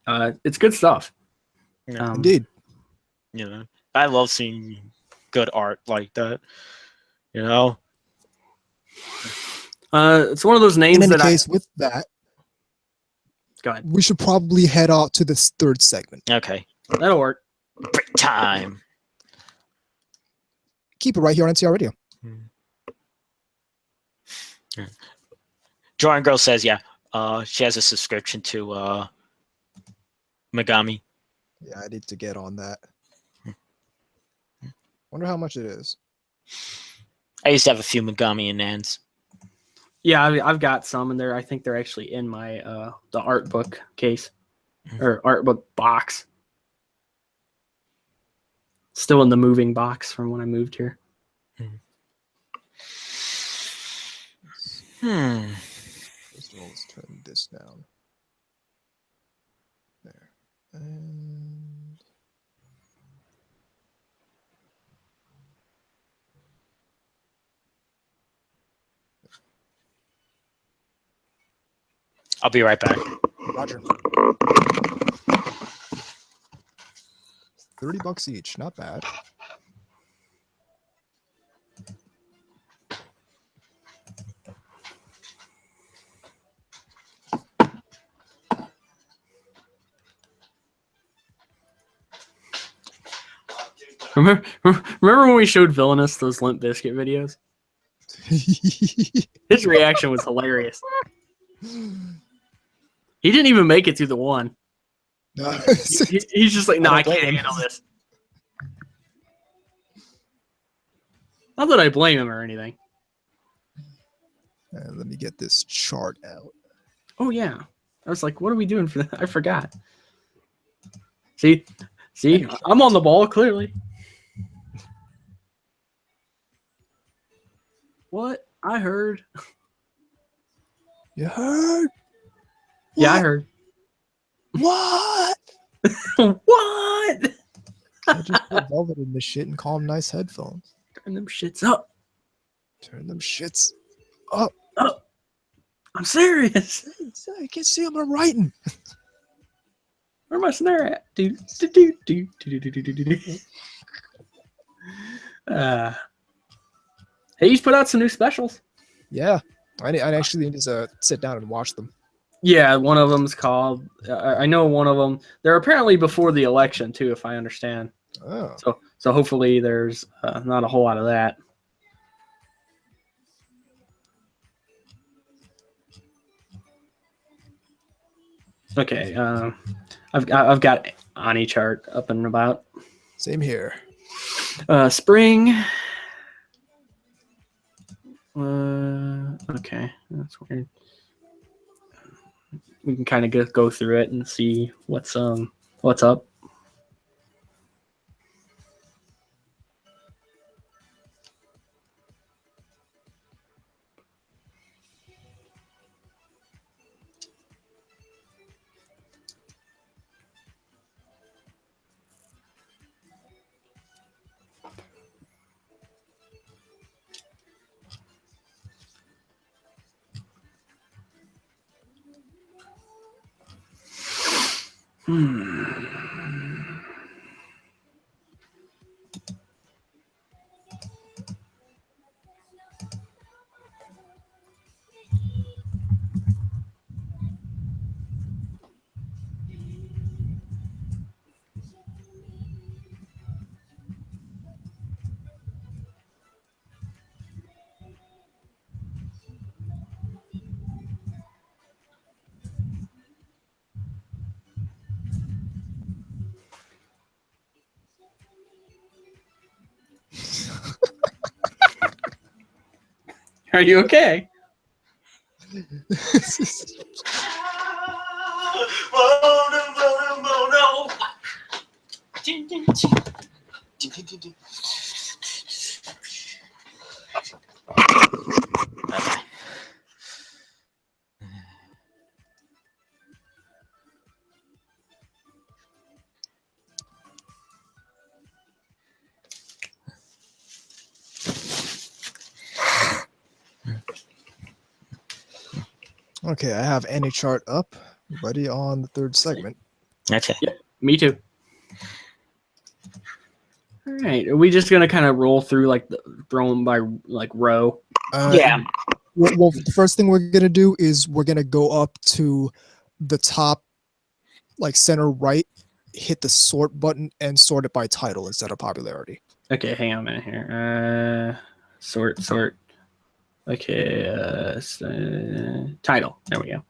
It's good stuff. Indeed. Yeah, I love seeing good art like that. It's one of those names In any that case, with that, go ahead. We should probably head out to this third segment. Okay, that'll work. Break time. Keep it right here on NTR Radio. Drawing Girl says, yeah, she has a subscription to Megami. Yeah, I need to get on that. Wonder how much it is. I used to have a few Megami and Nans. Yeah, I've got some, and I think they're actually in my the art book case or art book box. Still in the moving box from when I moved here. First of all, let's turn this down. There. And I'll be right back. Roger. $30 each, not bad. Remember when we showed Villainous those Limp Bizkit videos? His reaction was hilarious. He didn't even make it through the one. No. He's just like, no, I can't handle this. Not that I blame him or anything. Let me get this chart out. Oh, yeah. I was like, what are we doing for that? I forgot. See, I'm on the ball, clearly. What? I heard. You heard? Yeah, I heard. What? What? I just put Velvet in this shit and call them nice headphones. Turn them shits up. Turn them shits up. Up. I'm serious. I can't see them. I'm writing. Where my snare at? Hey, he's put out some new specials. Yeah. I actually need to sit down and watch them. Yeah, one of them's called. I know one of them. They're apparently before the election too, if I understand. Oh. So hopefully there's not a whole lot of that. Okay, I've got Ani chart up and about. Same here. Spring. Okay, that's weird. We can kind of go through it and see what's up. Are you okay? Okay, I have any chart up, ready on the third segment. Okay. Yep, me too. All right, are we just gonna kind of roll through throw them by row? Yeah. Well, the first thing we're gonna do is we're gonna go up to the top, center right, hit the sort button, and sort it by title instead of popularity. Okay, hang on a minute here. Sort. Okay, title. There we go.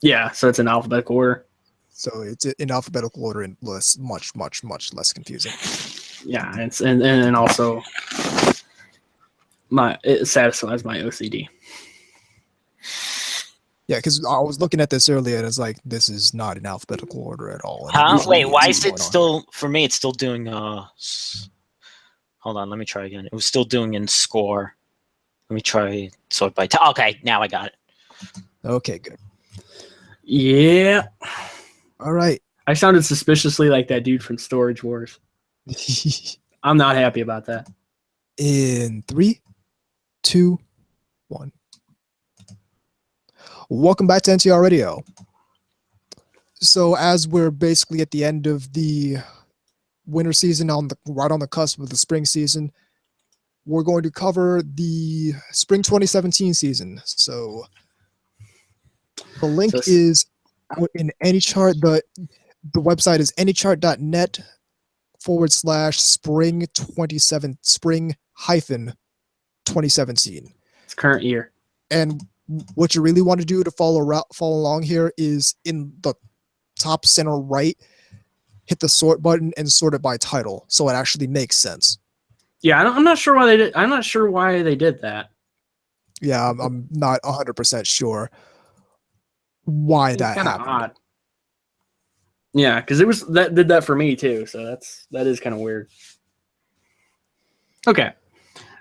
Yeah, so it's in alphabetical order. So it's in alphabetical order and much less confusing. Yeah, and also it satisfies my OCD. Yeah, because I was looking at this earlier and it's like, this is not in alphabetical order at all. Huh? Wait, why is is it still, for me, it's still doing, hold on, let me try again. It was still doing in score. Let me try sort by okay, now I got it. Okay, good. Yeah. All right. I sounded suspiciously like that dude from Storage Wars. I'm not happy about that. In 3, 2, 1. Welcome back to NTR Radio. So as we're basically at the end of the winter season, right on the cusp of the spring season, we're going to cover the spring 2017 season. So the link is out in AnyChart. The website is anychart.net/spring 2017. It's current year. And what you really want to do to follow along here is in the top center right, hit the sort button and sort it by title, so it actually makes sense. Yeah, I'm not sure why they did. I'm not sure why they did that. Yeah, I'm not 100% sure why that happened. Odd. Yeah, because that did that for me too. So that is kind of weird. Okay.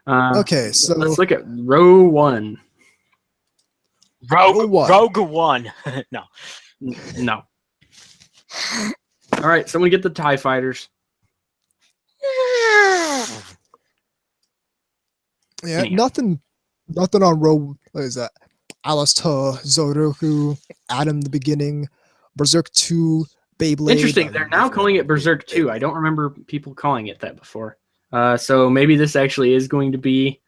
Okay, so let's look at row 1. Rogue One. No. No. All right, someone get the TIE fighters. Yeah, nothing on row. What is that? Alistair, Zoroku, Adam the Beginning, Berserk 2, Beyblade. Interesting. They're now calling it Berserk 2. I don't remember people calling it that before. So maybe this actually is going to be,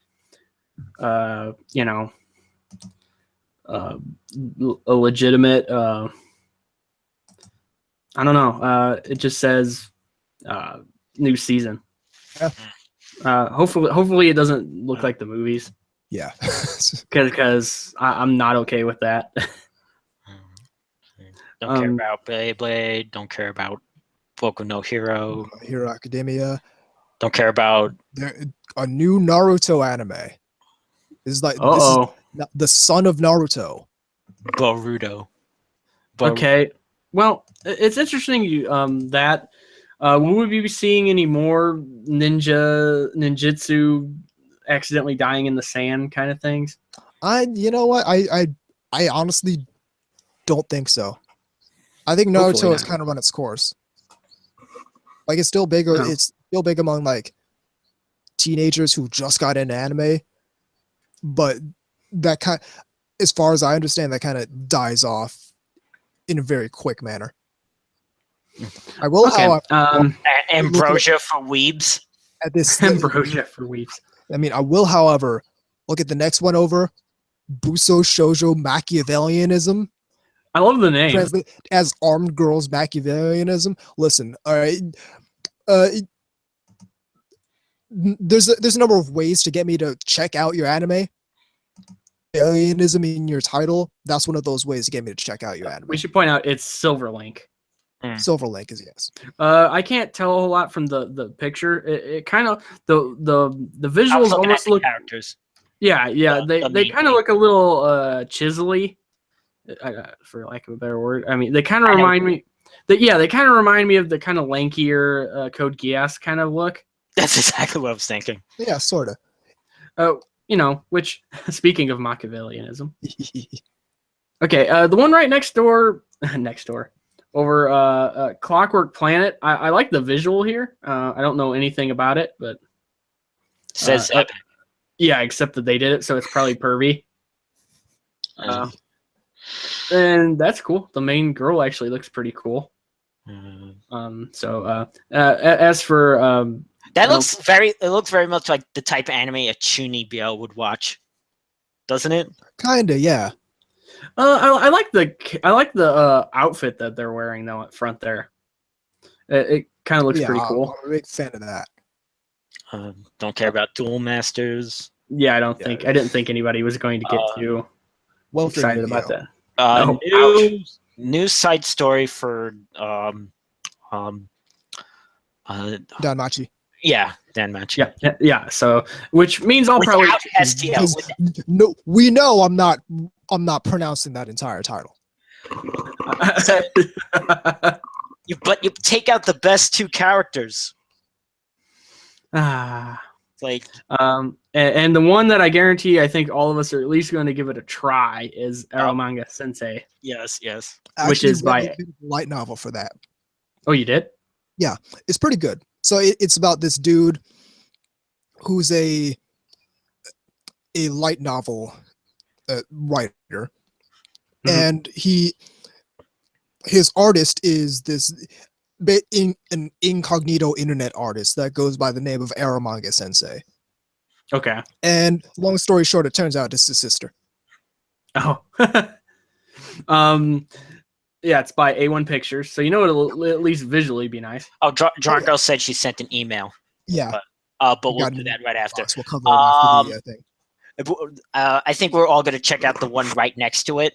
a legitimate. I don't know. It just says new season. Yeah. Hopefully it doesn't look like the movies. Yeah. Because I'm not okay with that. Don't care about Beyblade. Don't care about Boku no Hero. Hero Academia. Don't care about a new Naruto anime. This is like this is the son of Naruto. Boruto. Okay. Well, it's interesting that will we be seeing any more ninjutsu accidentally dying in the sand kind of things? You know what? I honestly don't think so. I think Naruto has kind of run its course. Like it's still big. No. It's still big among like teenagers who just got into anime, but that as far as I understand, that kind of dies off in a very quick manner. I will, however, ambrosia for weebs. At this ambrosia for weebs. I mean, I will, however, look at the next one over. Buso Shoujo Machiavellianism. I love the name. Translate as armed girls Machiavellianism. Listen, all right. There's a number of ways to get me to check out your anime. Alienism in your title. That's one of those ways to get me to check out your anime. We should point out it's Silverlink. Silverlink is yes. I can't tell a whole lot from the picture. It kind of the visuals almost look characters. Yeah. They kind of look a little chiselly, for lack of a better word. I mean, they kind of remind me. They kind of remind me of the kind of lankier Code Geass kind of look. That's exactly what I was thinking. Yeah, sort of. Which speaking of Machiavellianism. Okay, the one right next door. Over Clockwork Planet. I like the visual here. I don't know anything about it, but says epic. Yeah, except that they did it, so it's probably pervy. And that's cool. The main girl actually looks pretty cool. As for it looks very much like the type of anime a Chuni Biel would watch, doesn't it? Kinda, yeah. I like the outfit that they're wearing though up front there. It kind of looks pretty cool. I'm a big fan of that. Don't care about Duel Masters. Yeah, I didn't think anybody was going to get too excited about that. New side story for Danmachi. Yeah, Danmachi. Yeah. So, which means I'll probably STL. No, we know I'm not pronouncing that entire title. But you take out the best two characters. Like and the one that I guarantee I think all of us are at least going to give it a try is Eromanga Sensei. Yes. Actually, which is by a light novel for that. Oh, you did? Yeah, it's pretty good. So it's about this dude who's a light novel writer, and his artist is this an incognito internet artist that goes by the name of Eromanga Sensei. Okay. And long story short, it turns out it's his sister. Oh. Yeah, it's by A1 Pictures, so it'll at least visually be nice. Oh, John Girl said she sent an email. Yeah. But we'll do that right after. We'll cover it after the thing. I think we're all going to check out the one right next to it.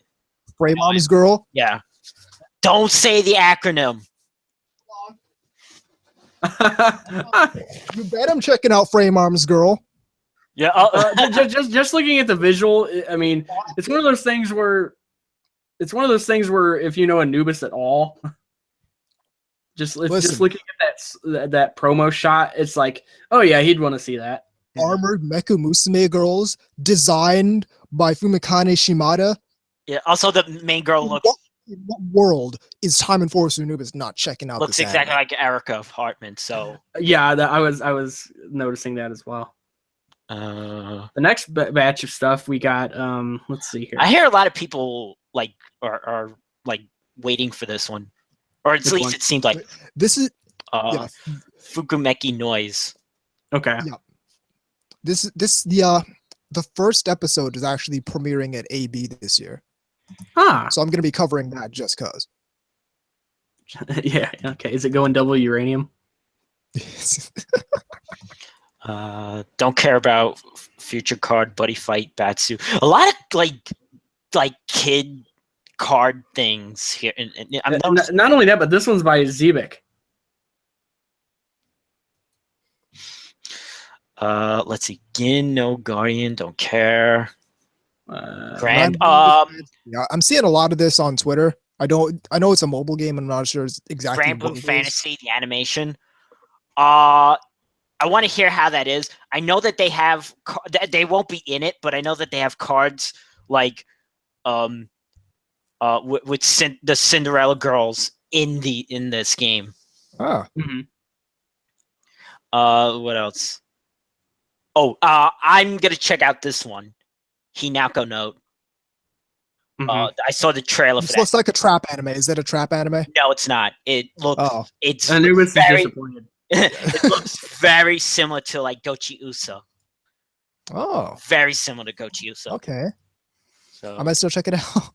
Frey Mom's Girl? Yeah. Don't say the acronym. You bet I'm checking out Frame Arms Girl. Yeah. Just looking at the visual, I mean, it's one of those things where if you know Anubis at all, just looking at that promo shot, it's like, oh yeah, he'd want to see that. Armored Mecha Musume girls designed by Fumikane Shimada. Yeah. Also, the main girl looks. What world is Time Enforcer Anubis not checking out? Looks exactly like Erica Hartman. So yeah, I was noticing that as well. The next batch of stuff we got. Let's see here. I hear a lot of people are waiting for this one, or at least it seemed like this is Fukumeki Noise. Okay. Yeah. The first episode is actually premiering at AB this year. Ah, So I'm going to be covering that just cause. yeah. Okay. Is it going double uranium? Don't care about future card, buddy fight, Batsu. A lot of like kid card things here. And I'm Not only that, but this one's by Zebek. Let's see. Gin, no Guardian, don't care. Grand. Yeah, I'm seeing a lot of this on Twitter. I know it's a mobile game. I'm not sure exactly Grand Blue what it is. Fantasy, the animation. I want to hear how that is. I know that they have. They won't be in it, but I know that they have cards like, with the Cinderella girls in this game. Ah, What else? Oh, I'm gonna check out this one, Hinako Note. I saw the trailer for this that. looks like a trap anime. Is that a trap anime? No, it's not. It looks. Oh, It's Anubis is very. disappointed. It looks very similar to like Gochi Uso. oh, Very similar to Gochi Uso. okay. So I might still check it out.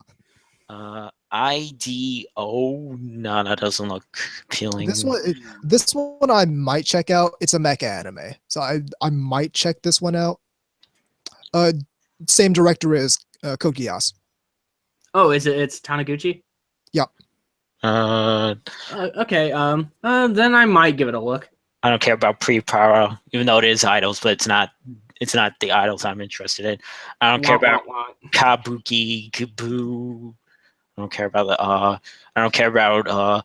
IDO. No, that doesn't look appealing. This one I might check out. It's a mecha anime, so I might check this one out. Same director as Code Geass. Oh, it's Taniguchi? Yep. Okay. Then I might give it a look. I don't care about pre-power, even though it is idols, but it's not the idols I'm interested in. I don't care about Kabuki, Kabu. I don't care about the. I don't care about Ryoko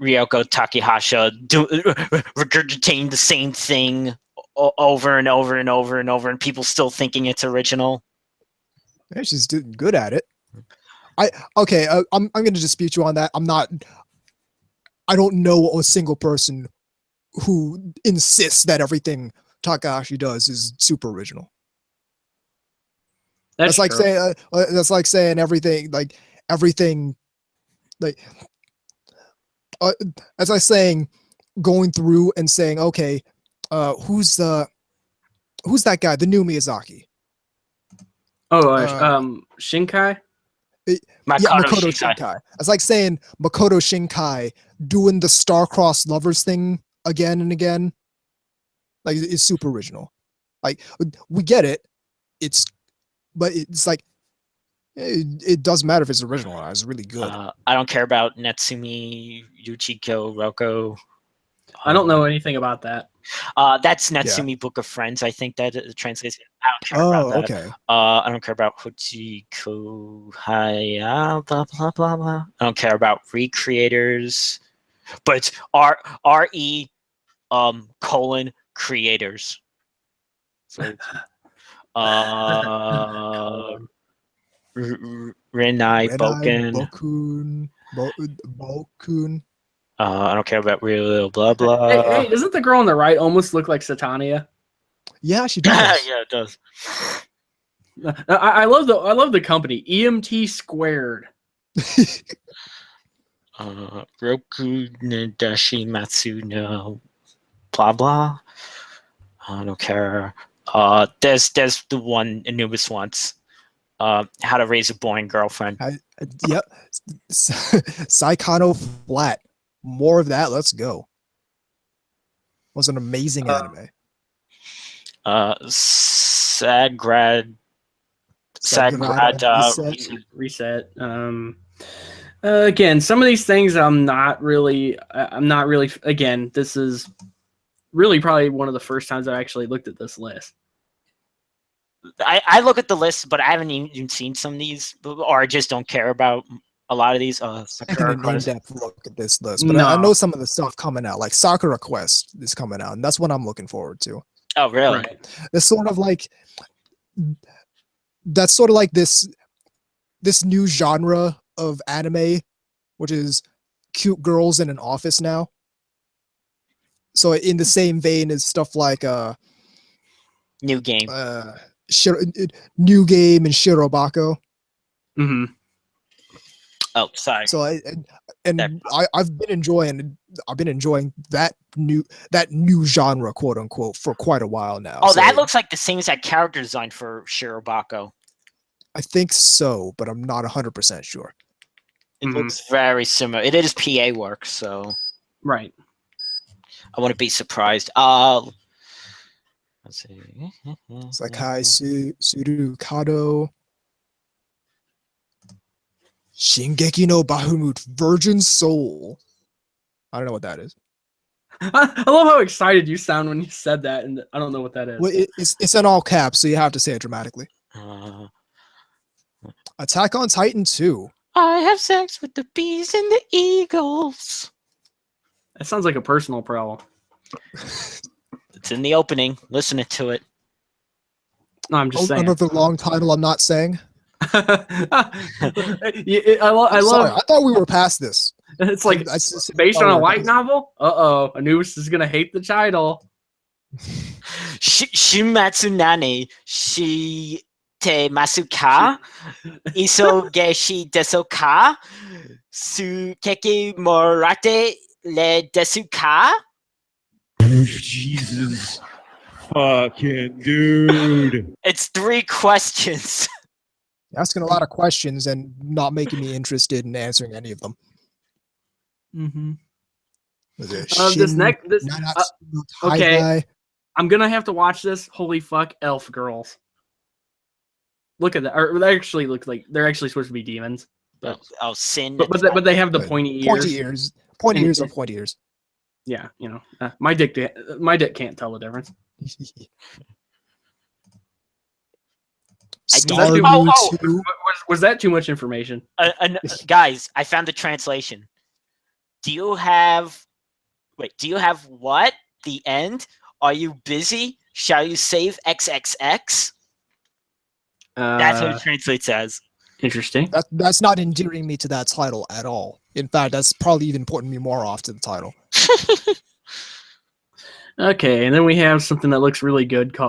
Takehasha regurgitating the same thing over and over and over and over, and people still thinking it's original. Yeah, she's doing good at it. I'm going to dispute you on that. I don't know a single person who insists that everything Takahashi does is super original. That's like saying everything as I saying going through and saying, okay, who's that guy, the new Miyazaki? Shinkai? Makoto Shinkai. It's like saying Makoto Shinkai doing the star-crossed lovers thing again and again. Like, it's super original. Like, we get it. But it's like, it doesn't matter if it's original or not. It's really good. I don't care about Natsumi Yuchiko Roko. I don't know anything about that. That's Natsumi Book of Friends. I think that translates. I don't care about that. Okay. I don't care about Hochiko Haya, blah blah blah blah. I don't care about recreators, but it's RE colon creators. So Renai Boken. Bokun. I don't care about real blah blah. Hey, doesn't the girl on the right almost look like Satania? Yeah, she does. Yeah, it does. I love the company EMT Squared. Roku Nadashi Matsuno blah blah. I don't care. There's the one Anubis wants. How to Raise a Boring Girlfriend. Yep. Saikano Flat. More of that. Let's go. Was an amazing anime. Sagrad Reset. Again, some of these things I'm not really. Again, this is really probably one of the first times I actually looked at this list. I look at the list, but I haven't even seen some of these, or I just don't care about a lot of these. I can in-depth look at this list, but I know some of the stuff coming out, like Sakura Quest is coming out, and that's what I'm looking forward to. Oh, really? Right. It's sort of like this new genre of anime, which is cute girls in an office now. So in the same vein as stuff like New Game. New Game and Shirobako. Mm-hmm. Oh, sorry. So I've been enjoying that new genre, quote unquote, for quite a while now. Oh, So that looks like the same as that character design for Shirobako. I think so, but I'm not 100% sure. It looks very similar. It is PA work, so Right. I wouldn't be surprised. Let's see. Sakai Suru Kado. Shingeki no Bahamut Virgin Soul. I don't know what that is. I love how excited you sound when you said that, and I don't know what that is. Well, it's in all caps, so you have to say it dramatically. Attack on Titan 2. I have sex with the bees and the eagles. That sounds like a personal problem. It's in the opening. Listen to it. No, I'm just saying. Another long title I'm not saying. I love. Sorry, I thought we were past this. It's like based on a light novel. Anubis is gonna hate the title. Shimatsu nani shi te masuka iso geshi desu ka sukeki morate le desu ka. Jesus fucking dude. It's 3 questions. Asking a lot of questions and not making me interested in answering any of them. Okay. I'm gonna have to watch this. Holy fuck, elf girls. Look at that. Or they actually look like they're actually supposed to be demons. But sin. But they have the pointy ears. Pointy ears are pointy ears. Yeah, my dick can't tell the difference. Was that too much information? Guys, I found the translation. Do you have what? The end? Are you busy? Shall you save XXX? That's what it translates as. Interesting. That's not endearing me to that title at all. In fact, that's probably even putting me more off to the title. Okay, and then we have something that looks really goofy,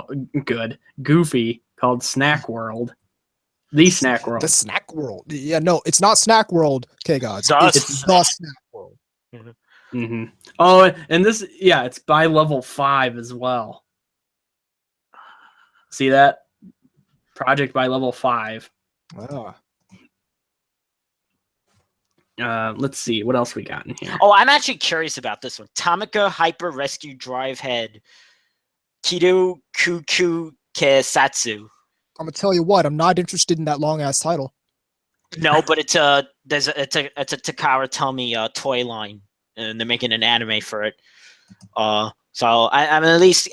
called Snack World. The Snack World. The Snack World. Yeah, no, it's not Snack World. Okay, guys. It's the Snack World. Oh, and this, it's by level 5 as well. See that? Project by level 5. Let's see what else we got in here. Oh, I'm actually curious about this one. Tamika Hyper Rescue Drive Head Kiru Kuku Kesatsu. I'm gonna tell you what, I'm not interested in that long ass title. No, but it's a Takara Tomy toy line, and they're making an anime for it. So I'm at least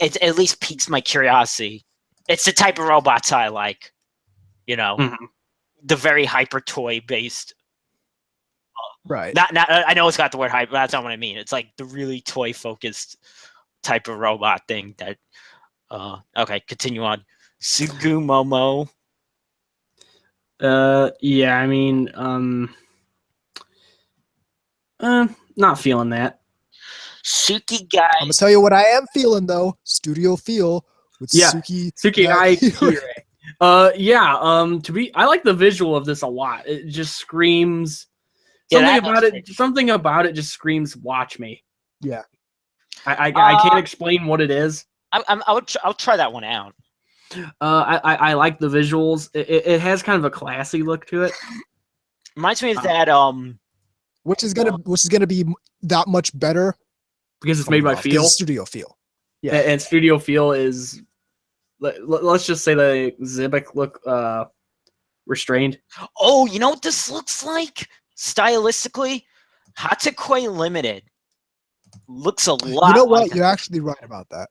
piques my curiosity. It's the type of robots I like. The very hyper toy based. Right. Not. I know it's got the word hyper, but that's not what I mean. It's like the really toy focused type of robot thing that. Okay, continue on. Sugumomo. Yeah, I mean, not feeling that. Suki Guy. I'm gonna tell you what I am feeling though. Studio Feel with Suki Guy. I like the visual of this a lot. It just screams something about it just screams watch me. Yeah. I can't explain what it is. I'll try that one out. I like the visuals. It has kind of a classy look to it. Reminds me of that which is gonna be that much better because it's made by Feel. Studio Feel. Yeah. And Studio Feel is, let's just say the exhibit look restrained. Oh, you know what this looks like stylistically? Hatsukoi Limited looks a lot. You know what? You're actually right about that.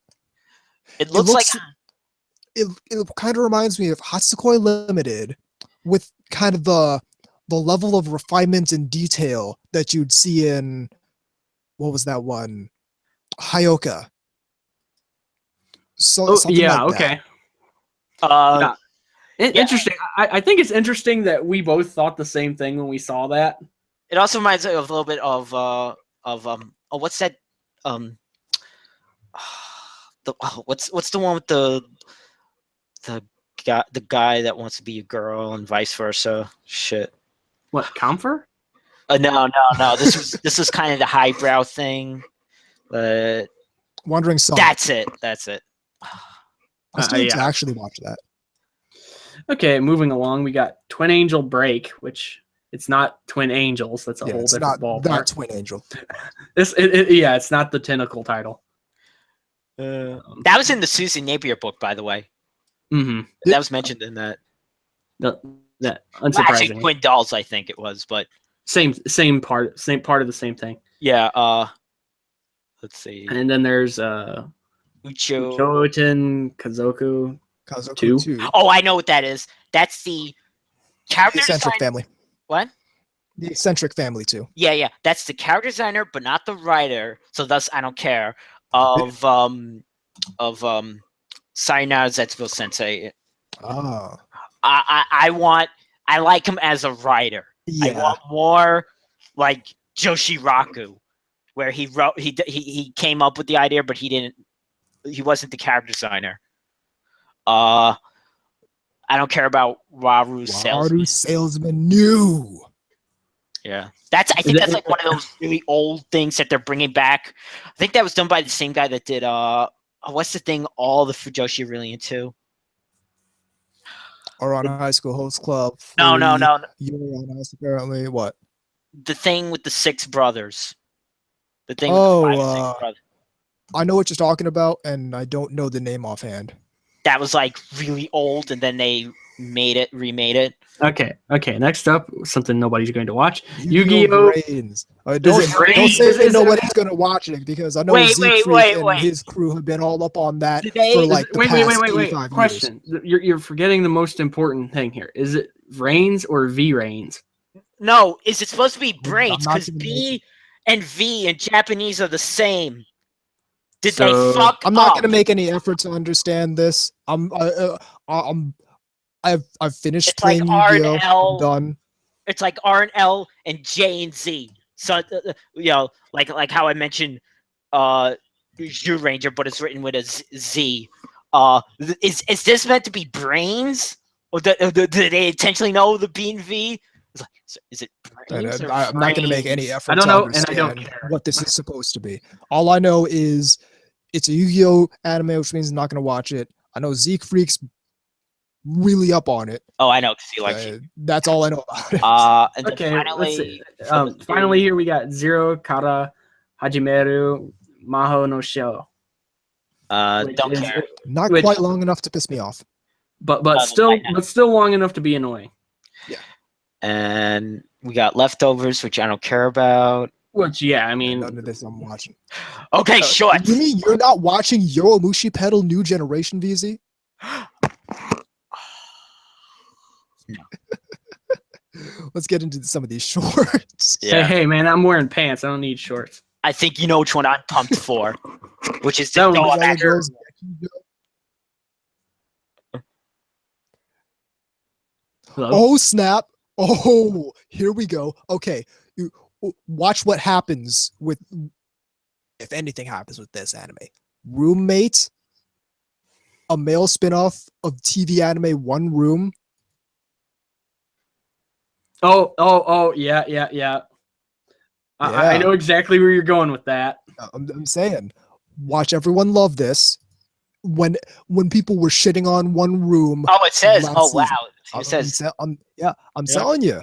It looks like it kind of reminds me of Hatsukoi Limited with kind of the level of refinement and detail that you'd see in, what was that one? Hyoka. Okay. Interesting. I think it's interesting that we both thought the same thing when we saw that. It also reminds me of a little bit of what's that what's the one with the guy that wants to be a girl and vice versa? Shit. What, Comfort? No. This was kind of the highbrow thing. Wandering Sun. That's it. I still need to yeah. actually watch that. Okay, moving along, we got Twin Angel Break, which it's not Twin Angels. That's a whole It's different not ballpark. that Twin Angel. It's not the tentacle title. That was in the Susan Napier book, by the way. Mm-hmm. That was mentioned in that. That Well, unsurprisingly. actually, Twin Dolls, I think it was, but Same part of the same thing. yeah. Let's see. And then there's Ucho. Uchoten Kazoku. Kazoku 2. Oh, I know what that is. That's the The character eccentric design- family. What? The eccentric family too. Yeah. That's the character designer, but not the writer. So thus, I don't care. Of Sayonara Zetsubo Sensei. Oh. I like him as a writer. I Yeah. want more like Joshiraku, where he came up with the idea, but he wasn't the character designer. I don't care about Waru Waru Salesman new. Yeah, I think that's like one of those really old things that they're bringing back. I think that was done by the same guy that did what's the thing all the Fujoshi are really into? Or on a high school host club. No. You're on us apparently. What? The thing with the 6 brothers. The thing Oh, with the 5 6 brothers. I know what you're talking about, and I don't know the name offhand. That was like really old, and then they remade it. Okay. Next up, something nobody's going to watch. Yu-Gi-Oh! Brains. Don't it say Brains? that Is it- nobody's going to watch it because I know Wait, Siegfried and wait. his crew have been all up on that Did they- for like the past Wait. 85 years. Question. You're forgetting the most important thing here. Is it Reigns or V Reigns? No, is it supposed to be I'm brains? not Because gonna B and V in Japanese are the same. Did So, they fuck I'm not up? going to make any effort to understand this. I've finished It's like playing R and Yu-Gi-Oh. L. I'm done. It's like R and L and J and Z. So like how I mentioned Zhu Ranger, but it's written with a Z. Is this meant to be brains? Or do they intentionally know the B and V? It's like, is it brains? And or I'm not going to make any brains? effort I don't to know, and I understand don't care. what this is supposed to be. All I know is it's a Yu-Gi-Oh anime, which means I'm not going to watch it. I know Zeke Freak's really up on it. Oh, I know, because he likes That's all I know about it. and then Okay, let's see. finally, Finally, here we got Zero Kara Hajimeru Maho no Shou. which don't is- care. Not which- quite long enough to piss me off. but the still White Knight. but still long enough to be annoying. And we got leftovers, which I don't care about. Which I mean, None of this I'm watching. Okay, short. You mean you're not watching Yoramushi Pedal New Generation, VZ? Let's get into some of these shorts. hey man, I'm wearing pants. I don't need shorts. I think you know which one I'm pumped for, which is No, to go Cinderella back. Girls- Hello? Oh snap! Oh, here we go. Okay, you watch what happens with, if anything happens with this anime. Roommate, a male spinoff of TV anime One Room. Yeah. Yeah. I know exactly where you're going with that. I'm saying, watch everyone love this. When people were shitting on One Room, Oh, it says. last Oh, wow. season. It says. I'm Yeah. telling you.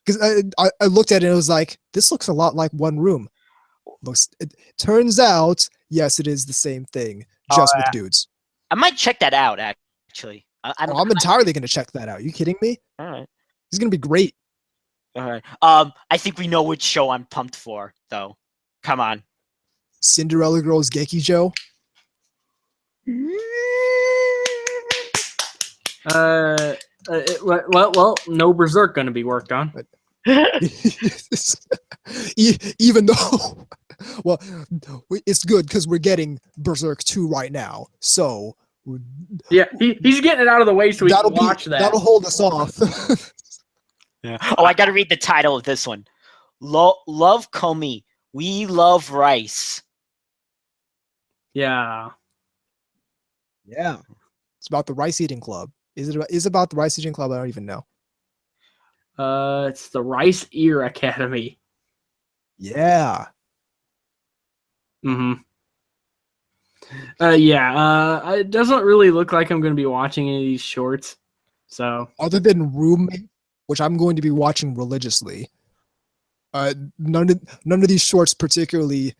Because I looked at it and it was like, this looks a lot like One Room. It turns out, yes, it is the same thing, just with dudes. I might check that out, actually. I'm entirely going to check that out. You kidding me? All right. This is going to be great. All right. I think we know which show I'm pumped for, though. Come on. Cinderella Girls Gekijo. Well, no Berserk going to be worked on. Even though, well, it's good because we're getting Berserk 2 right now. So Yeah, he's getting it out of the way so we can watch that. That'll hold us off. Yeah. Oh, I got to read the title of this one. Love Komi. We love rice. Yeah. Yeah. It's about the rice eating club. Is it about the rice eating club? I don't even know. It's the Rice Ear Academy. Yeah. Mm-hmm. It doesn't really look like I'm going to be watching any of these shorts. So Other than Roommate, which I'm going to be watching religiously, none of these shorts particularly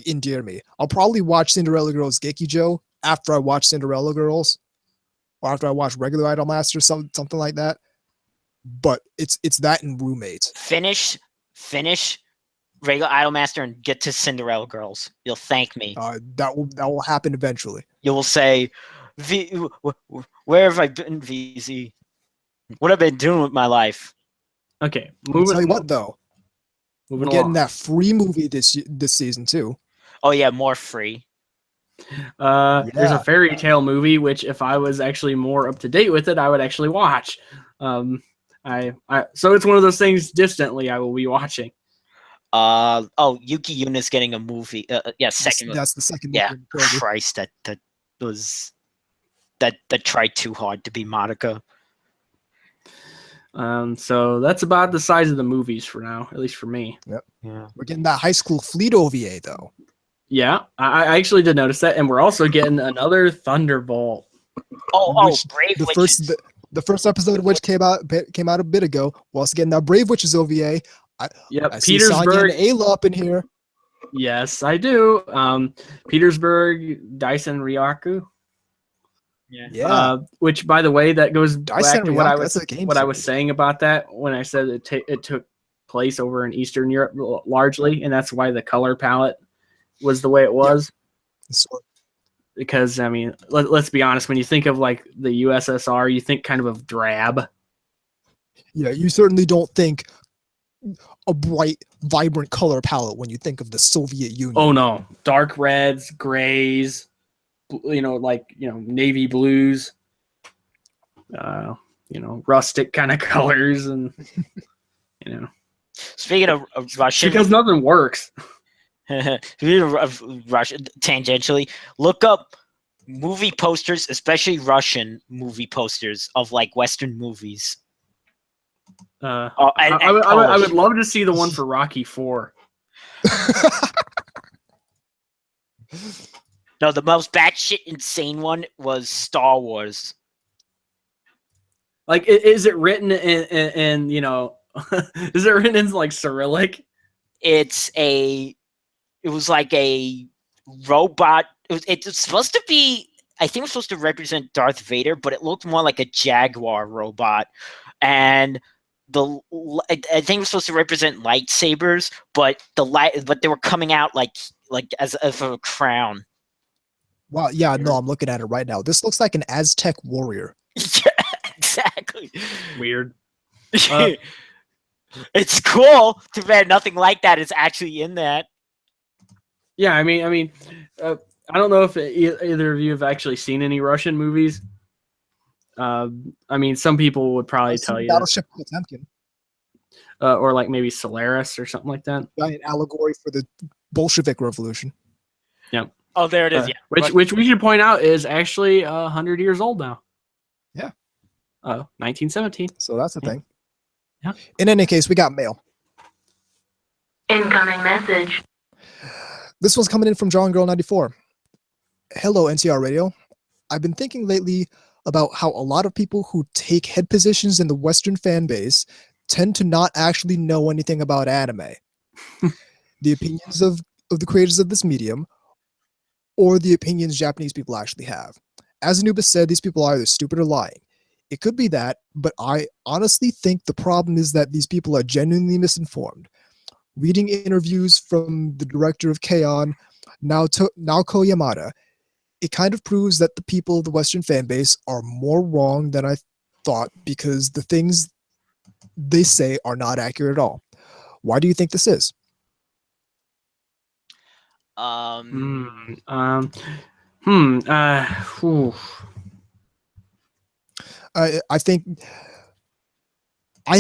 endear me. I'll probably watch Cinderella Girls Gekijo after I watch Cinderella Girls, or after I watch regular Idolmaster, something like that. But it's that and Roommate. Finish regular Idolmaster and get to Cinderella Girls. You'll thank me. That will happen eventually. You will say, where have I been, VZ? What have I been doing with my life? okay, I'll tell you what though, we're moving getting along. that free movie this season too. Oh yeah, more free. There's Yeah. a fairy tale movie, which if I was actually more up to date with it, I would actually watch. So it's one of those things distantly I will be watching. Yuki Yuna's getting a movie. Second. That's the second. Yeah, movie in the Christ, that tried too hard to be Monica. So that's about the size of the movies for now, at least for me. Yep. Yeah. We're getting that High School Fleet OVA though. Yeah, I actually did notice that, and we're also getting another Thunderbolt. Which Brave the Witches. the first episode of which came out a bit ago. We're also getting that Brave Witches OVA. Yep, I see Sonya Petersburg. and Ayla up in here. Yes, I do. Petersburg, Dyson Ryaku. Yeah. Which, by the way, that goes back Dyson to what I Ryaku, was that's a game what I was series. saying about that when I said it took place over in Eastern Europe largely, and that's why the color palette was the way it was. So, Because I mean, let's be honest, when you think of like the USSR, you think kind of drab. yeah, you certainly don't think a bright, vibrant color palette when you think of the Soviet Union. Oh no, dark reds, grays, navy blues, rustic kind of colors, and Speaking of Russian, because nothing works. speaking of Russian, tangentially, look up movie posters, especially Russian movie posters of like Western movies. I Polish. would love to see the one for Rocky 4. No, the most batshit insane one was Star Wars. Like, is it written in is it written in like Cyrillic? It was like a robot. It's supposed to be, I think it was supposed to represent Darth Vader, but it looked more like a Jaguar robot. And I think it was supposed to represent lightsabers, but they were coming out like as a crown. Wow, yeah, no, I'm looking at it right now. This looks like an Aztec warrior. Yeah, exactly. Weird. It's cool. Too bad nothing like that is actually in that. Yeah, I mean, I don't know if either of you have actually seen any Russian movies. I mean, some people would probably I've seen tell you, Battleship Potemkin, or like maybe Solaris or something like that. giant allegory for the Bolshevik Revolution. Oh, there it is. Yeah. Which we should point out is actually 100 years old now. Yeah. 1917. So that's the thing. Yeah. In any case, we got mail. Incoming message. This one's coming in from John Girl 94. Hello, NTR Radio. I've been thinking lately about how a lot of people who take head positions in the Western fan base tend to not actually know anything about anime. The opinions of the creators of this medium, or the opinions Japanese people actually have. As Anubis said, these people are either stupid or lying. It could be that, but I honestly think the problem is that these people are genuinely misinformed. Reading interviews from the director of K-On!, Naoko Yamada, it kind of proves that the people of the Western fan base are more wrong than I thought, because the things they say are not accurate at all. Why do you think this is? I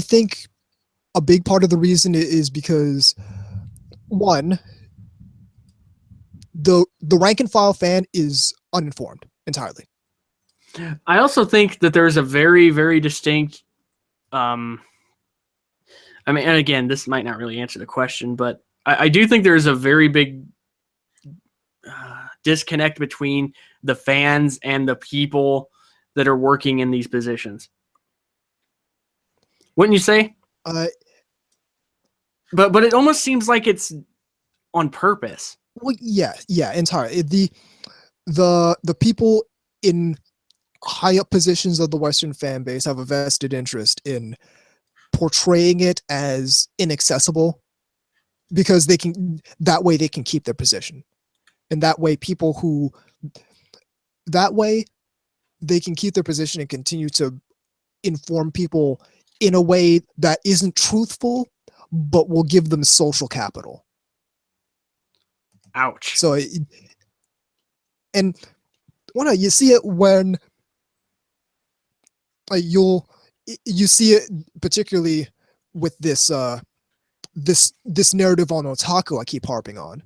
think a big part of the reason is because, one, the rank and file fan is uninformed entirely. I also think that there's a very, very distinct I mean, and again, this might not really answer the question, but I do think there's a very big disconnect between the fans and the people that are working in these positions. Wouldn't you say? But it almost seems like it's on purpose. Well, yeah, entirely. The people in high up positions of the Western fan base have a vested interest in portraying it as inaccessible, because that way they can keep their position, and that way they can keep their position and continue to inform people in a way that isn't truthful, but will give them social capital. Ouch. So, and you see it when you see it particularly with this narrative on otaku I keep harping on,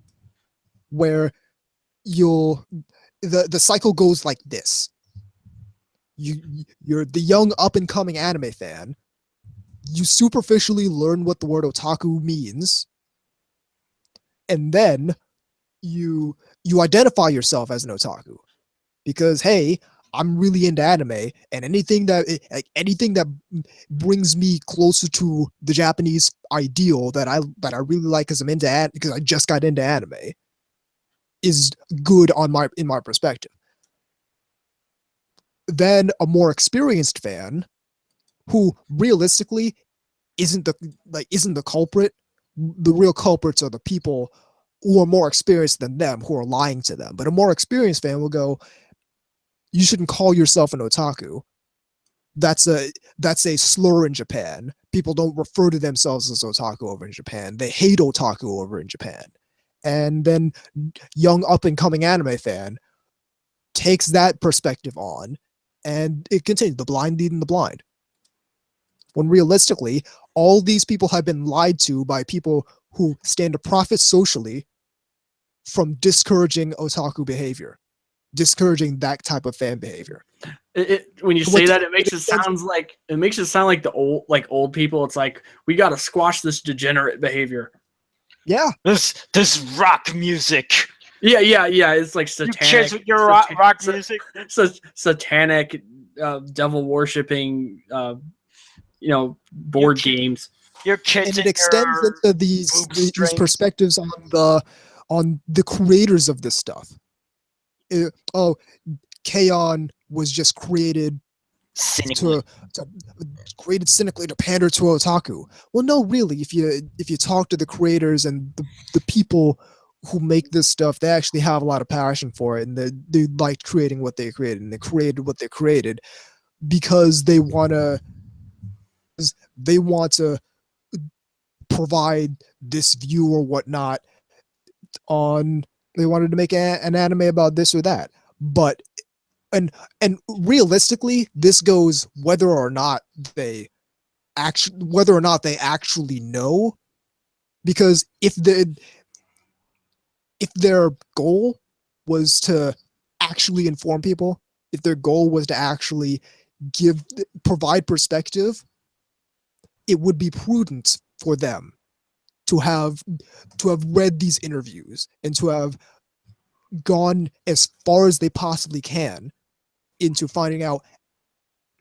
where the cycle goes like this. You're the young up and coming anime fan. You superficially learn what the word otaku means, and then you identify yourself as an otaku, because hey, I'm really into anime, and anything that brings me closer to the Japanese ideal that I really like, because I just got into anime, is good in my perspective. Then a more experienced fan, who realistically isn't the culprit. The real culprits are the people who are more experienced than them, who are lying to them. But a more experienced fan will go, "You shouldn't call yourself an otaku. That's a slur in Japan. People don't refer to themselves as otaku over in Japan. They hate otaku over in Japan." And then young up and coming anime fan takes that perspective on, and it continues, the blind leading the blind. When realistically, all these people have been lied to by people who stand to profit socially from discouraging otaku behavior, discouraging that type of fan behavior. When you say that, it makes it sound like the old people. It's like, we got to squash this degenerate behavior. Yeah, this rock music. Yeah. It's like satanic. You kids with your rock music. Satanic, devil worshipping, board games. Your kids, and it extends into these perspectives on the creators of this stuff. K-On! Was just created cynically to pander to otaku. Well, no, really. If you talk to the creators and the people who make this stuff, they actually have a lot of passion for it, and they like creating what they created, and they created what they created because they want to provide this view or whatnot on. They wanted to make an anime about this or that, but and realistically, this goes whether or not they actually know, because if their goal was to actually inform people, if their goal was to actually provide perspective, it would be prudent for them to have read these interviews and to have gone as far as they possibly can into finding out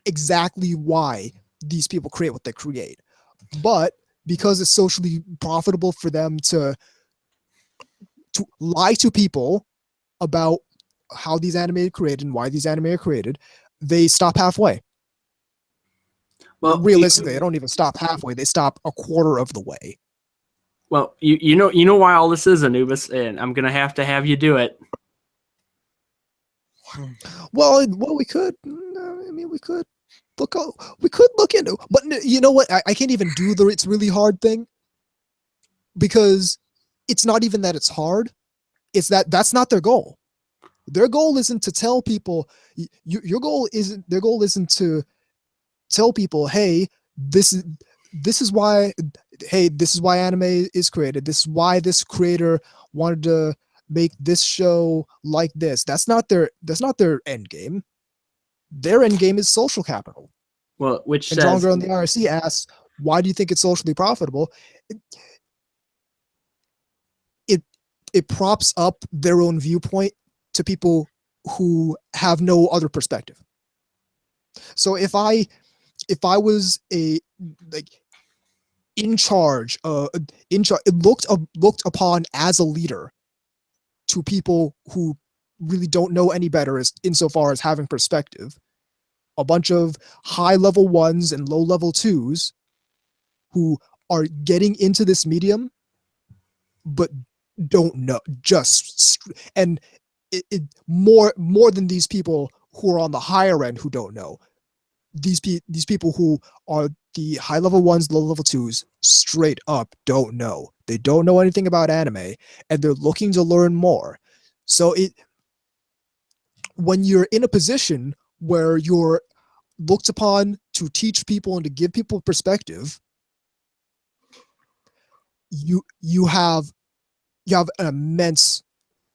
exactly why these people create what they create. But because it's socially profitable for them to lie to people about how these anime are created and why these anime are created, they stop halfway. Well, realistically, they don't even stop halfway. They stop a quarter of the way. Well, you know why all this is, Anubis, and I'm gonna have you do it. Well, we could. I mean, we could look into. But you know what? I can't even do the "it's really hard" thing, because it's not even that it's hard. It's that's not their goal. Their goal isn't to tell people. Their goal isn't to tell people, hey, this is why. Hey, this is why anime is created. This is why this creator wanted to make this show like this. That's not their end game. Their end game is social capital. Well, which and says, John Girl in the IRC asks, Why do you think it's socially profitable? It props up their own viewpoint to people who have no other perspective. So if I was in charge, looked upon as a leader to people who really don't know any better insofar as having perspective, a bunch of high-level ones and low-level twos who are getting into this medium but don't know, and more than these people who are on the higher end who don't know. These people who are the high-level ones, low-level twos, straight up don't know. They don't know anything about anime, and they're looking to learn more. So when you're in a position where you're looked upon to teach people and to give people perspective, you have an immense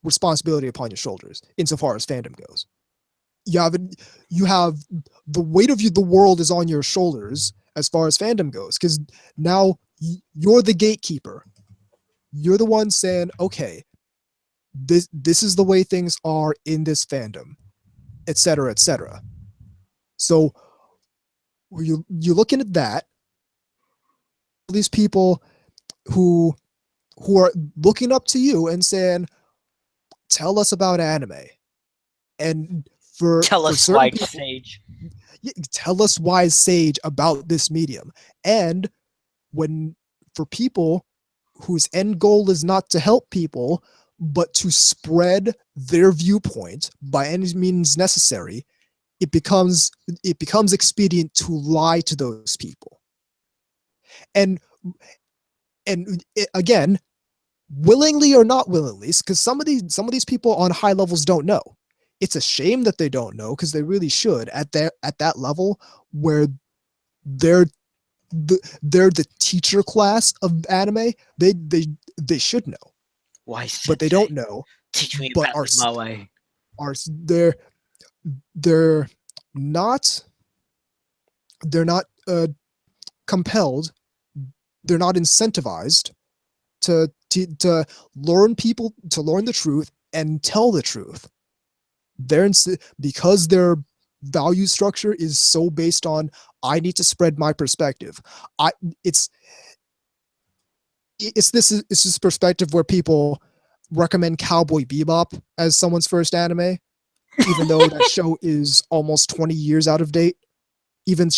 responsibility upon your shoulders insofar as fandom goes. You have the weight of the world is on your shoulders as far as fandom goes, because now you're the gatekeeper. You're the one saying, okay, this is the way things are in this fandom, etc., etc. So you're looking at that. These people who are looking up to you and saying, tell us about anime. And tell us why Sage. Tell us why Sage about this medium. And for people whose end goal is not to help people, but to spread their viewpoint by any means necessary, it becomes expedient to lie to those people. And again, willingly or not willingly, because some of these people on high levels don't know. It's a shame that they don't know, because they really should at that level where they're the teacher class of anime. They should know. Why? But they don't know. Teach me about my way. They're not compelled. They're not incentivized to learn the truth and tell the truth. Because their value structure is so based on, I need to spread my perspective. It's this perspective where people recommend Cowboy Bebop as someone's first anime, even though that show is almost 20 years out of date. Even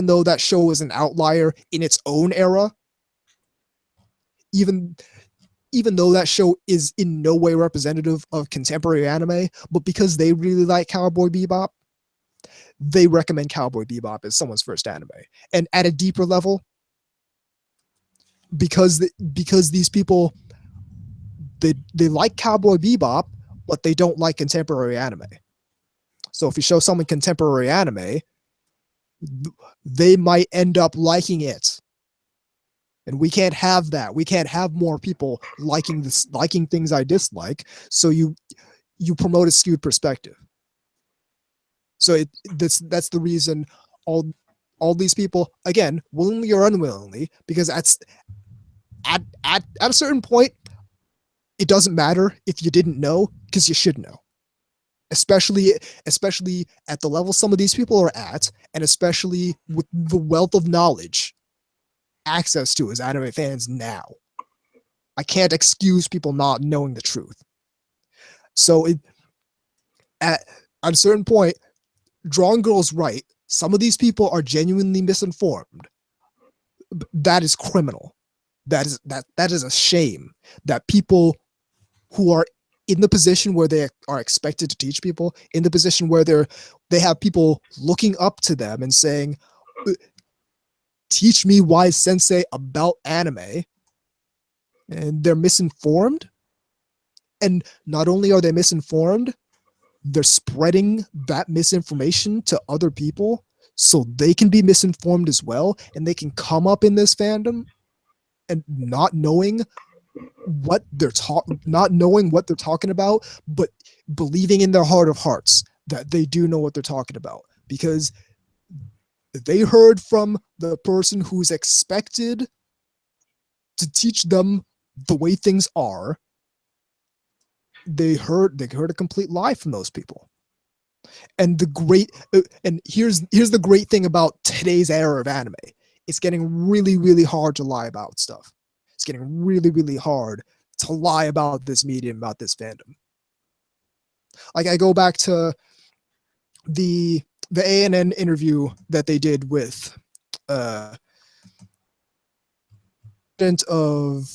though that show is an outlier in its own era. Even though that show is in no way representative of contemporary anime, but because they really like Cowboy Bebop, they recommend Cowboy Bebop as someone's first anime. And at a deeper level, because these people, they like Cowboy Bebop, but they don't like contemporary anime. So if you show someone contemporary anime, they might end up liking it. And we can't have that. We can't have more people liking things I dislike. So you promote a skewed perspective. So that's the reason all these people, again, willingly or unwillingly, because at a certain point, it doesn't matter if you didn't know, because you should know. Especially at the level some of these people are at, and especially with the wealth of knowledge access to as anime fans now. I can't excuse people not knowing the truth. So at a certain point, Drawn Girl's right. Some of these people are genuinely misinformed. That is criminal. That is a shame that people who are in the position where they are expected to teach people, in the position where they have people looking up to them and saying, teach me wise sensei about anime, and they're misinformed. And not only are they misinformed, they're spreading that misinformation to other people so they can be misinformed as well, and they can come up in this fandom and not knowing what they're talking about, but believing in their heart of hearts that they do know what they're talking about, because they heard from the person who's expected to teach them the way things are. They heard a complete lie from those people. And here's the great thing about today's era of anime. It's getting really, really hard to lie about stuff. It's getting really, really hard to lie about this medium, about this fandom. Like, I go back to the ANN interview that they did with president of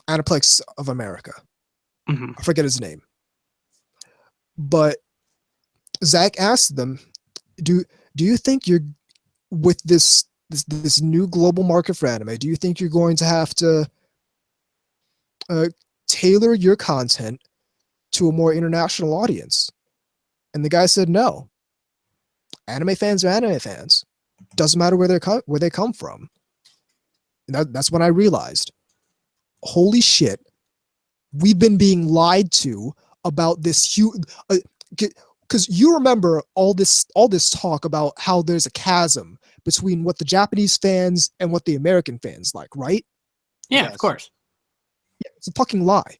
Aniplex of America. Mhm. I forget his name. But Zach asked them, do you think you're, with this new global market for anime, do you think you're going to have to tailor your content to a more international audience? And the guy said no. Anime fans are anime fans. Doesn't matter where they come from. And that's when I realized, holy shit, we've been being lied to about this huge. Because you remember all this talk about how there's a chasm between what the Japanese fans and what the American fans like, right? Yeah, Yes. of course. Yeah, it's a fucking lie.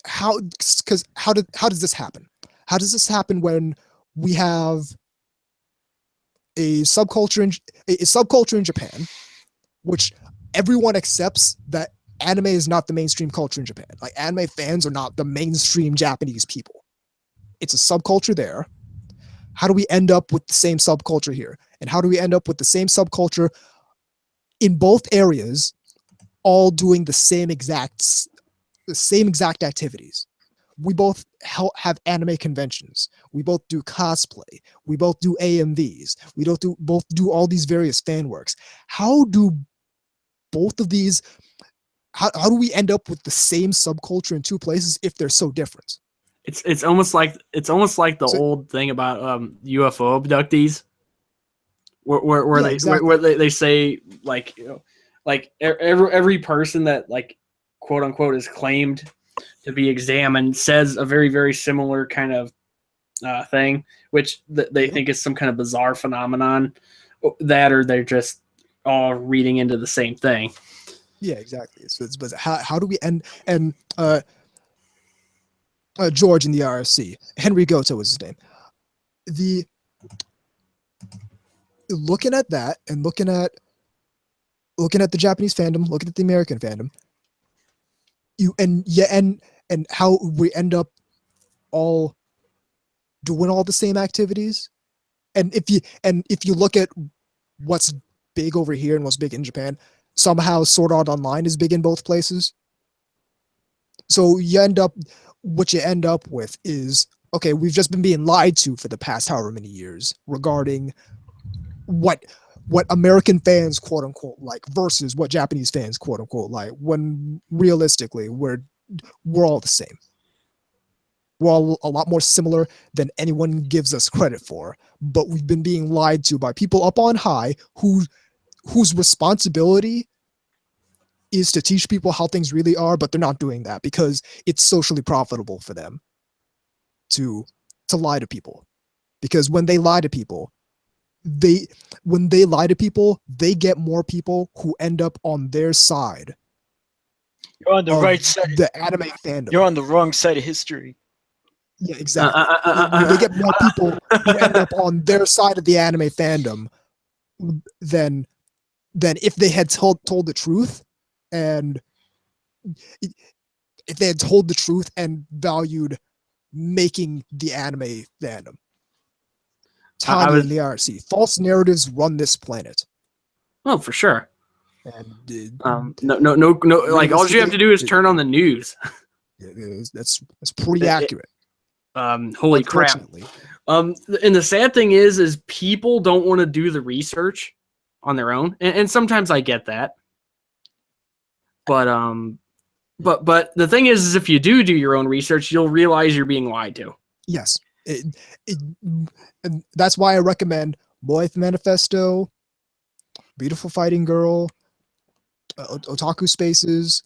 How does this happen? How does this happen when we have a subculture in Japan, which everyone accepts that anime is not the mainstream culture in Japan. Like, anime fans are not the mainstream Japanese people. It's a subculture there. How do we end up with the same subculture here? And how do we end up with the same subculture in both areas, all doing the same exact activities? We both have anime conventions. We both do cosplay. We both do AMVs. We both do all these various fan works. How do both of these? How do we end up with the same subculture in two places if they're so different? It's almost like the old thing about UFO abductees, where they say, like, you know, like every person that, like, quote unquote is claimed to be examined says a very, very similar kind of thing, which they think is some kind of bizarre phenomenon, that, or they're just all reading into the same thing. Yeah, exactly. So it's how do we end? And George in the RFC, Henry Goto was his name. Looking at that and looking at the Japanese fandom, looking at the American fandom, and how we end up all doing all the same activities. And if you look at what's big over here and what's big in Japan, somehow Sword Art Online is big in both places. So what you end up with is, okay, we've just been being lied to for the past however many years regarding what American fans, quote unquote, like versus what Japanese fans, quote unquote, like, when realistically we're all the same. We're all a lot more similar than anyone gives us credit for, but we've been being lied to by people up on high whose responsibility is to teach people how things really are, but they're not doing that because it's socially profitable for them to lie to people. Because when they lie to people, they get more people who end up on their side. You're on the right side. The anime fandom. You're on the wrong side of history. Yeah, exactly. They get more people who end up on their side of the anime fandom than if they had told the truth, and if they had told the truth and valued making the anime fandom. Tanya in the RC. False narratives run this planet. Oh, for sure. And no. Like, all you have to do is turn on the news. That's pretty accurate. Holy crap. And the sad thing is people don't want to do the research on their own, and sometimes I get that. But the thing is if you do your own research, you'll realize you're being lied to. Yes. And that's why I recommend Moeth Manifesto, Beautiful Fighting Girl, Otaku Spaces.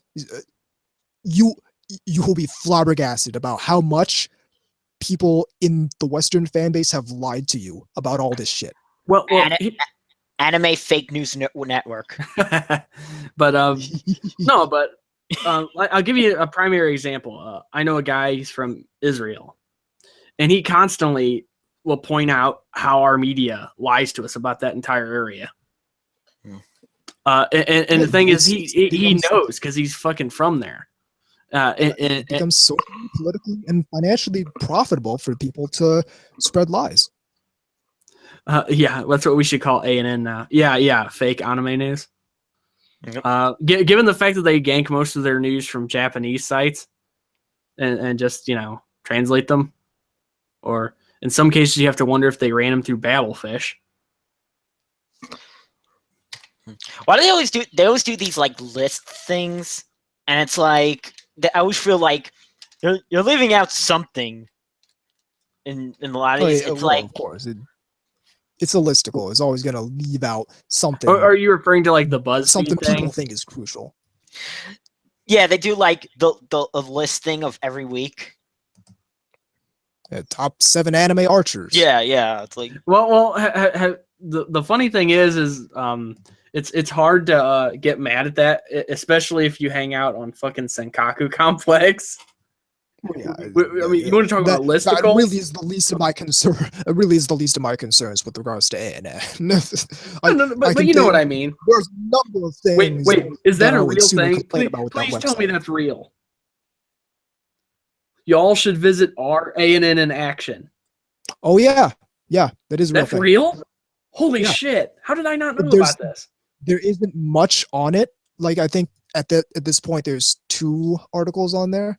You will be flabbergasted about how much people in the Western fan base have lied to you about all this shit. Well, Anime fake news network. but no, but I'll give you a primary example. I know a guy, he's from Israel, and he constantly will point out how our media lies to us about that entire area. And the thing is, he knows because he's fucking from there. It becomes so politically and financially profitable for people to spread lies. Yeah, that's what we should call A&N now. Yeah, fake anime news. Yep. Given the fact that they gank most of their news from Japanese sites and just, translate them, or in some cases you have to wonder if they ran them through Babelfish. Why do they always do? They always do these like list things, and it's like I always feel like you're leaving out something. In a lot of these, it's like, of course, it's a listicle. It's always gonna leave out something. Or are you referring to like the BuzzFeed something thing? people think is crucial? Yeah, they do like the listing of every week. Top 7 anime archers. Yeah. It's like the funny thing is it's hard to get mad at that, especially if you hang out on fucking Senkaku Complex. Yeah, I mean, you want to talk about listicles? That really is the least of my concern. It really is the least of my concerns with regards to A&N. But you know what I mean. There's a number of things. Wait, is that a real thing? Please tell me that's real. Y'all should visit our A&N in action. Oh yeah, that is real. That's real. Holy shit! How did I not know about this? There isn't much on it. Like I think at this point, there's 2 articles on there.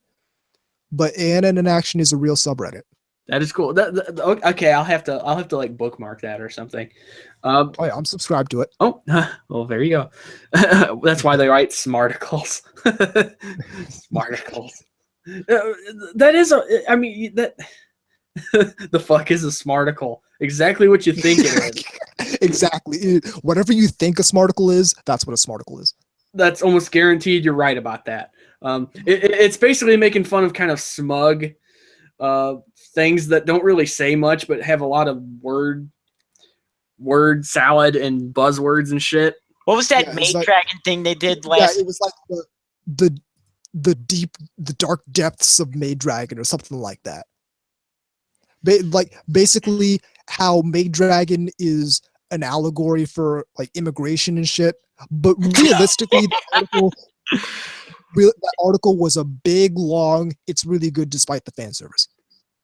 But A&N in action is a real subreddit. That is cool. Okay, I'll have to like bookmark that or something. Oh yeah, I'm subscribed to it. Oh, well, there you go. That's why they write smarticles. Smarticles. That is the fuck is a smarticle? Exactly what you think it is. Exactly. Whatever you think a smarticle is, that's what a smarticle is. That's almost guaranteed. You're right about that. It's basically making fun of kind of smug things that don't really say much, but have a lot of word salad and buzzwords and shit. What was that Dragon thing they did last? Yeah, it was like the dark depths of Maid Dragon or something like that. Basically how Maid Dragon is an allegory for like immigration and shit, but realistically that article was a big, long, it's really good despite the fan service.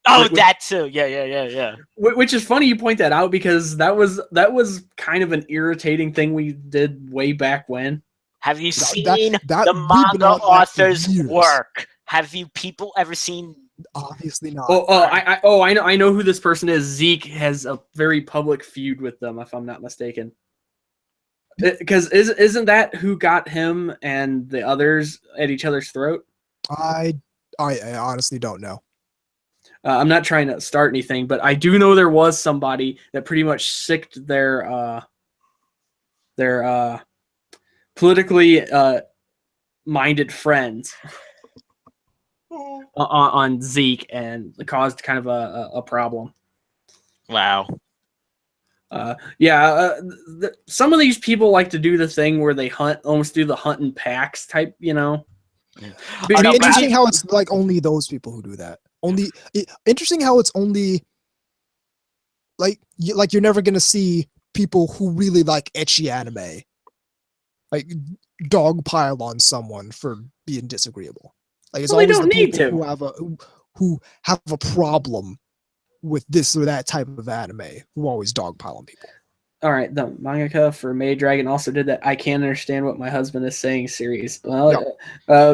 Oh, that too. Yeah. Which is funny you point that out because that was kind of an irritating thing we did way back when. Have you seen the manga author's work? Have you people ever seen? Obviously not. I know who this person is. Zeke has a very public feud with them, if I'm not mistaken. Because isn't that who got him and the others at each other's throat? I honestly don't know. I'm not trying to start anything, but I do know there was somebody that pretty much sicked their politically minded friends on Zeke and caused kind of a problem. Wow. Some of these people like to do the thing where they almost do the hunt in packs type, It'd be interesting how it's like only those people who do that. Interesting how it's only like you're never gonna see people who really like ecchi anime like dogpile on someone for being disagreeable. Like it's always the people who have a problem with this or that type of anime who always dogpile on people. All right, the mangaka for Maid Dragon also did that. I can't understand what my husband is saying series. Well,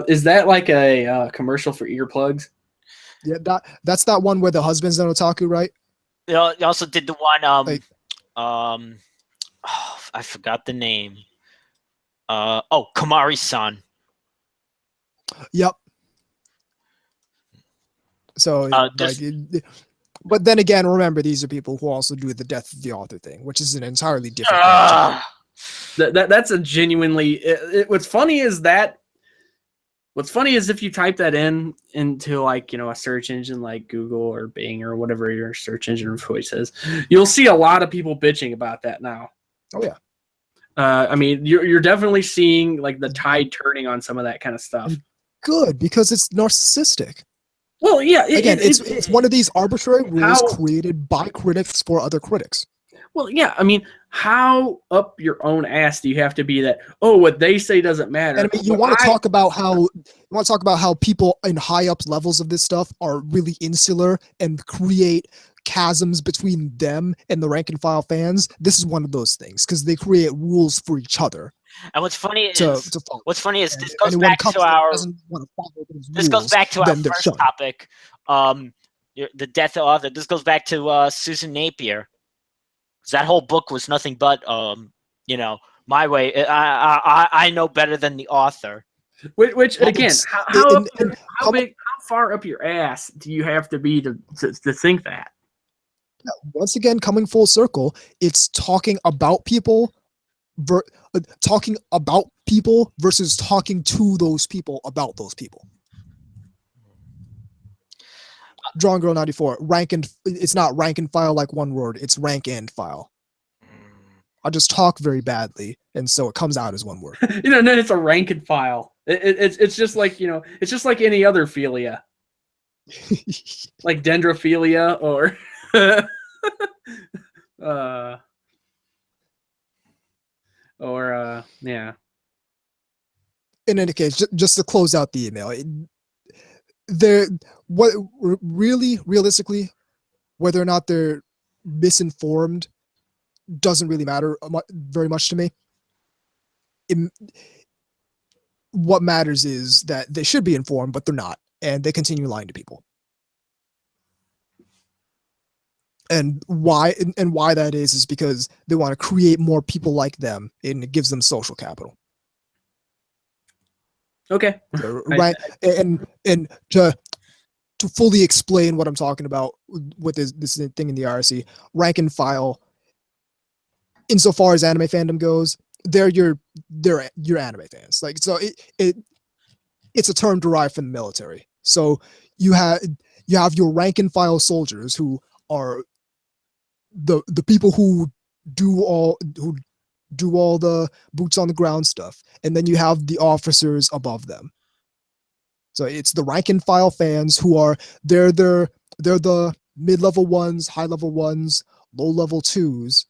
is that like a commercial for earplugs? Yeah, that's that one where the husband's an otaku, right? He also did the one. I forgot the name. Kamari-san. Yep. So, but then again, remember these are people who also do the death of the author thing, which is an entirely different. That's a genuinely. What's funny is that What's funny is if you type that into like, a search engine like Google or Bing or whatever your search engine of choice is, you'll see a lot of people bitching about that now. Oh yeah. I mean, you're definitely seeing like the tide turning on some of that kind of stuff. Good, because it's narcissistic. Well, yeah. It's one of these arbitrary rules created by critics for other critics. Well, yeah. I mean, how up your own ass do you have to be that? Oh, what they say doesn't matter. And I mean, you want to talk about how people in high up levels of this stuff are really insular and create chasms between them and the rank and file fans. This is one of those things because they create rules for each other. And what's funny is this goes back to our first topic, the death of author. This goes back to Susan Napier. That whole book was nothing but, my way. I know better than the author. Which again, how far up your ass do you have to be to think that? Once again, coming full circle, it's talking about people, versus talking to those people about those people. Drawn Girl 94, it's not rank and file like one word, it's rank and file. I just talk very badly, and so it comes out as one word. No, it's a rank and file. It's just like, it's just like any other philia. Like dendrophilia or yeah. In any case, just to close out the email, realistically, whether or not they're misinformed doesn't really matter very much to me. What matters is that they should be informed, but they're not, and they continue lying to people. And why that is because they want to create more people like them, and it gives them social capital. Okay. Right. And to fully explain what I'm talking about with this thing in the RC, rank and file, insofar as anime fandom goes, they're your anime fans. Like, so it's a term derived from the military. So you have your rank and file soldiers who are the people who do all the boots on the ground stuff, and then you have the officers above them. So it's the rank and file fans who are they're the mid-level ones, high-level ones, low-level twos,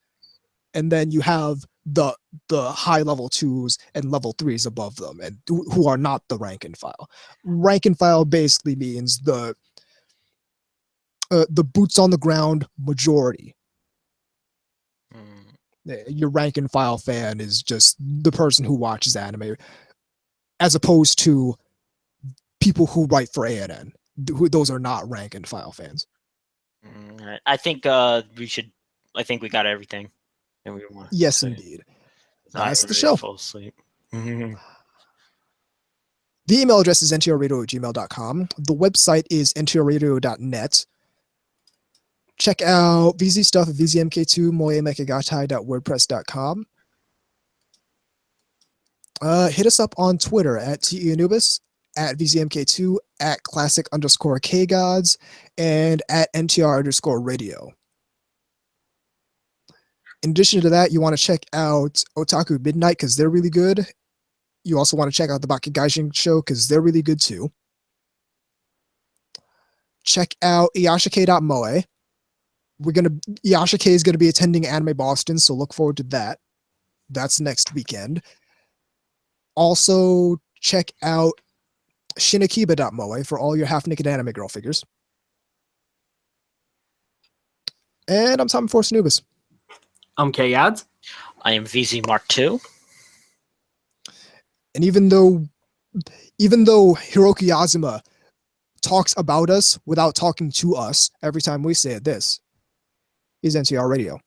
and then you have the high-level twos and level threes above them, and who are not the rank and file. Rank and file basically means the boots on the ground majority. Your rank and file fan is just the person who watches anime, as opposed to people who write for ANN. Those are not rank and file fans. I think we got everything. And we want yes, indeed. That's the show. Fall asleep. The email address is ntrradio@gmail.com. The website is ntrradio.net. Check out VZ stuff at vzmk2 moemekegatai.wordpress.com. Hit us up on Twitter at TEAnubis, at vzmk2, at classic_kgods, and at NTR_radio. In addition to that, you want to check out Otaku Midnight because they're really good. You also want to check out the Bakugaijin show because they're really good too. Check out iyashike.moe. Iyashike is going to be attending Anime Boston, so look forward to that. That's next weekend. Also, check out shinakiba.moe for all your half-naked anime girl figures. And I'm Tom Force Anubis. I'm K-Ads. I am VZ Mark II. And even though Hiroki Yazuma talks about us without talking to us every time we say this, is NTR Radio.